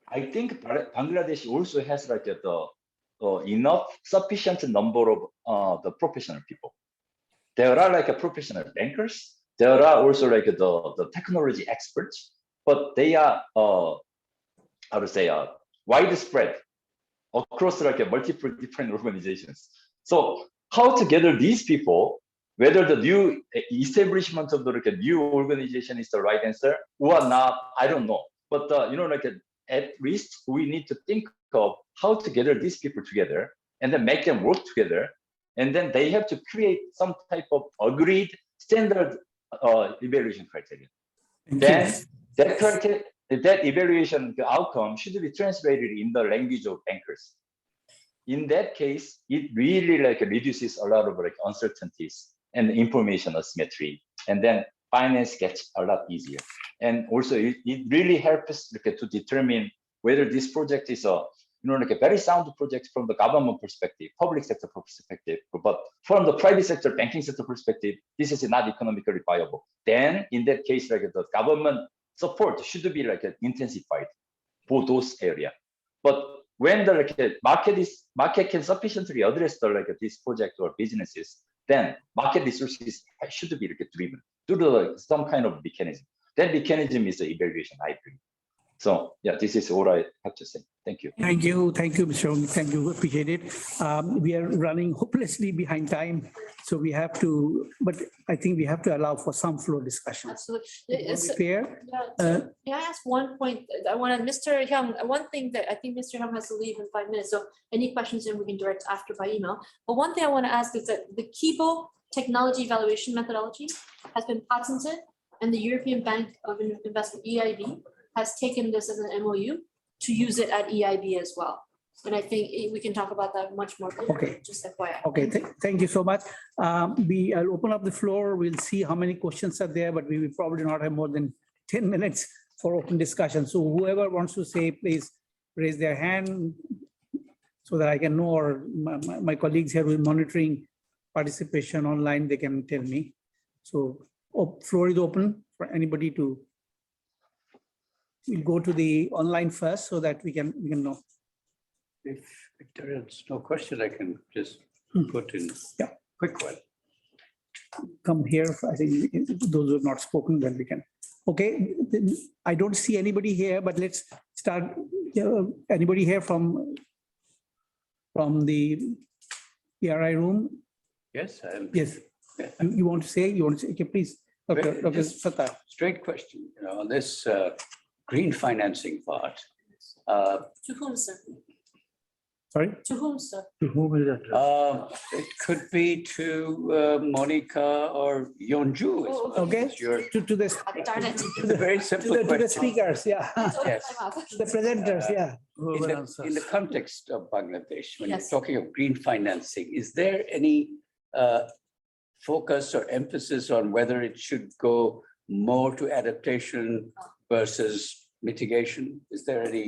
Speaker 9: I think Bangladesh also has like enough sufficient number of the professional people. There are like professional bankers. There are also like the technology experts, but they are how to say widespread across like multiple different organizations. So how to gather these people, whether the new establishment of the like a new organization is the right answer or not, I don't know. But at least we need to think of how to gather these people together and then make them work together, and then they have to create some type of agreed standard evaluation criteria. Then that evaluation outcome should be translated in the language of bankers. In that case, it really like reduces a lot of like uncertainties and information asymmetry, and then finance gets a lot easier. And also, it really helps like, to determine whether this project is a like a very sound project from the government perspective, public sector perspective, but from the private sector, banking sector perspective, this is not economically viable. Then, in that case, like the government support should be like intensified for those areas. But when the like market can sufficiently address the like this project or businesses, then market resources should be like driven through the, some kind of mechanism. That mechanism is the evaluation, I believe. So yeah, this is all I have to say. Thank you.
Speaker 1: Thank you, Mr. Ong. Thank you, appreciate it. We are running hopelessly behind time, so we have to, but I think we have to allow for some floor discussions.
Speaker 3: Absolutely.
Speaker 1: Is it fair?
Speaker 3: May I ask one point? I wanted Mr. Hyung, one thing that I think Mr. Hyung has to leave in 5 minutes. So any questions then we can direct after by email. But one thing I want to ask is that the Kibo technology evaluation methodology has been patented, and the European Bank of Investment, EIB, has taken this as an MOU to use it at EIB as well. And I think we can talk about that much more. Later,
Speaker 1: Okay.
Speaker 3: just FYI.
Speaker 1: Okay, thank you so much. I'll open up the floor. We'll see how many questions are there, but we will probably not have more than 10 minutes for open discussion. So whoever wants to say, please raise their hand so that I can know, or my colleagues here who are monitoring participation online, they can tell me. So floor is open for anybody to. We'll go to the online first so that we can know.
Speaker 2: If there is no question, I can just put in
Speaker 1: Yeah.
Speaker 2: quick one.
Speaker 1: Come here. I think those who have not spoken, then we can. Okay, I don't see anybody here, but let's start. Anybody here from the PRI room?
Speaker 2: Yes,
Speaker 1: Yes.
Speaker 2: Yeah.
Speaker 1: You want to say? Okay, please, Dr.
Speaker 2: Just
Speaker 1: Sattar.
Speaker 2: straight question, on this green financing part.
Speaker 3: To whom, sir?
Speaker 1: Sorry.
Speaker 3: To whom, sir?
Speaker 1: To whom is that?
Speaker 2: It could be to Monica or Yonju.
Speaker 3: Oh,
Speaker 1: Okay. To the
Speaker 3: Darn it.
Speaker 2: It's a very simple
Speaker 1: to the
Speaker 2: question.
Speaker 1: speakers, yeah.
Speaker 2: Yes.
Speaker 1: The presenters, yeah.
Speaker 2: In the context of Bangladesh, when you're
Speaker 3: Yes.
Speaker 2: talking of green financing, is there any focus or emphasis on whether it should go more to adaptation versus mitigation? Is there any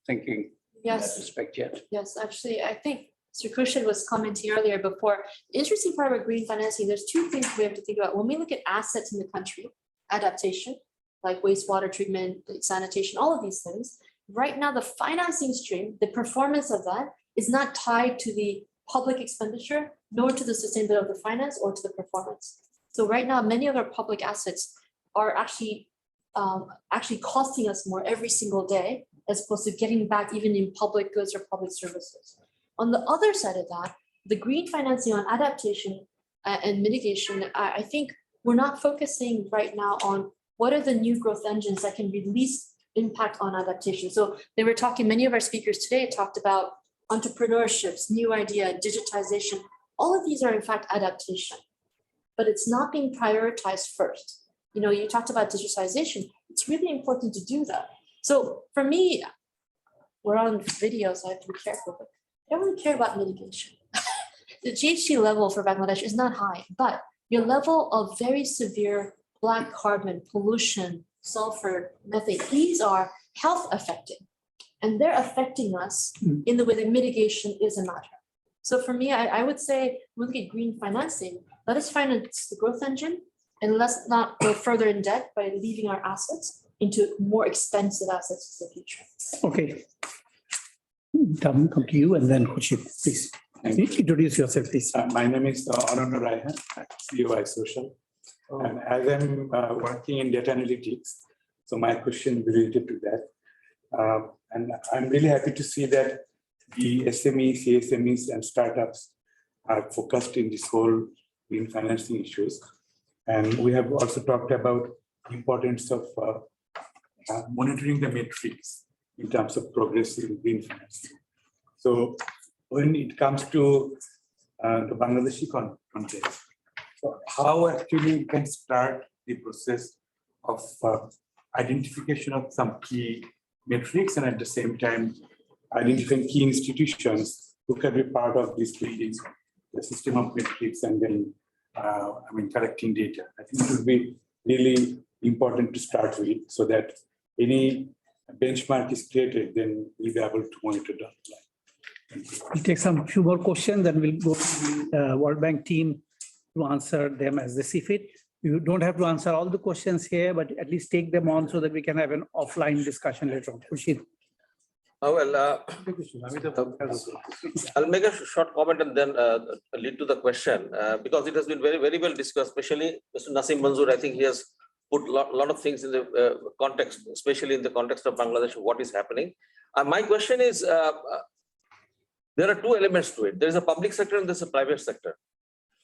Speaker 2: thinking in that
Speaker 3: Yes.
Speaker 2: respect yet?
Speaker 3: Yes, actually, I think Sir Kushan was commenting earlier before. The interesting part about green financing, there's two things we have to think about. When we look at assets in the country, adaptation, like wastewater treatment, sanitation, all of these things, right now, the financing stream, the performance of that is not tied to the public expenditure, nor to the sustainability of the finance or to the performance. So right now, many of our public assets are actually costing us more every single day, as opposed to getting back even in public goods or public services. On the other side of that, the green financing on adaptation and mitigation, I think we're not focusing right now on what are the new growth engines that can release impact on adaptation. So they were talking, many of our speakers today talked about entrepreneurships, new idea, digitization. All of these are in fact adaptation, but it's not being prioritized first. You talked about digitization. It's really important to do that. So for me, we're on video, so I have to be careful, but I don't really care about mitigation. The GHG level for Bangladesh is not high, but your level of very severe black carbon, pollution, sulfur, methane, these are health affecting. And they're affecting us in the way that mitigation is a matter. So for me, I would say, when we look at green financing, let us finance the growth engine, and let's not go further in debt by leaving our assets into more expensive assets in the future.
Speaker 1: Okay. Come to you and then Khushid, please. Introduce yourself, please.
Speaker 10: My name is Ananda Raihan, COI Social. And as I'm working in data analytics, so my question related to that. And I'm really happy to see that the SMEs, CSMEs, and startups are focused in this whole green financing issues. And we have also talked about the importance of monitoring the metrics in terms of progress in green financing. So when it comes to the Bangladeshi context, so how actually we can start the process of identification of some key metrics, and at the same time identifying key institutions who can be part of this building the system of metrics, and then collecting data. I think it would be really important to start with, so that any benchmark is created, then we'll be able to monitor that.
Speaker 1: We'll take some few more questions, then we'll go to the World Bank team to answer them as they see fit. You don't have to answer all the questions here, but at least take them on so that we can have an offline discussion later on. Khushid.
Speaker 11: I'll make a short comment and then lead to the question, because it has been very, very well discussed, especially Mr. Nasim Manzoor. I think he has put a lot of things in the context, especially in the context of Bangladesh, what is happening. My question is, there are two elements to it. There's a public sector and there's a private sector.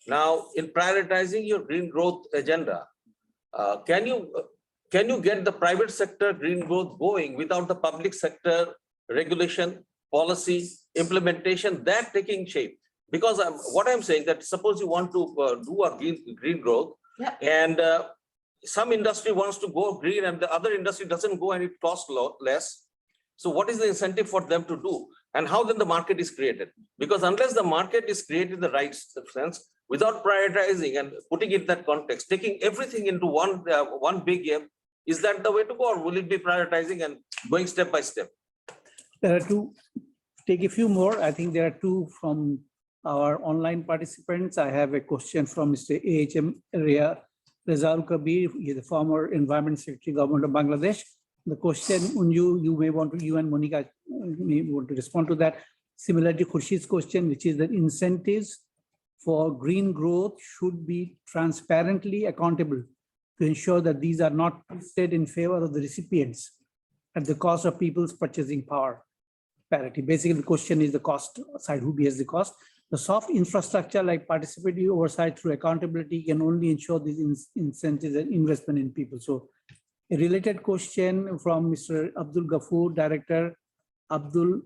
Speaker 11: Now, in prioritizing your green growth agenda, can you get the private sector green growth going without the public sector regulation, policy, implementation, that taking shape? Because what I'm saying that suppose you want to do a green growth,
Speaker 3: Yep.
Speaker 11: and some industry wants to go green and the other industry doesn't go and it costs less. So what is the incentive for them to do? And how then the market is created? Because unless the market is created in the right sense, without prioritizing and putting it in that context, taking everything into one big game, is that the way to go, or will it be prioritizing and going step by step?
Speaker 1: There are two, take a few more. I think there are two from our online participants. I have a question from Mr. AHM Rizal Kabir, he is the former Environment Secretary, Government of Bangladesh. The question, you may want to, you and Monica may want to respond to that. Similarly, Khurshid's question, which is that incentives for green growth should be transparently accountable to ensure that these are not twisted in favor of the recipients at the cost of people's purchasing power parity. Basically, the question is the cost side, who bears the cost. The soft infrastructure like participatory oversight through accountability can only ensure these incentives and investment in people. So a related question from Mr. Abdul Ghafoor, Director, Abdul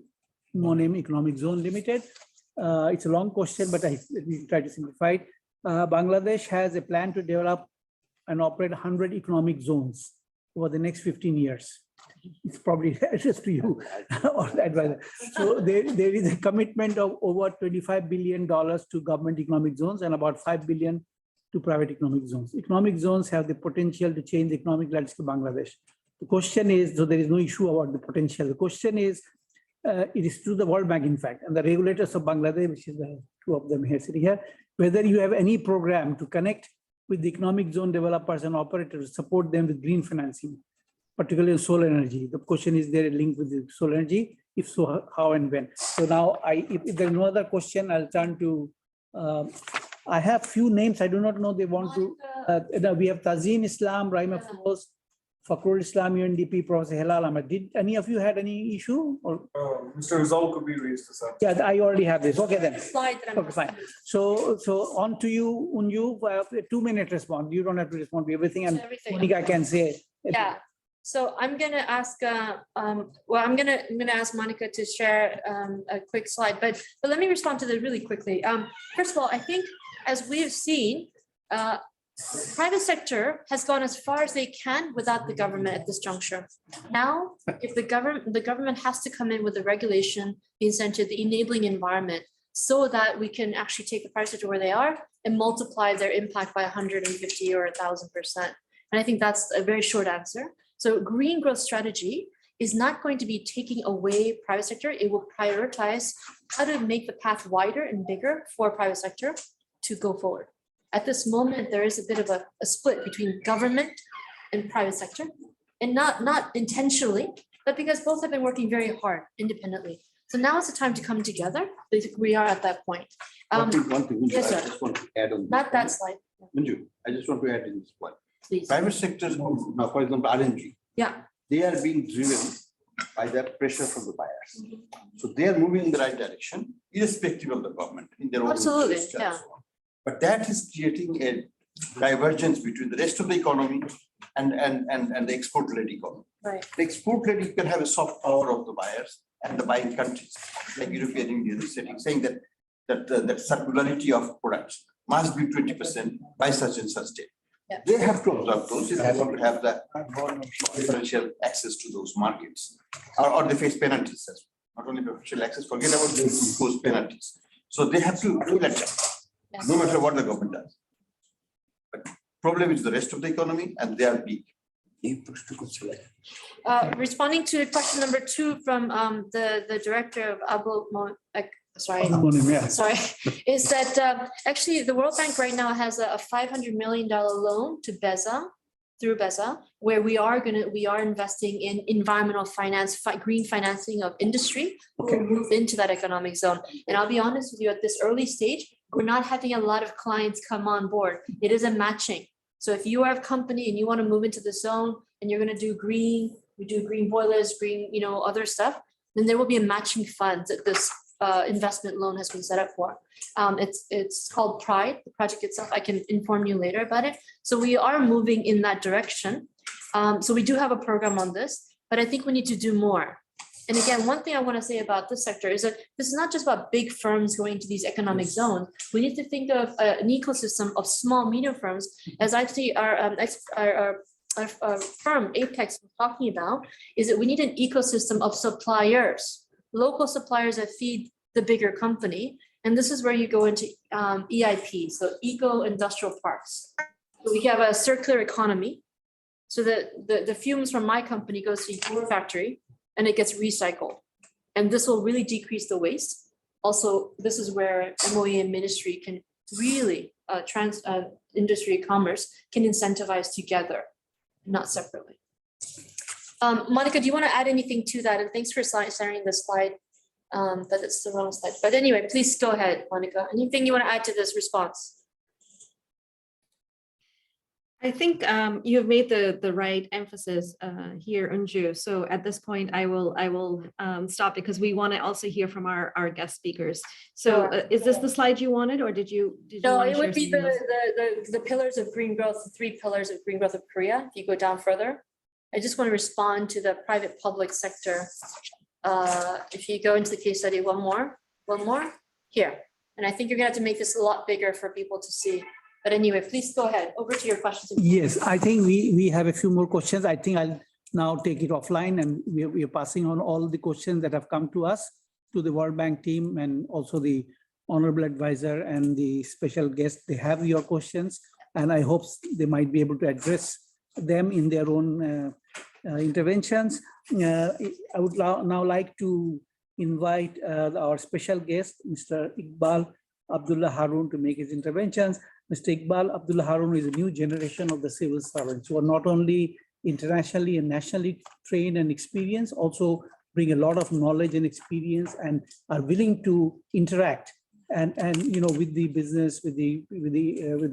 Speaker 1: Monem Economic Zone Limited. It's a long question, but let me try to simplify it. Bangladesh has a plan to develop and operate 100 economic zones over the next 15 years. It's probably just to you or the advisor. So there is a commitment of over $25 billion to government economic zones and about $5 billion to private economic zones. Economic zones have the potential to change the economic landscape of Bangladesh. The question is, so there is no issue about the potential. The question is, it is through the World Bank, in fact, and the regulators of Bangladesh, which is the two of them here sitting here, whether you have any program to connect with the economic zone developers and operators, support them with green financing, particularly in solar energy. The question is, there a link with the solar energy? If so, how and when? So now, if there's no other question, I'll turn to, I have few names. I do not know they want to, we have Tazeen Islam, Rahima Feroz, Fakhrul Islam, UNDP, Professor Helal Ahmed. Did any of you had any issue? Or
Speaker 10: Mr. Rizal could be raised this up.
Speaker 1: yeah, I already have this. Okay then.
Speaker 3: Slide that I'm
Speaker 1: Okay, fine. So on to you, Unju, 2-minute response. You don't have to respond to everything, and
Speaker 3: everything.
Speaker 1: Monica can say.
Speaker 3: Yeah. So I'm gonna ask, I'm gonna ask Monica to share a quick slide, but let me respond to that really quickly. First of all, I think as we have seen, private sector has gone as far as they can without the government at this juncture. Now, if the government has to come in with the regulation, the incentive, the enabling environment, so that we can actually take the private sector where they are and multiply their impact by 150 or 1,000%. And I think that's a very short answer. So green growth strategy is not going to be taking away private sector. It will prioritize how to make the path wider and bigger for private sector to go forward. At this moment, there is a bit of a split between government and private sector, and not intentionally, but because both have been working very hard independently. So now is the time to come together. We are at that point.
Speaker 7: One thing,
Speaker 3: Yes,
Speaker 7: I
Speaker 3: sir.
Speaker 7: just want to add on.
Speaker 3: Not that slide,
Speaker 7: Manju, I just want to add in this one.
Speaker 3: please.
Speaker 7: Private sector, now, for example, RNG,
Speaker 3: Yeah.
Speaker 7: they are being driven by the pressure from the buyers. So they are moving in the right direction, irrespective of the government in their own
Speaker 3: Absolutely,
Speaker 7: interest and
Speaker 3: yeah.
Speaker 7: so on. But that is creating a divergence between the rest of the economy and the export-led economy.
Speaker 3: Right.
Speaker 7: The export-led, you can have a soft power of the buyers and the buying countries, like European Union is saying that circularity of products must be 20% by such and such date.
Speaker 3: Yeah.
Speaker 7: They have to observe those, if they want to have the preferential access to those markets, or they face penalties as well. Not only preferential access, forget about those penalties. So they have to adjust, no matter what the government does. But problem is the rest of the economy, and they are big.
Speaker 3: Responding to question number 2 from the director of sorry, is that actually the World Bank right now has a $500 million loan to BEZA, through BEZA, where we are investing in environmental finance, green financing of industry, who will move into that economic zone. And I'll be honest with you, at this early stage, we're not having a lot of clients come on board. It is a matching. So if you are a company and you want to move into the zone and you're going to do green, we do green boilers, green, other stuff, then there will be a matching fund that this investment loan has been set up for. It's called Pride, the project itself. I can inform you later about it. So we are moving in that direction. So we do have a program on this, but I think we need to do more. And again, one thing I want to say about this sector is that this is not just about big firms going to these economic zones. We need to think of an ecosystem of small, medium firms, as actually our firm Apex was talking about, is that we need an ecosystem of suppliers, local suppliers that feed the bigger company. And this is where you go into EIP, so eco-industrial parks. So we have a circular economy. So that the fumes from my company goes to your factory and it gets recycled. And this will really decrease the waste. Also, this is where MOE and ministry can really, industry commerce can incentivize together, not separately. Monica, do you want to add anything to that? And thanks for sharing the slide, that it's the wrong slide. But anyway, please go ahead, Monica. Anything you want to add to this response?
Speaker 4: I think you have made the right emphasis here, Unju. So at this point, I will stop because we want to also hear from our guest speakers. So is this the slide you wanted, or did you?
Speaker 3: No, it would be the pillars of green growth, the 3 pillars of green growth of Korea. If you go down further, I just want to respond to the private public sector. If you go into the case study, one more here, and I think you're gonna have to make this a lot bigger for people to see. But anyway, please go ahead. Over to your questions.
Speaker 1: Yes, I think we have a few more questions. I think I'll now take it offline, and we are passing on all the questions that have come to us, to the World Bank team, and also the honorable advisor and the special guest. They have your questions, and I hope they might be able to address them in their own interventions. I would now like to invite our special guest, Mr. Iqbal Abdullah Harun, to make his interventions. Mr. Iqbal Abdullah Harun is a new generation of the civil servants who are not only internationally and nationally trained and experienced, also bring a lot of knowledge and experience and are willing to interact and with the business, with the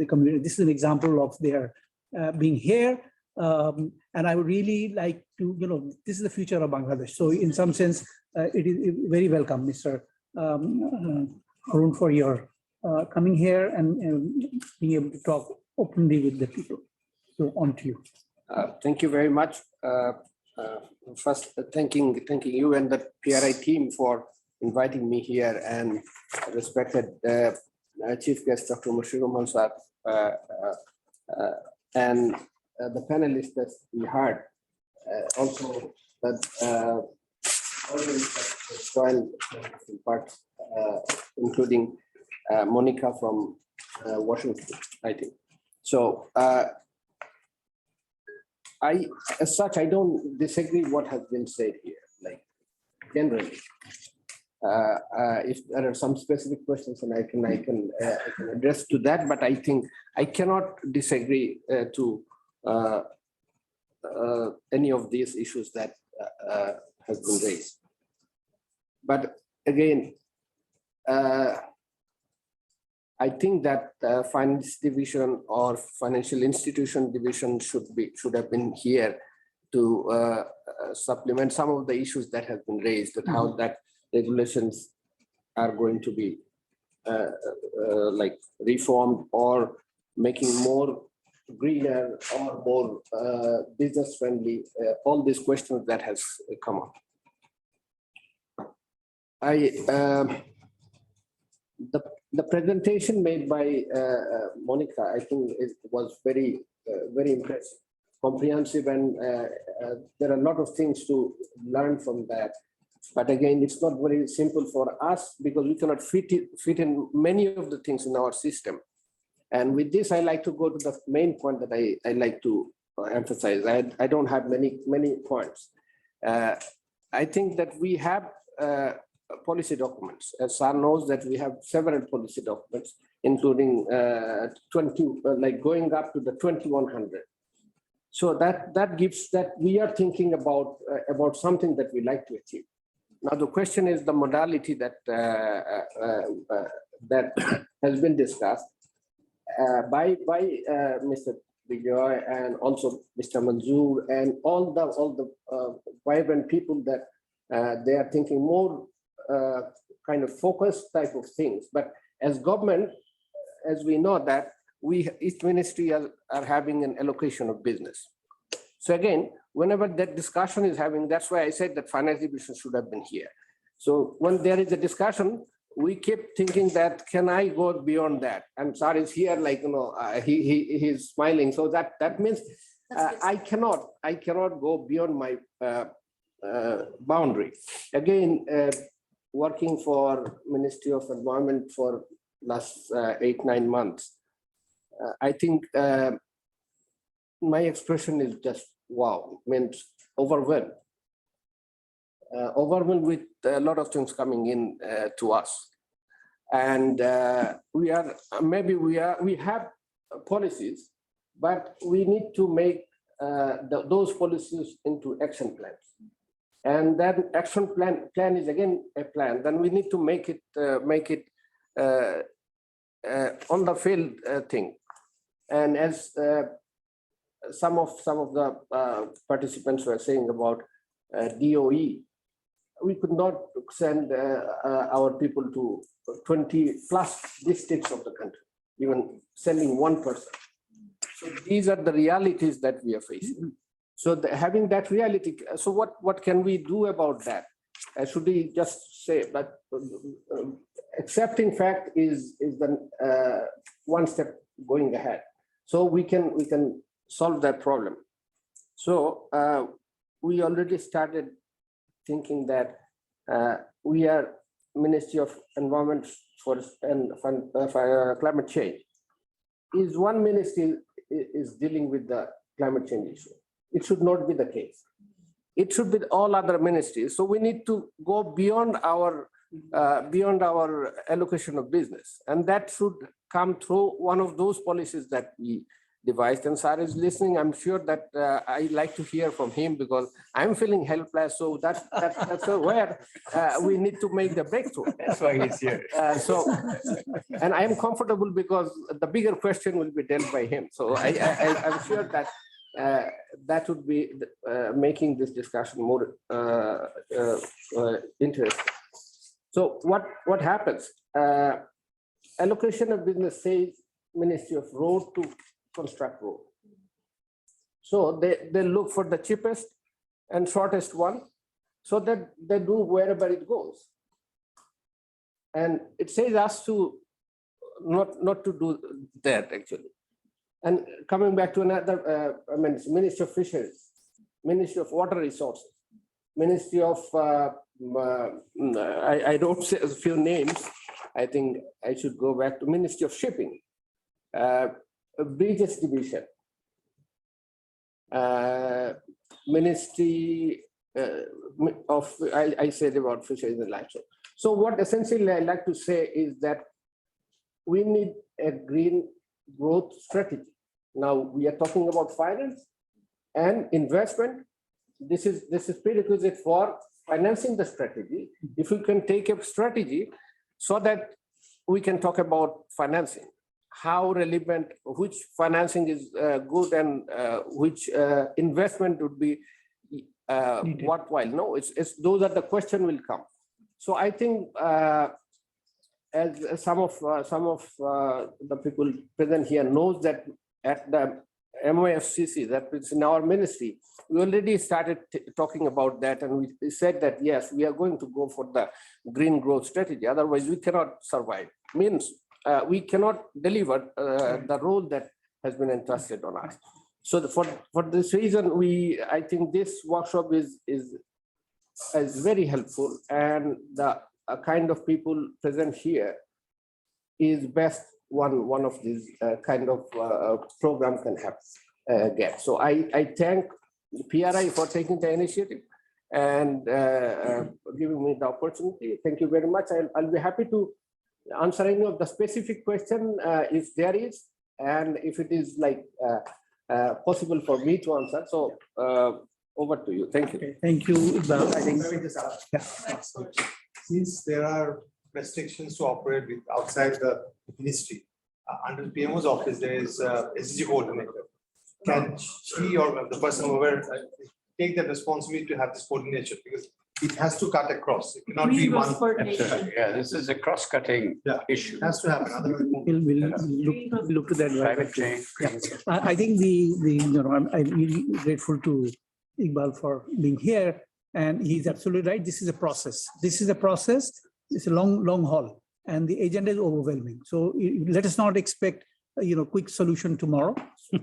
Speaker 1: community. This is an example of their being here. And I would really like to, this is the future of Bangladesh. So in some sense, it is very welcome, Mr. Harun, for your coming here and being able to talk openly with the people. So on to you.
Speaker 12: Thank you very much. First, thanking you and the PRI team for inviting me here, and respected Chief Guest Dr. Mashir Mansar and the panelists that we heard. Also, that joined in part, including Monica from Washington, I think. So as such, I don't disagree what has been said here, like generally. If there are some specific questions, and I can address to that, but I think I cannot disagree to any of these issues that has been raised. But again, I think that finance division or financial institution division should have been here to supplement some of the issues that have been raised, and how that regulations are going to be like reformed or making more greener or more business friendly. All these questions that has come up. The presentation made by Monica, I think it was very impressive, comprehensive, and there are a lot of things to learn from that. But again, it's not very simple for us because we cannot fit in many of the things in our system. And with this, I like to go to the main point that I like to emphasize. I don't have many points. I think that we have policy documents. As Sir knows that we have several policy documents, including 20, like going up to the 2100. So that gives that we are thinking about something that we like to achieve. Now the question is the modality that that has been discussed by Mr. Bijoy and also Mr. Manzoor and all the vibrant people that they are thinking more kind of focused type of things. But as government, as we know that each ministry are having an allocation of business. So again, whenever that discussion is having, that's why I said that finance division should have been here. So when there is a discussion, we keep thinking that, can I go beyond that? And sir is here, like, he's smiling. So that means I cannot go beyond my boundary. Again, working for Ministry of Environment for last 8-9 months, I think my expression is just wow, means overwhelmed. Overwhelmed with a lot of things coming in to us. And we have policies, but we need to make those policies into action plans. And that action plan is again a plan. Then we need to make it on the field thing. And as some of the participants were saying about DOE, we could not send our people to 20+ districts of the country, even sending one person. So these are the realities that we are facing. So having that reality, so what can we do about that? Should we just say that accepting fact is the one step going ahead? So we can solve that problem. So we already started thinking that we are Ministry of Environment, Forest and Climate Change. Is one ministry is dealing with the climate change issue? It should not be the case. It should be all other ministries. So we need to go beyond our allocation of business, and that should come through one of those policies that we devised. And Sir is listening. I'm sure that I like to hear from him, because I'm feeling helpless. So that's where we need to make the breakthrough.
Speaker 2: That's why he's here.
Speaker 12: And I am comfortable because the bigger question will be dealt by him. So I'm sure that that would be making this discussion more interesting. So what happens? Allocation of business says Ministry of Road to construct road. So they look for the cheapest and shortest one, so that they do wherever it goes. And it says us to not to do that actually. And coming back to another, Ministry of Fisheries, Ministry of Water Resources, Ministry of, I wrote a few names. I think I should go back to Ministry of Shipping, Bridges Division, Ministry of, I said about Fisheries and Livestock. So what essentially I like to say is that we need a green growth strategy. Now we are talking about finance and investment. This is prerequisite for financing the strategy. If we can take a strategy so that we can talk about financing, how relevant, which financing is good, and which investment would be worthwhile. No, it's those are the question will come. So I think as some of the people present here knows that at the MOFCC, that is in our ministry, we already started talking about that, and we said that yes, we are going to go for the green growth strategy. Otherwise, we cannot survive. Means we cannot deliver the role that has been entrusted on us. So for this reason, I think this workshop is very helpful, and the kind of people present here is best one of these kind of program can have get. So I thank PRI for taking the initiative and giving me the opportunity. Thank you very much. I'll be happy to answer any of the specific question if there is, and if it is like possible for me to answer. So over to you. Thank you.
Speaker 1: Okay, thank you. I think
Speaker 8: Since there are restrictions to operate with outside the ministry, under the PMO's office, there is a SDG coordinator. Can she or the person over take the responsibility to have this coordination, because it has to cut across. It cannot be one.
Speaker 2: Absolutely. Yeah, this is a cross-cutting issue.
Speaker 8: It has to happen. Otherwise,
Speaker 1: we'll look to that.
Speaker 2: Climate change.
Speaker 1: Yeah. I think I'm really grateful to Iqbal for being here. And he's absolutely right. This is a process. This is a process. It's a long haul, and the agenda is overwhelming. So let us not expect quick solution tomorrow.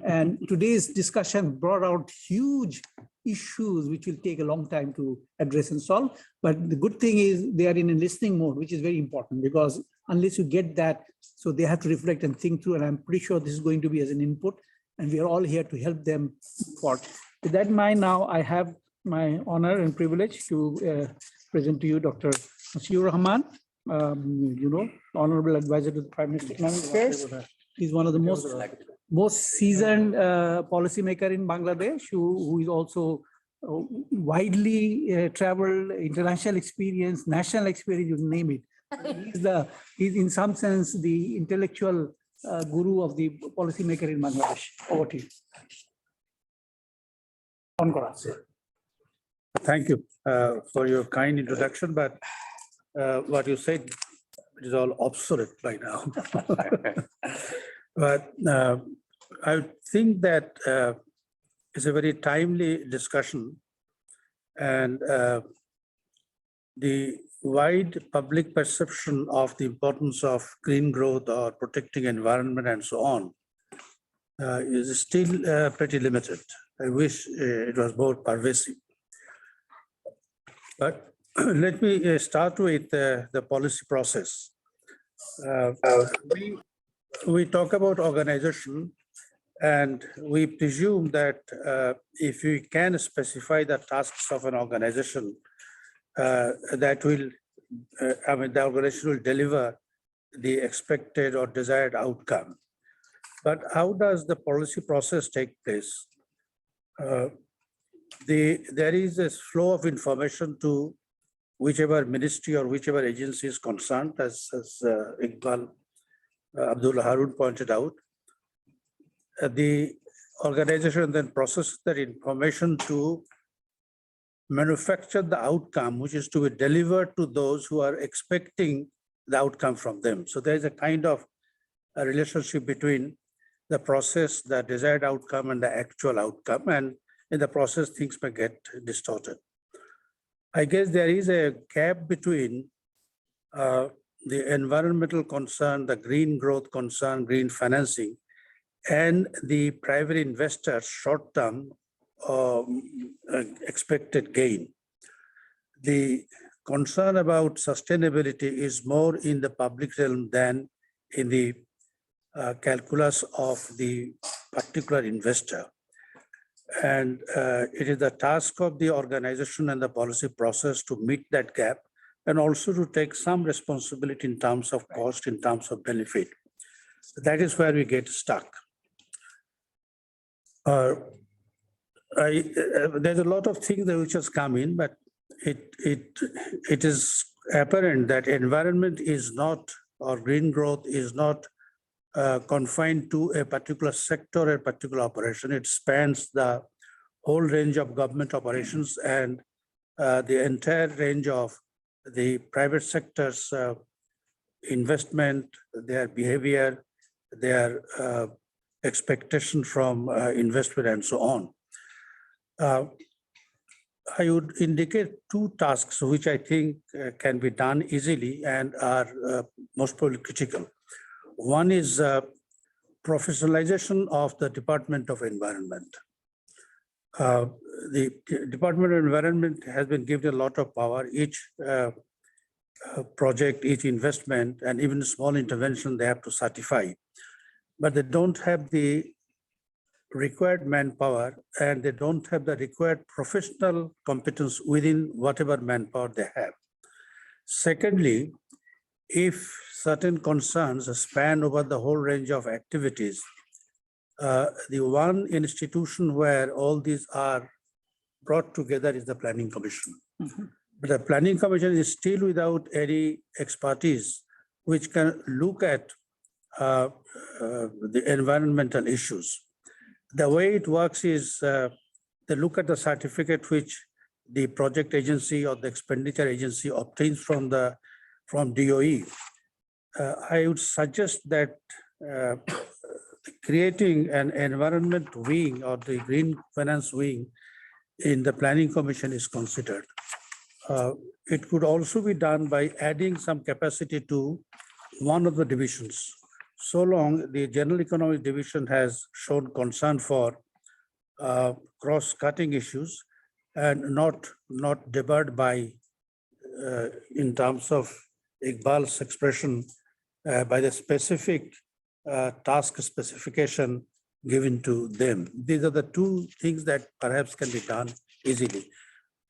Speaker 1: And today's discussion brought out huge issues which will take a long time to address and solve. But the good thing is they are in a listening mode, which is very important, because unless you get that, so they have to reflect and think through. And I'm pretty sure this is going to be as an input, and we are all here to help them forward. With that in mind, now I have my honor and privilege to present to you Dr. Mashiur Rahman, Honorable Advisor to the Prime Minister Economic Affairs. He's one of the most seasoned policymaker in Bangladesh, who is also widely traveled, international experience, national experience, you name it. He's in some sense the intellectual guru of the policymaker in Bangladesh. Over to you.
Speaker 13: Thank you for your kind introduction, but what you said is all obsolete by now. But I think that it's a very timely discussion, and the wide public perception of the importance of green growth or protecting environment and so on is still pretty limited. I wish it was more pervasive. But let me start with the policy process. We talk about organization, and we presume that if we can specify the tasks of an organization, that will, the organization will deliver the expected or desired outcome. But how does the policy process take place? There is a flow of information to whichever ministry or whichever agency is concerned, as Iqbal Abdullah Harun pointed out. The organization then processes that information to manufacture the outcome, which is to be delivered to those who are expecting the outcome from them. So there is a kind of a relationship between the process, the desired outcome, and the actual outcome. And in the process, things may get distorted. I guess there is a gap between the environmental concern, the green growth concern, green financing, and the private investors' short-term expected gain. The concern about sustainability is more in the public realm than in the calculus of the particular investor. And it is the task of the organization and the policy process to meet that gap, and also to take some responsibility in terms of cost, in terms of benefit. That is where we get stuck. There's a lot of things that which has come in, but it is apparent that environment is not, or green growth is not confined to a particular sector or a particular operation. It spans the whole range of government operations and the entire range of the private sector's investment, their behavior, their expectation from investment, and so on. I would indicate two tasks which I think can be done easily and are most probably critical. One is professionalization of the Department of Environment. The Department of Environment has been given a lot of power. Each project, each investment, and even small intervention, they have to certify. But they don't have the required manpower, and they don't have the required professional competence within whatever manpower they have. Secondly, if certain concerns span over the whole range of activities, the one institution where all these are brought together is the Planning Commission. Mm-hmm. But the Planning Commission is still without any expertise which can look at the environmental issues. The way it works is they look at the certificate which the project agency or the expenditure agency obtains from DOE. I would suggest that creating an environment wing or the green finance wing in the Planning Commission is considered. It could also be done by adding some capacity to one of the divisions. So long the General Economic Division has shown concern for cross-cutting issues and not debarred by, in terms of Iqbal's expression, by the specific task specification given to them. These are the two things that perhaps can be done easily.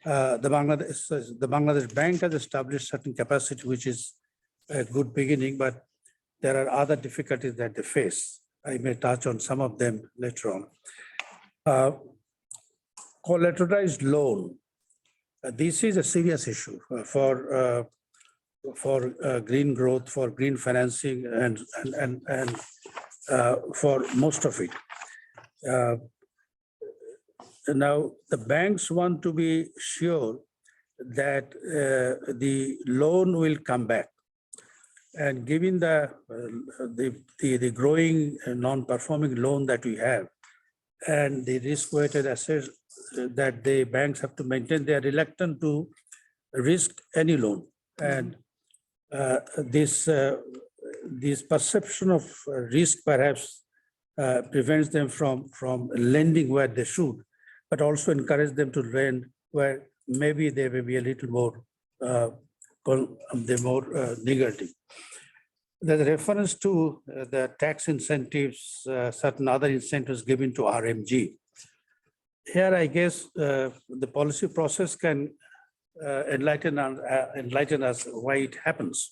Speaker 13: The Bangladesh Bank has established certain capacity, which is a good beginning, but there are other difficulties that they face. I may touch on some of them later on. Collateralized loan. This is a serious issue for green growth, for green financing, and for most of it. Now, the banks want to be sure that the loan will come back. And given the growing non-performing loan that we have and the risk-weighted assets that the banks have to maintain, they are reluctant to risk any loan. And this perception of risk perhaps prevents them from lending where they should, but also encourage them to lend where maybe they may be a little more negative. There's a reference to the tax incentives, certain other incentives given to RMG. Here, I guess the policy process can enlighten us why it happens.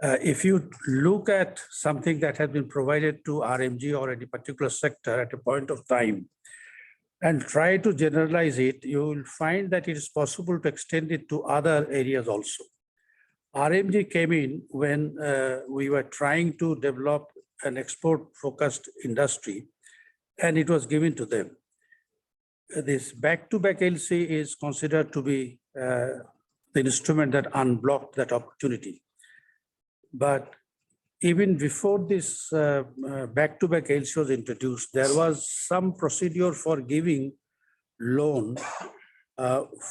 Speaker 13: If you look at something that has been provided to RMG or any particular sector at a point of time and try to generalize it, you will find that it is possible to extend it to other areas also. RMG came in when we were trying to develop an export-focused industry, and it was given to them. This back-to-back LC is considered to be the instrument that unblocked that opportunity. But even before this back-to-back LC was introduced, there was some procedure for giving loan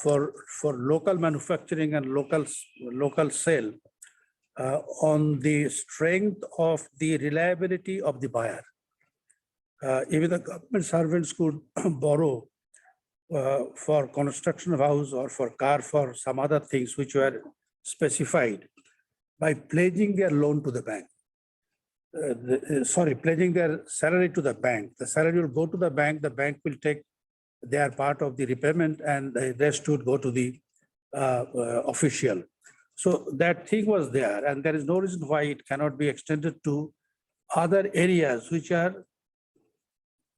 Speaker 13: for local manufacturing and local sale on the strength of the reliability of the buyer. Even the government servants could borrow for construction of house or for car, for some other things which were specified by pledging their loan to the bank. Pledging their salary to the bank. The salary will go to the bank will take their part of the repayment, and the rest would go to the official. So that thing was there, and there is no reason why it cannot be extended to other areas which are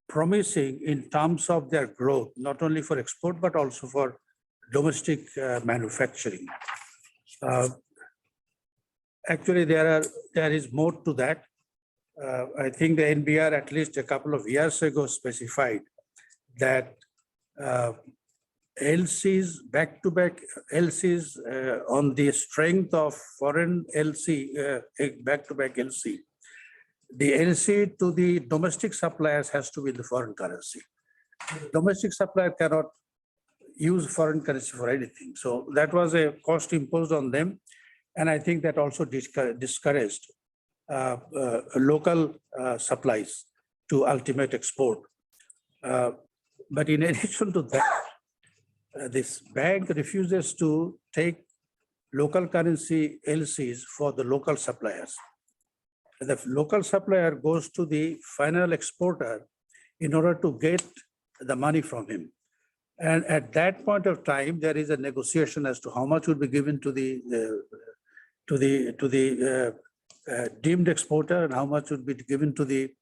Speaker 13: promising in terms of their growth, not only for export, but also for domestic manufacturing. Actually, there is more to that. I think the NBR at least a couple of years ago specified that LCs, back-to-back LCs on the strength of foreign LC, back-to-back LC, the LC to the domestic suppliers has to be in the foreign currency. Domestic supplier cannot use foreign currency for anything. So that was a cost imposed on them. And I think that also discouraged local supplies to ultimate export. But in addition to that, this bank refuses to take local currency LCs for the local suppliers. The local supplier goes to the final exporter in order to get the money from him. And at that point of time, there is a negotiation as to how much would be given to the deemed exporter and how much would be given to the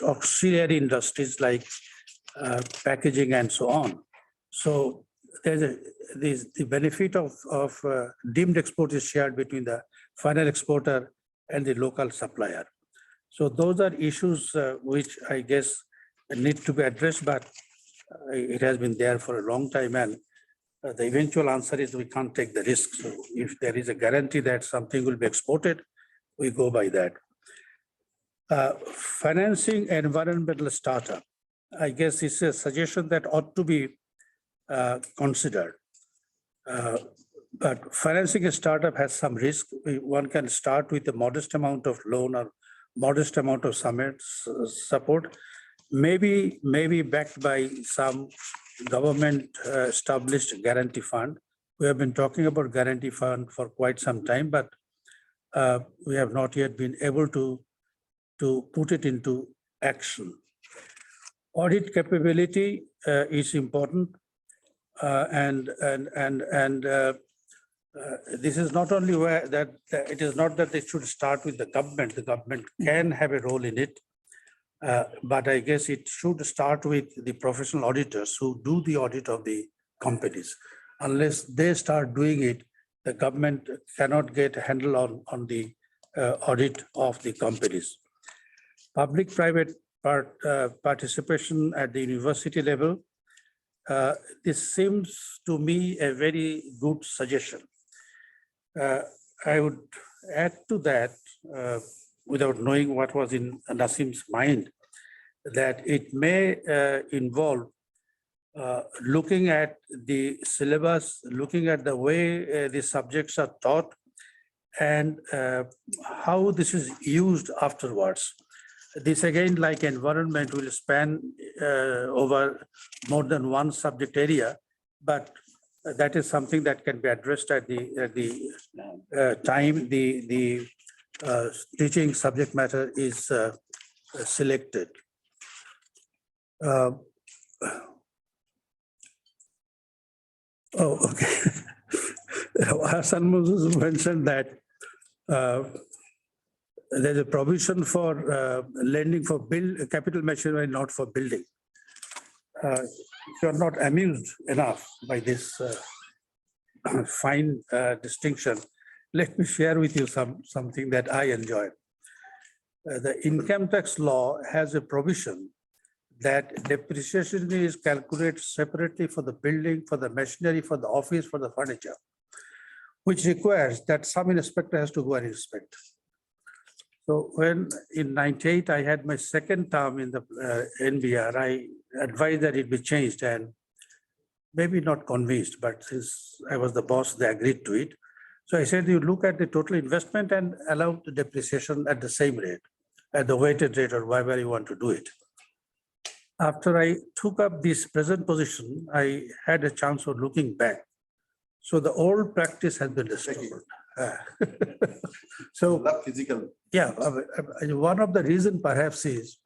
Speaker 13: auxiliary industries like packaging and so on. So there's the benefit of deemed export is shared between the final exporter and the local supplier. So those are issues which I guess need to be addressed, but it has been there for a long time, and the eventual answer is we can't take the risk. So if there is a guarantee that something will be exported, we go by that. Financing environmental startup. I guess it's a suggestion that ought to be considered. But financing a startup has some risk. One can start with a modest amount of loan or modest amount of support, maybe backed by some government established guarantee fund. We have been talking about guarantee fund for quite some time, but we have not yet been able to put it into action. Audit capability is important, and this is not only where that it is not that they should start with the government. The government can have a role in it, but I guess it should start with the professional auditors who do the audit of the companies. Unless they start doing it, the government cannot get a handle on the audit of the companies. Public-private participation at the university level, this seems to me a very good suggestion. I would add to that, without knowing what was in Nasim's mind, that it may involve looking at the syllabus, looking at the way the subjects are taught, and how this is used afterwards. This again, like environment, will span over more than one subject area, but that is something that can be addressed at the time the teaching subject matter is selected. Oh, okay. Hassan Moses mentioned that there's a provision for lending for capital machinery, not for building. You're not amused enough by this fine distinction. Let me share with you something that I enjoy. The income tax law has a provision that depreciation is calculated separately for the building, for the machinery, for the office, for the furniture, which requires that some inspector has to go and inspect. So when in 98, I had my second term in the NBR, I advised that it be changed, and maybe not convinced, but since I was the boss, they agreed to it. So I said, you look at the total investment and allow the depreciation at the same rate, at the weighted rate, or whatever you want to do it. After I took up this present position, I had a chance of looking back. So the old practice has been discovered. So
Speaker 7: physical.
Speaker 13: Yeah, one of the reasons perhaps is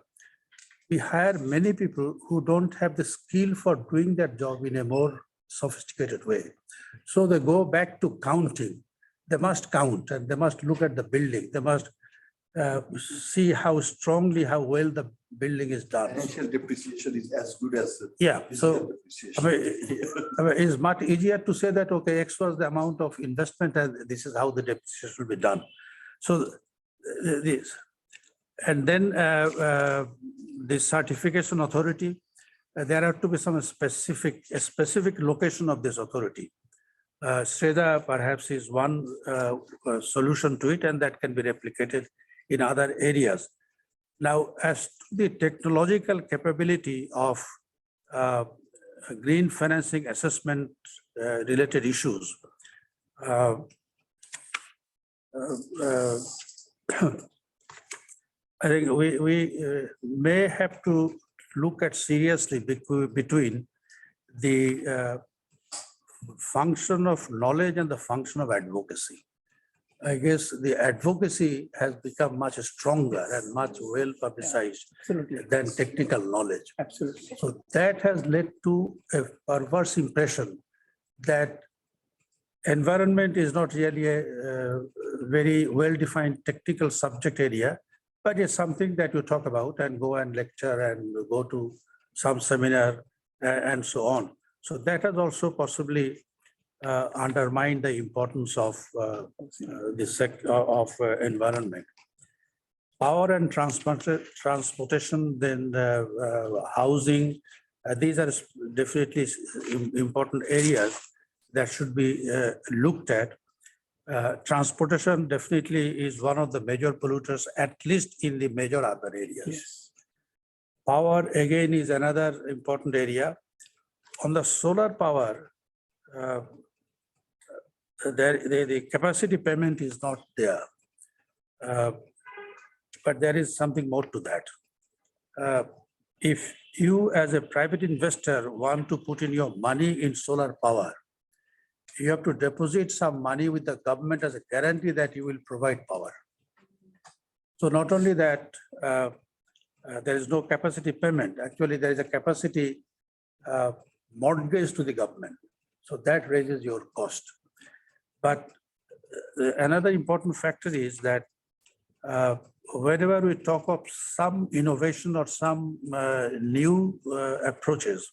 Speaker 13: we hire many people who don't have the skill for doing that job in a more sophisticated way. So they go back to counting. They must count and they must look at the building. They must see how well the building is done.
Speaker 7: Financial depreciation is as good as
Speaker 13: So
Speaker 7: depreciation.
Speaker 13: it's much easier to say that, okay, X was the amount of investment and this is how the depreciation will be done. So this, and then the certification authority, there have to be some specific location of this authority. SREDA perhaps is one solution to it, and that can be replicated in other areas. Now, as to the technological capability of green financing assessment related issues, I think we may have to look at seriously between the function of knowledge and the function of advocacy. I guess the advocacy has become much stronger and much well publicized than technical knowledge.
Speaker 1: Absolutely.
Speaker 13: So that has led to a perverse impression that environment is not really a very well-defined technical subject area, but it's something that you talk about and go and lecture and go to some seminar and so on. So that has also possibly undermined the importance of this sector of environment. Power and transportation, then housing, these are definitely important areas that should be looked at. Transportation definitely is one of the major polluters, at least in the major urban areas.
Speaker 1: Yes.
Speaker 13: Power again is another important area. On the solar power, the capacity payment is not there. But there is something more to that. If you as a private investor want to put in your money in solar power, you have to deposit some money with the government as a guarantee that you will provide power. So not only that, there is no capacity payment. Actually, there is a capacity mortgage to the government. So that raises your cost. But another important factor is that whenever we talk of some innovation or some new approaches,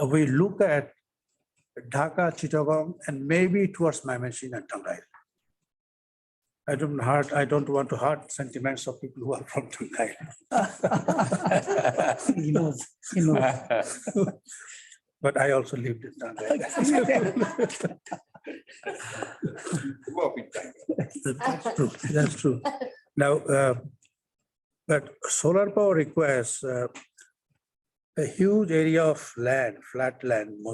Speaker 13: we look at Dhaka, Chittagong, and maybe towards Mymensingh and Tangai. I don't want to hurt sentiments of people who are from Tangai.
Speaker 1: He knows.
Speaker 13: But I also lived in Tangai. That's true. That's true. Now, but solar power requires a huge area of land, flat land,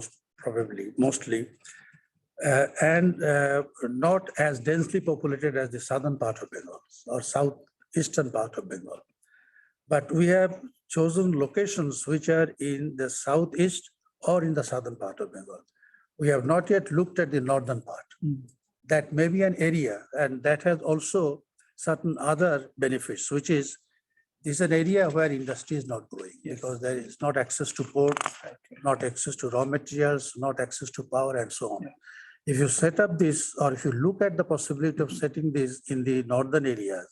Speaker 13: mostly, and not as densely populated as the southern part of Bengal or southeastern part of Bengal. But we have chosen locations which are in the southeast or in the southern part of Bengal. We have not yet looked at the northern part. That may be an area, and that has also certain other benefits, which is this is an area where industry is not growing because there is not access to port, not access to raw materials, not access to power, and so on. If you set up this, or if you look at the possibility of setting this in the northern areas,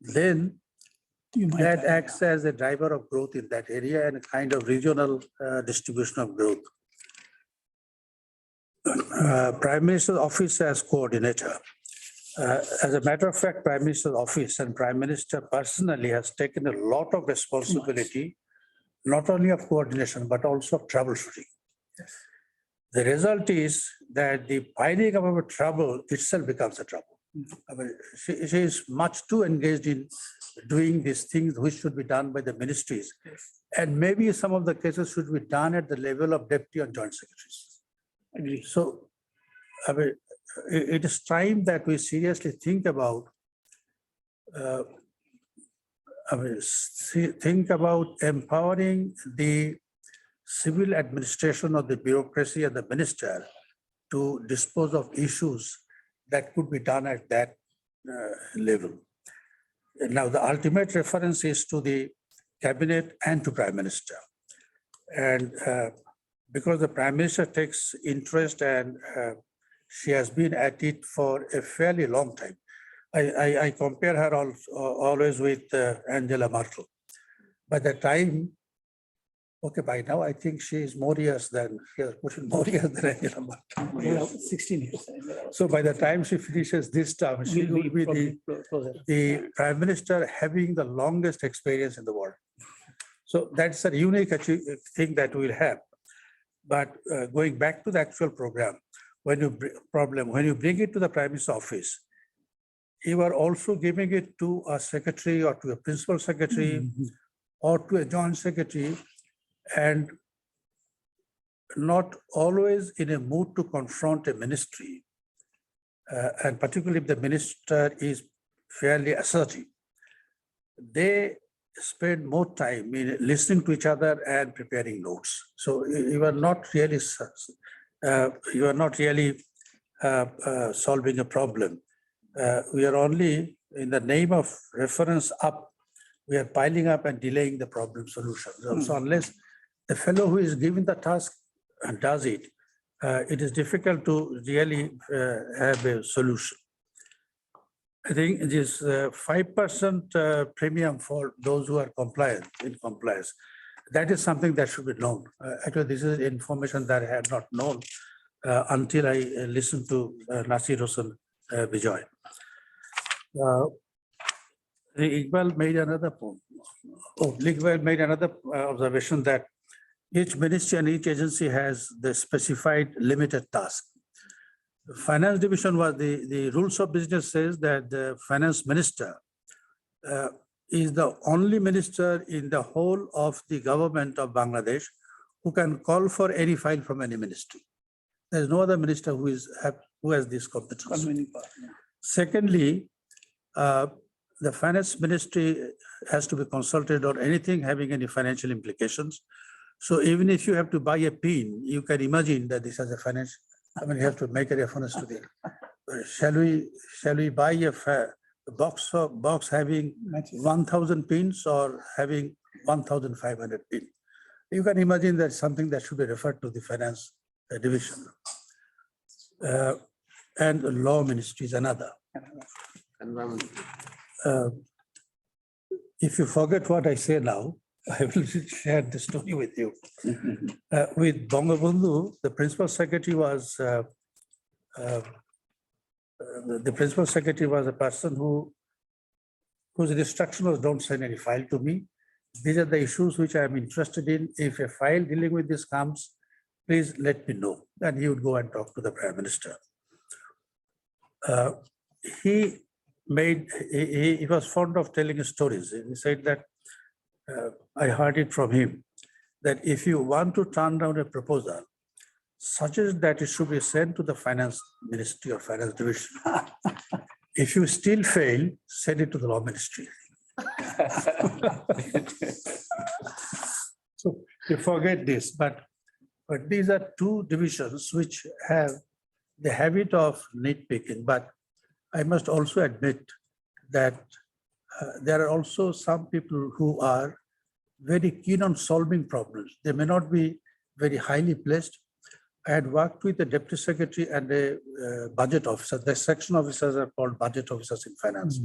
Speaker 13: then that acts as a driver of growth in that area and a kind of regional distribution of growth. Prime Minister's office as coordinator. As a matter of fact, Prime Minister's office and Prime Minister personally has taken a lot of responsibility, not only of coordination, but also of troubleshooting. The result is that the piling up of a trouble itself becomes a trouble. I mean, she is much too engaged in doing these things which should be done by the ministries. And maybe some of the cases should be done at the level of deputy and joint secretaries.
Speaker 1: Agree.
Speaker 13: So, I mean, it is time that we seriously think about think about empowering the civil administration or the bureaucracy and the minister to dispose of issues that could be done at that level. Now, the ultimate reference is to the cabinet and to Prime Minister. And because the Prime Minister takes interest and she has been at it for a fairly long time. I compare her always with Angela Merkel. By the time, okay, by now I think she is more years than, she has put in more years than Angela Merkel.
Speaker 1: Yeah, 16 years.
Speaker 13: So by the time she finishes this term, she will be the Prime Minister having the longest experience in the world. So that's a unique thing that we'll have. But going back to the actual program, when you bring it to the Prime Minister's office, you are also giving it to a secretary or to a principal secretary or to a joint secretary, and not always in a mood to confront a ministry, and particularly if the minister is fairly assertive. They spend more time in listening to each other and preparing notes. So you are not really solving a problem. We are only, in the name of reference up, we are piling up and delaying the problem solution. So unless the fellow who is given the task does it, it is difficult to really have a solution. I think this 5% premium for those who are in compliance, that is something that should be known. Actually, this is information that I had not known until I listened to Nasir Hossain Bijoy. Iqbal made another point. Iqbal made another observation that each ministry and each agency has the specified limited task. Finance division was the rules of business says that the finance minister is the only minister in the whole of the government of Bangladesh who can call for any file from any ministry. There's no other minister who has this competence. Secondly, the finance ministry has to be consulted on anything having any financial implications. So even if you have to buy a pin, you can imagine that this has a financial, I mean, you have to make a reference to the, shall we buy a box having 1,000 pins or having 1,500 pins? You can imagine that's something that should be referred to the finance division. And the law ministry is another. If you forget what I say now, I will share the story with you. With Bangabandhu, the principal secretary was a person whose instruction was don't send any file to me. These are the issues which I am interested in. If a file dealing with this comes, please let me know. And he would go and talk to the Prime Minister. He was fond of telling stories. He said that, I heard it from him, that if you want to turn down a proposal, suggest that it should be sent to the finance ministry or finance division. If you still fail, send it to the law ministry. So you forget this, but these are two divisions which have the habit of nitpicking. But I must also admit that there are also some people who are very keen on solving problems. They may not be very highly placed. I had worked with a deputy secretary and a budget officer. The section officers are called budget officers in finance.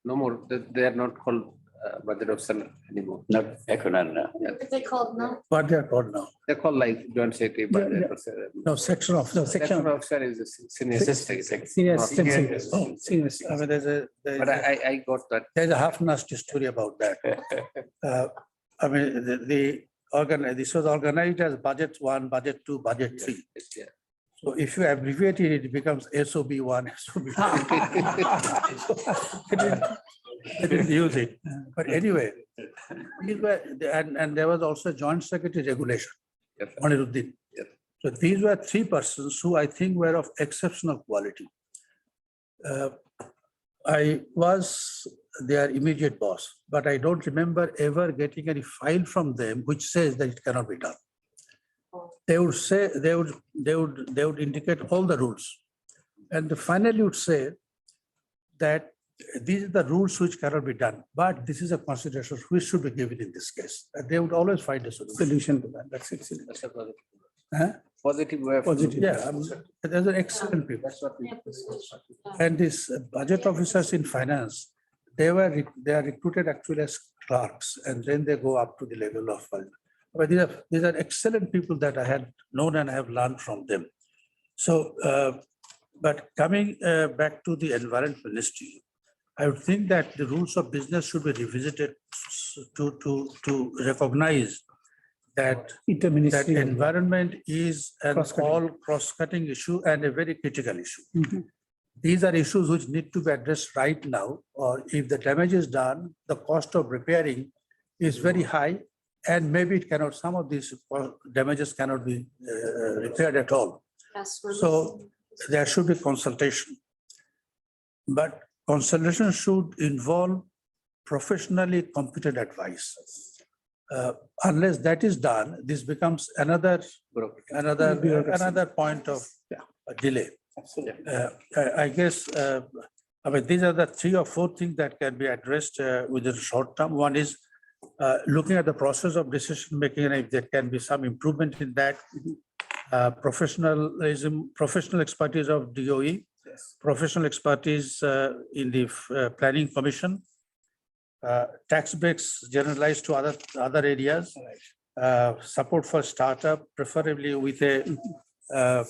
Speaker 12: No more, they are not called budget officer anymore.
Speaker 2: Not economic.
Speaker 3: What are they called now?
Speaker 13: What they are called now?
Speaker 12: They're called like joint secretary, budget officer.
Speaker 13: No, section officer.
Speaker 12: Section officer is a senior assistant.
Speaker 1: Senior
Speaker 12: not
Speaker 1: assistant.
Speaker 12: senior
Speaker 1: Oh, senior
Speaker 13: I
Speaker 1: assistant.
Speaker 13: mean,
Speaker 12: But I got that.
Speaker 13: there's a half nasty story about that. I mean, this was organized as budget 1, budget 2, budget 3.
Speaker 12: Yeah.
Speaker 13: So if you abbreviate it, it becomes SOB 1, SOB 2. They didn't use it. But anyway, these were, and there was also a joint secretary regulation,
Speaker 12: Yes, sir.
Speaker 13: Moniruddin.
Speaker 12: Yes.
Speaker 13: So these were 3 persons who I think were of exceptional quality. I was their immediate boss, but I don't remember ever getting any file from them which says that it cannot be done. They would say, they would indicate all the rules. And finally would say that these are the rules which cannot be done, but this is a consideration which should be given in this case. And they would always find a solution to that. That's it.
Speaker 12: That's a positive.
Speaker 13: Huh?
Speaker 12: Positive way of.
Speaker 13: Positive, yeah. There's an excellent people.
Speaker 12: That's what we.
Speaker 13: And these budget officers in finance, they are recruited actually as clerks, and then they go up to the level of. But these are excellent people that I had known and I have learned from them. So, but coming back to the environment ministry, I would think that the rules of business should be revisited to recognize that environment is an all cross-cutting issue and a very critical issue.
Speaker 1: Mhm.
Speaker 13: These are issues which need to be addressed right now, or if the damage is done, the cost of repairing is very high, and maybe it cannot, some of these damages cannot be repaired at all.
Speaker 3: Yes.
Speaker 13: So there should be consultation. But consultation should involve professionally competent advice. Unless that is done, this becomes another point of delay. I guess, I mean, these are the 3 or 4 things that can be addressed within short term. One is looking at the process of decision making, and if there can be some improvement in that. Professional expertise of DOE, professional expertise in the planning commission, tax breaks generalized to other areas, support for startup, preferably with a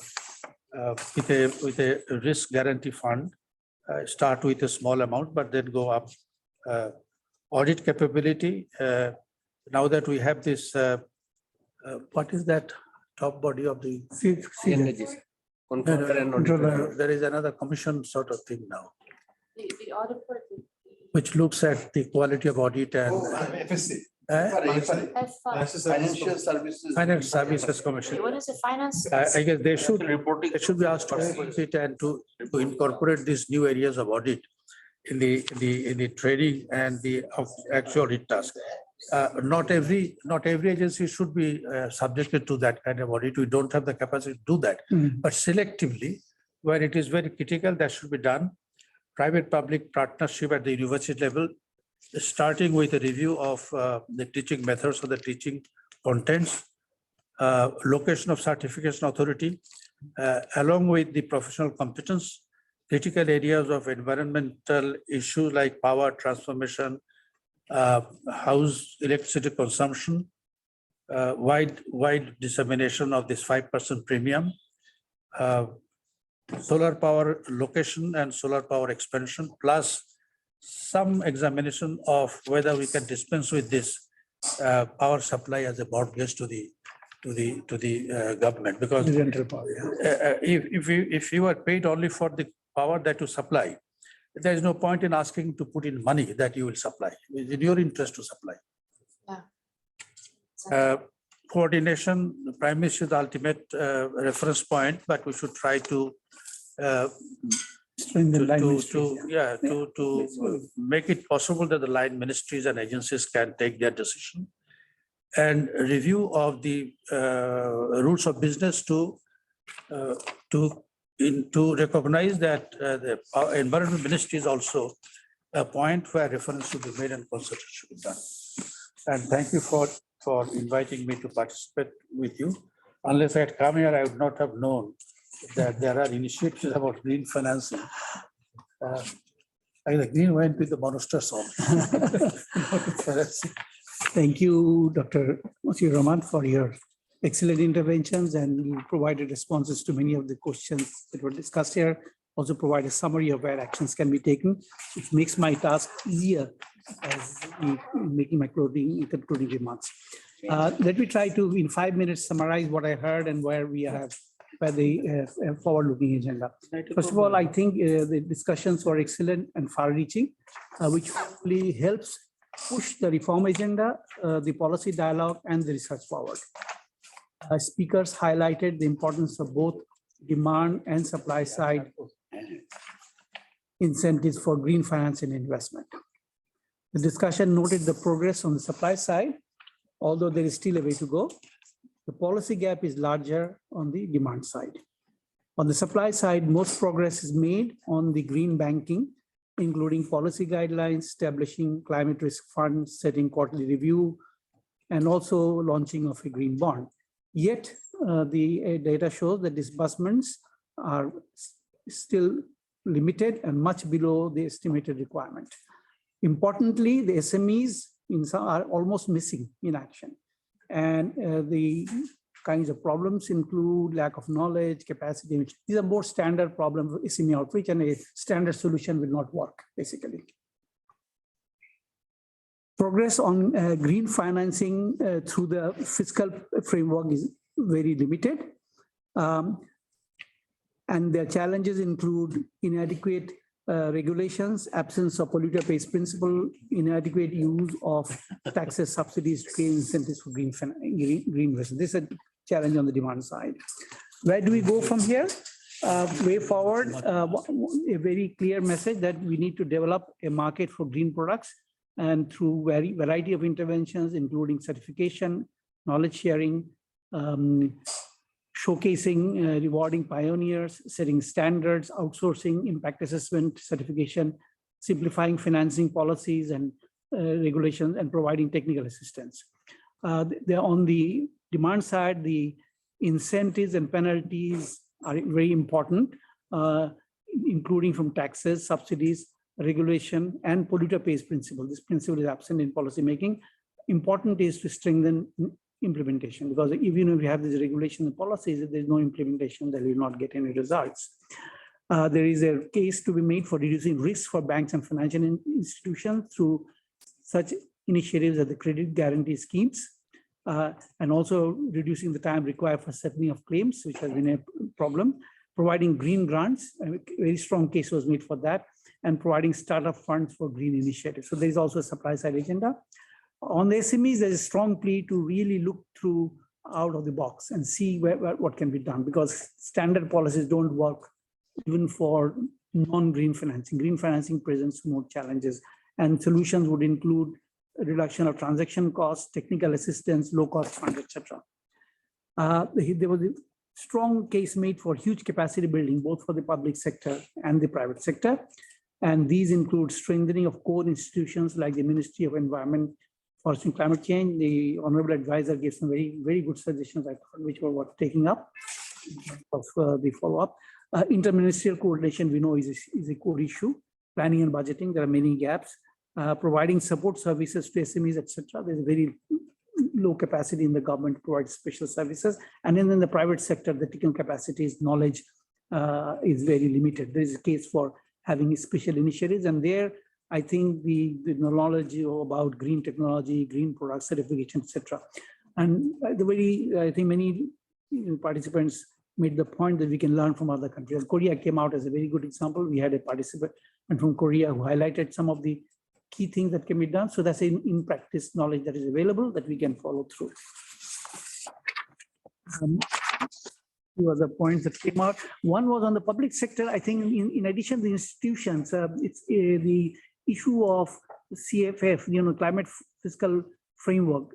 Speaker 13: risk guarantee fund. Start with a small amount, but then go up. Audit capability. Now that we have this, what is that top body of the
Speaker 12: Controller and auditor.
Speaker 13: There is another commission sort of thing now.
Speaker 3: The audit for
Speaker 13: which looks at the quality of audit and
Speaker 7: FSC.
Speaker 3: F5.
Speaker 7: Financial Services.
Speaker 13: Finance Services Commission.
Speaker 3: What is it? Finance?
Speaker 13: I guess they should be asked to visit and to incorporate these new areas of audit in the training and the actual audit task. Not every agency should be subjected to that kind of audit. We don't have the capacity to do that, but selectively, where it is very critical, that should be done. Private-public partnership at the university level, starting with a review of the teaching methods or the teaching contents, location of certification authority, along with the professional competence, critical areas of environmental issues like power transformation, house electricity consumption, wide dissemination of this 5% premium, solar power location and solar power expansion, plus some examination of whether we can dispense with this power supply as a mortgage to the government, because if you are paid only for the power that you supply, there is no point in asking to put in money that you will supply. It's in your interest to supply.
Speaker 3: Yeah.
Speaker 13: Coordination, the Prime Minister is the ultimate reference point, but we should try to make it possible that the line ministries and agencies can take their decision, and review of the rules of business to recognize that the environment ministry is also a point where reference should be made and consultation should be done. And thank you for inviting me to participate with you. Unless I had come here, I would not have known that there are initiatives about green financing. The green went with the monster song.
Speaker 1: Thank you, Dr. Moshiur Rahman, for your excellent interventions, and you provided responses to many of the questions that were discussed here. Also provide a summary of where actions can be taken, which makes my task easier as making my concluding remarks. Let me try to, in 5 minutes, summarize what I heard and where we have by the forward-looking agenda. First of all, I think the discussions were excellent and far-reaching, which hopefully helps push the reform agenda, the policy dialogue, and the research forward. Speakers highlighted the importance of both demand and supply side incentives for green finance and investment. The discussion noted the progress on the supply side, although there is still a way to go. The policy gap is larger on the demand side. On the supply side, most progress is made on the green banking, including policy guidelines, establishing climate risk funds, setting quarterly review, and also launching of a green bond. Yet, the data shows that disbursements are still limited and much below the estimated requirement. Importantly, the SMEs are almost missing in action. And the kinds of problems include lack of knowledge, capacity. These are more standard problems of SME outreach, and a standard solution will not work, basically. Progress on green financing through the fiscal framework is very limited. And their challenges include inadequate regulations, absence of polluter pays principle, inadequate use of taxes, subsidies, trade incentives for green investment. This is a challenge on the demand side. Where do we go from here? Way forward, a very clear message that we need to develop a market for green products, and through variety of interventions, including certification, knowledge sharing, showcasing, rewarding pioneers, setting standards, outsourcing, impact assessment, certification, simplifying financing policies and regulations, and providing technical assistance. On the demand side, the incentives and penalties are very important, including from taxes, subsidies, regulation, and polluter pays principle. This principle is absent in policy making. Important is to strengthen implementation, because even if we have these regulations and policies, if there's no implementation, then we will not get any results. There is a case to be made for reducing risk for banks and financial institutions through such initiatives as the credit guarantee schemes, and also reducing the time required for settling of claims, which has been a problem. Providing green grants, a very strong case was made for that, and providing startup funds for green initiatives. So there is also a supply side agenda. On the SMEs, there's a strong plea to really look through out of the box and see what can be done, because standard policies don't work even for non-green financing. Green financing presents more challenges, and solutions would include a reduction of transaction costs, technical assistance, low-cost funds, etc. There was a strong case made for huge capacity building, both for the public sector and the private sector. And these include strengthening of core institutions like the Ministry of Environment, Forest and Climate Change. The Honorable Advisor gave some very good suggestions, which were worth taking up of the follow-up. Interministerial coordination, we know, is a core issue. Planning and budgeting, there are many gaps. Providing support services to SMEs, etc. There's very low capacity in the government to provide special services. And then in the private sector, the technical capacities, knowledge is very limited. There is a case for having special initiatives. And there, I think the knowledge about green technology, green product certification, etc. And I think many participants made the point that we can learn from other countries. Korea came out as a very good example. We had a participant from Korea who highlighted some of the key things that can be done. So that's in practice knowledge that is available that we can follow through. Two other points that came out. One was on the public sector. I think in addition to the institutions, it's the issue of CFF, climate fiscal framework,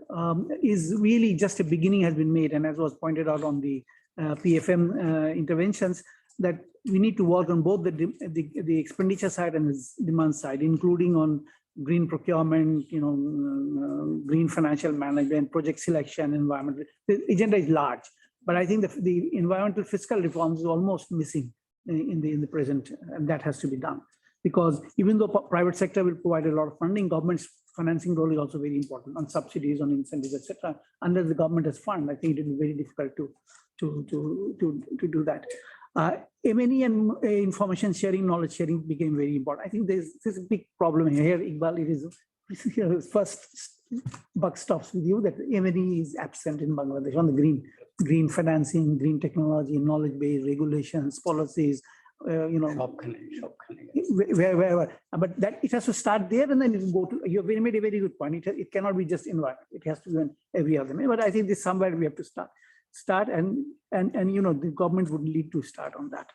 Speaker 1: is really just a beginning has been made. And as was pointed out on the PFM interventions, that we need to work on both the expenditure side and the demand side, including on green procurement, green financial management, project selection, environment. The agenda is large, but I think the environmental fiscal reforms is almost missing in the present, and that has to be done. Because even though private sector will provide a lot of funding, government's financing role is also very important on subsidies, on incentives, etc. Unless the government has fund, I think it will be very difficult to do that. M&E and information sharing, knowledge sharing became very important. I think there's a big problem here, Iqbal. It is first buck stops with you that M&E is absent in Bangladesh on the green financing, green technology, knowledge-based regulations, policies. Wherever, but that it has to start there and then it will go to. You have made a very good point. It cannot be just environment. It has to be on every other. But I think this somewhere we have to start and the government would need to start on that.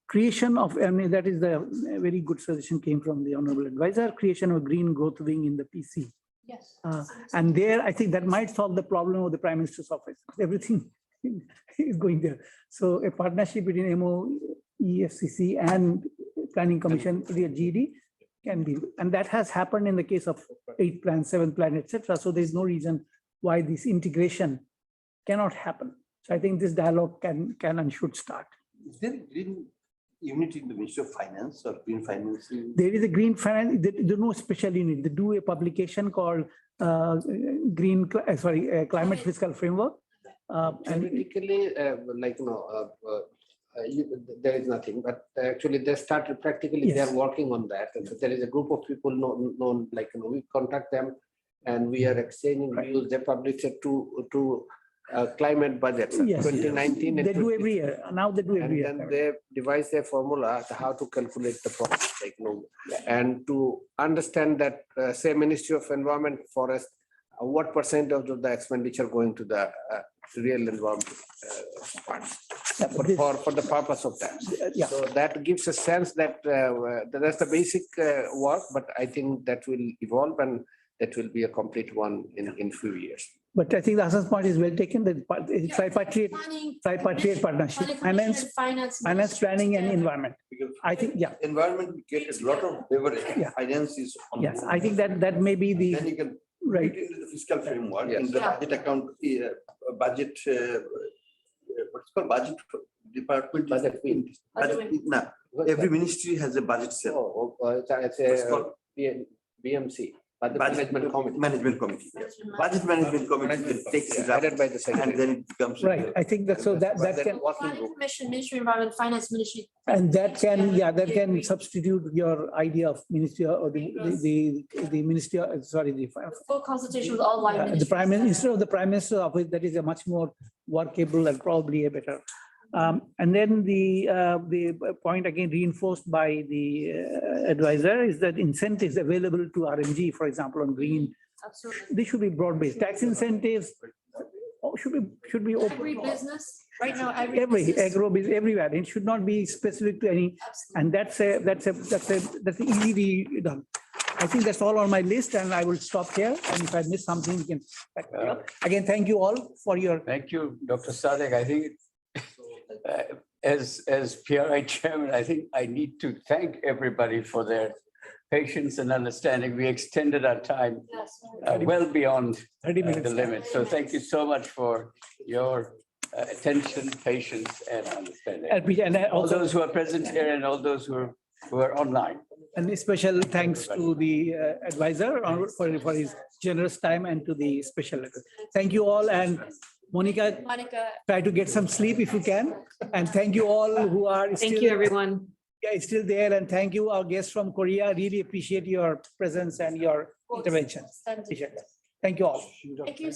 Speaker 1: Creation of, that is the very good suggestion came from the Honorable Advisor, creation of a green growth wing in the PC.
Speaker 3: Yes.
Speaker 1: And there, I think that might solve the problem of the Prime Minister's office. Everything is going there. So a partnership between MO, EFCC and Planning Commission, the GD can be, and that has happened in the case of 8th plan, 7th plan, etc. So there's no reason why this integration cannot happen. So I think this dialogue can and should start.
Speaker 7: Is there a green unit in the Ministry of Finance or green financing?
Speaker 1: There is a green finance, there's no special unit. They do a publication called Climate Fiscal Framework.
Speaker 12: Theoretically, there is nothing, but actually they started practically. Yes. They are working on that. And there is a group of people known we contact them, and we are exchanging views. They publish two climate budgets. Yes. 2019. They do every year. Now they do every year. And then they devise a formula how to calculate the profit, and to understand that say Ministry of Environment, Forest, what percentage of the expenditure going to the real environment funds for the purpose of that. Yeah. So that gives a sense that that's the basic work, but I think that will evolve and that will be a complete one in few years.
Speaker 1: But I think the Hassan's point is well taken. The tripartite partnership, finance, planning, and environment. I think, yeah.
Speaker 7: Environment will get a lot of leverage. Yeah. Finance is on.
Speaker 1: Yes, I think that may be the.
Speaker 7: Then you can
Speaker 1: right
Speaker 7: into the fiscal framework, in the budget account, budget. What's called budget department? Every ministry has a budget cell.
Speaker 12: It's called BMC.
Speaker 7: Management committee. Yes. Budget management committee takes it up by the secretary, and then it becomes
Speaker 1: right. I think that so that can
Speaker 3: Commission, Ministry of Environment, Finance Ministry,
Speaker 1: and that can substitute your idea of ministry or the ministry. Sorry, the
Speaker 3: full consultation with all line
Speaker 1: the prime minister of the prime minister's office. That is a much more workable and probably a better. And then the point again reinforced by the advisor is that incentives available to RMG, for example, on green,
Speaker 3: Absolutely.
Speaker 1: they should be broad-based. Tax incentives should be open.
Speaker 3: Every business, right now,
Speaker 1: Every agro business, everywhere. It should not be specific to any, and that's easily done. I think that's all on my list, and I will stop here. And if I miss something, we can. Again, thank you all for your.
Speaker 2: Thank you, Dr. Sadek. I think as PRI chairman, I think I need to thank everybody for their patience and understanding. We extended our time well beyond
Speaker 1: 30 minutes.
Speaker 2: the limit. So thank you so much for your attention, patience, and understanding.
Speaker 1: And
Speaker 2: All
Speaker 1: also,
Speaker 2: those who are present here and all those who are online.
Speaker 1: and a special thanks to the advisor for his generous time and to the special. Thank you all, and Monica, try to get some sleep if you can. And thank you all who are still.
Speaker 4: Thank you, everyone.
Speaker 1: Yeah, still there, and thank you, our guests from Korea. Really appreciate your presence and your intervention. Appreciate it. Thank you all.
Speaker 3: Thank you.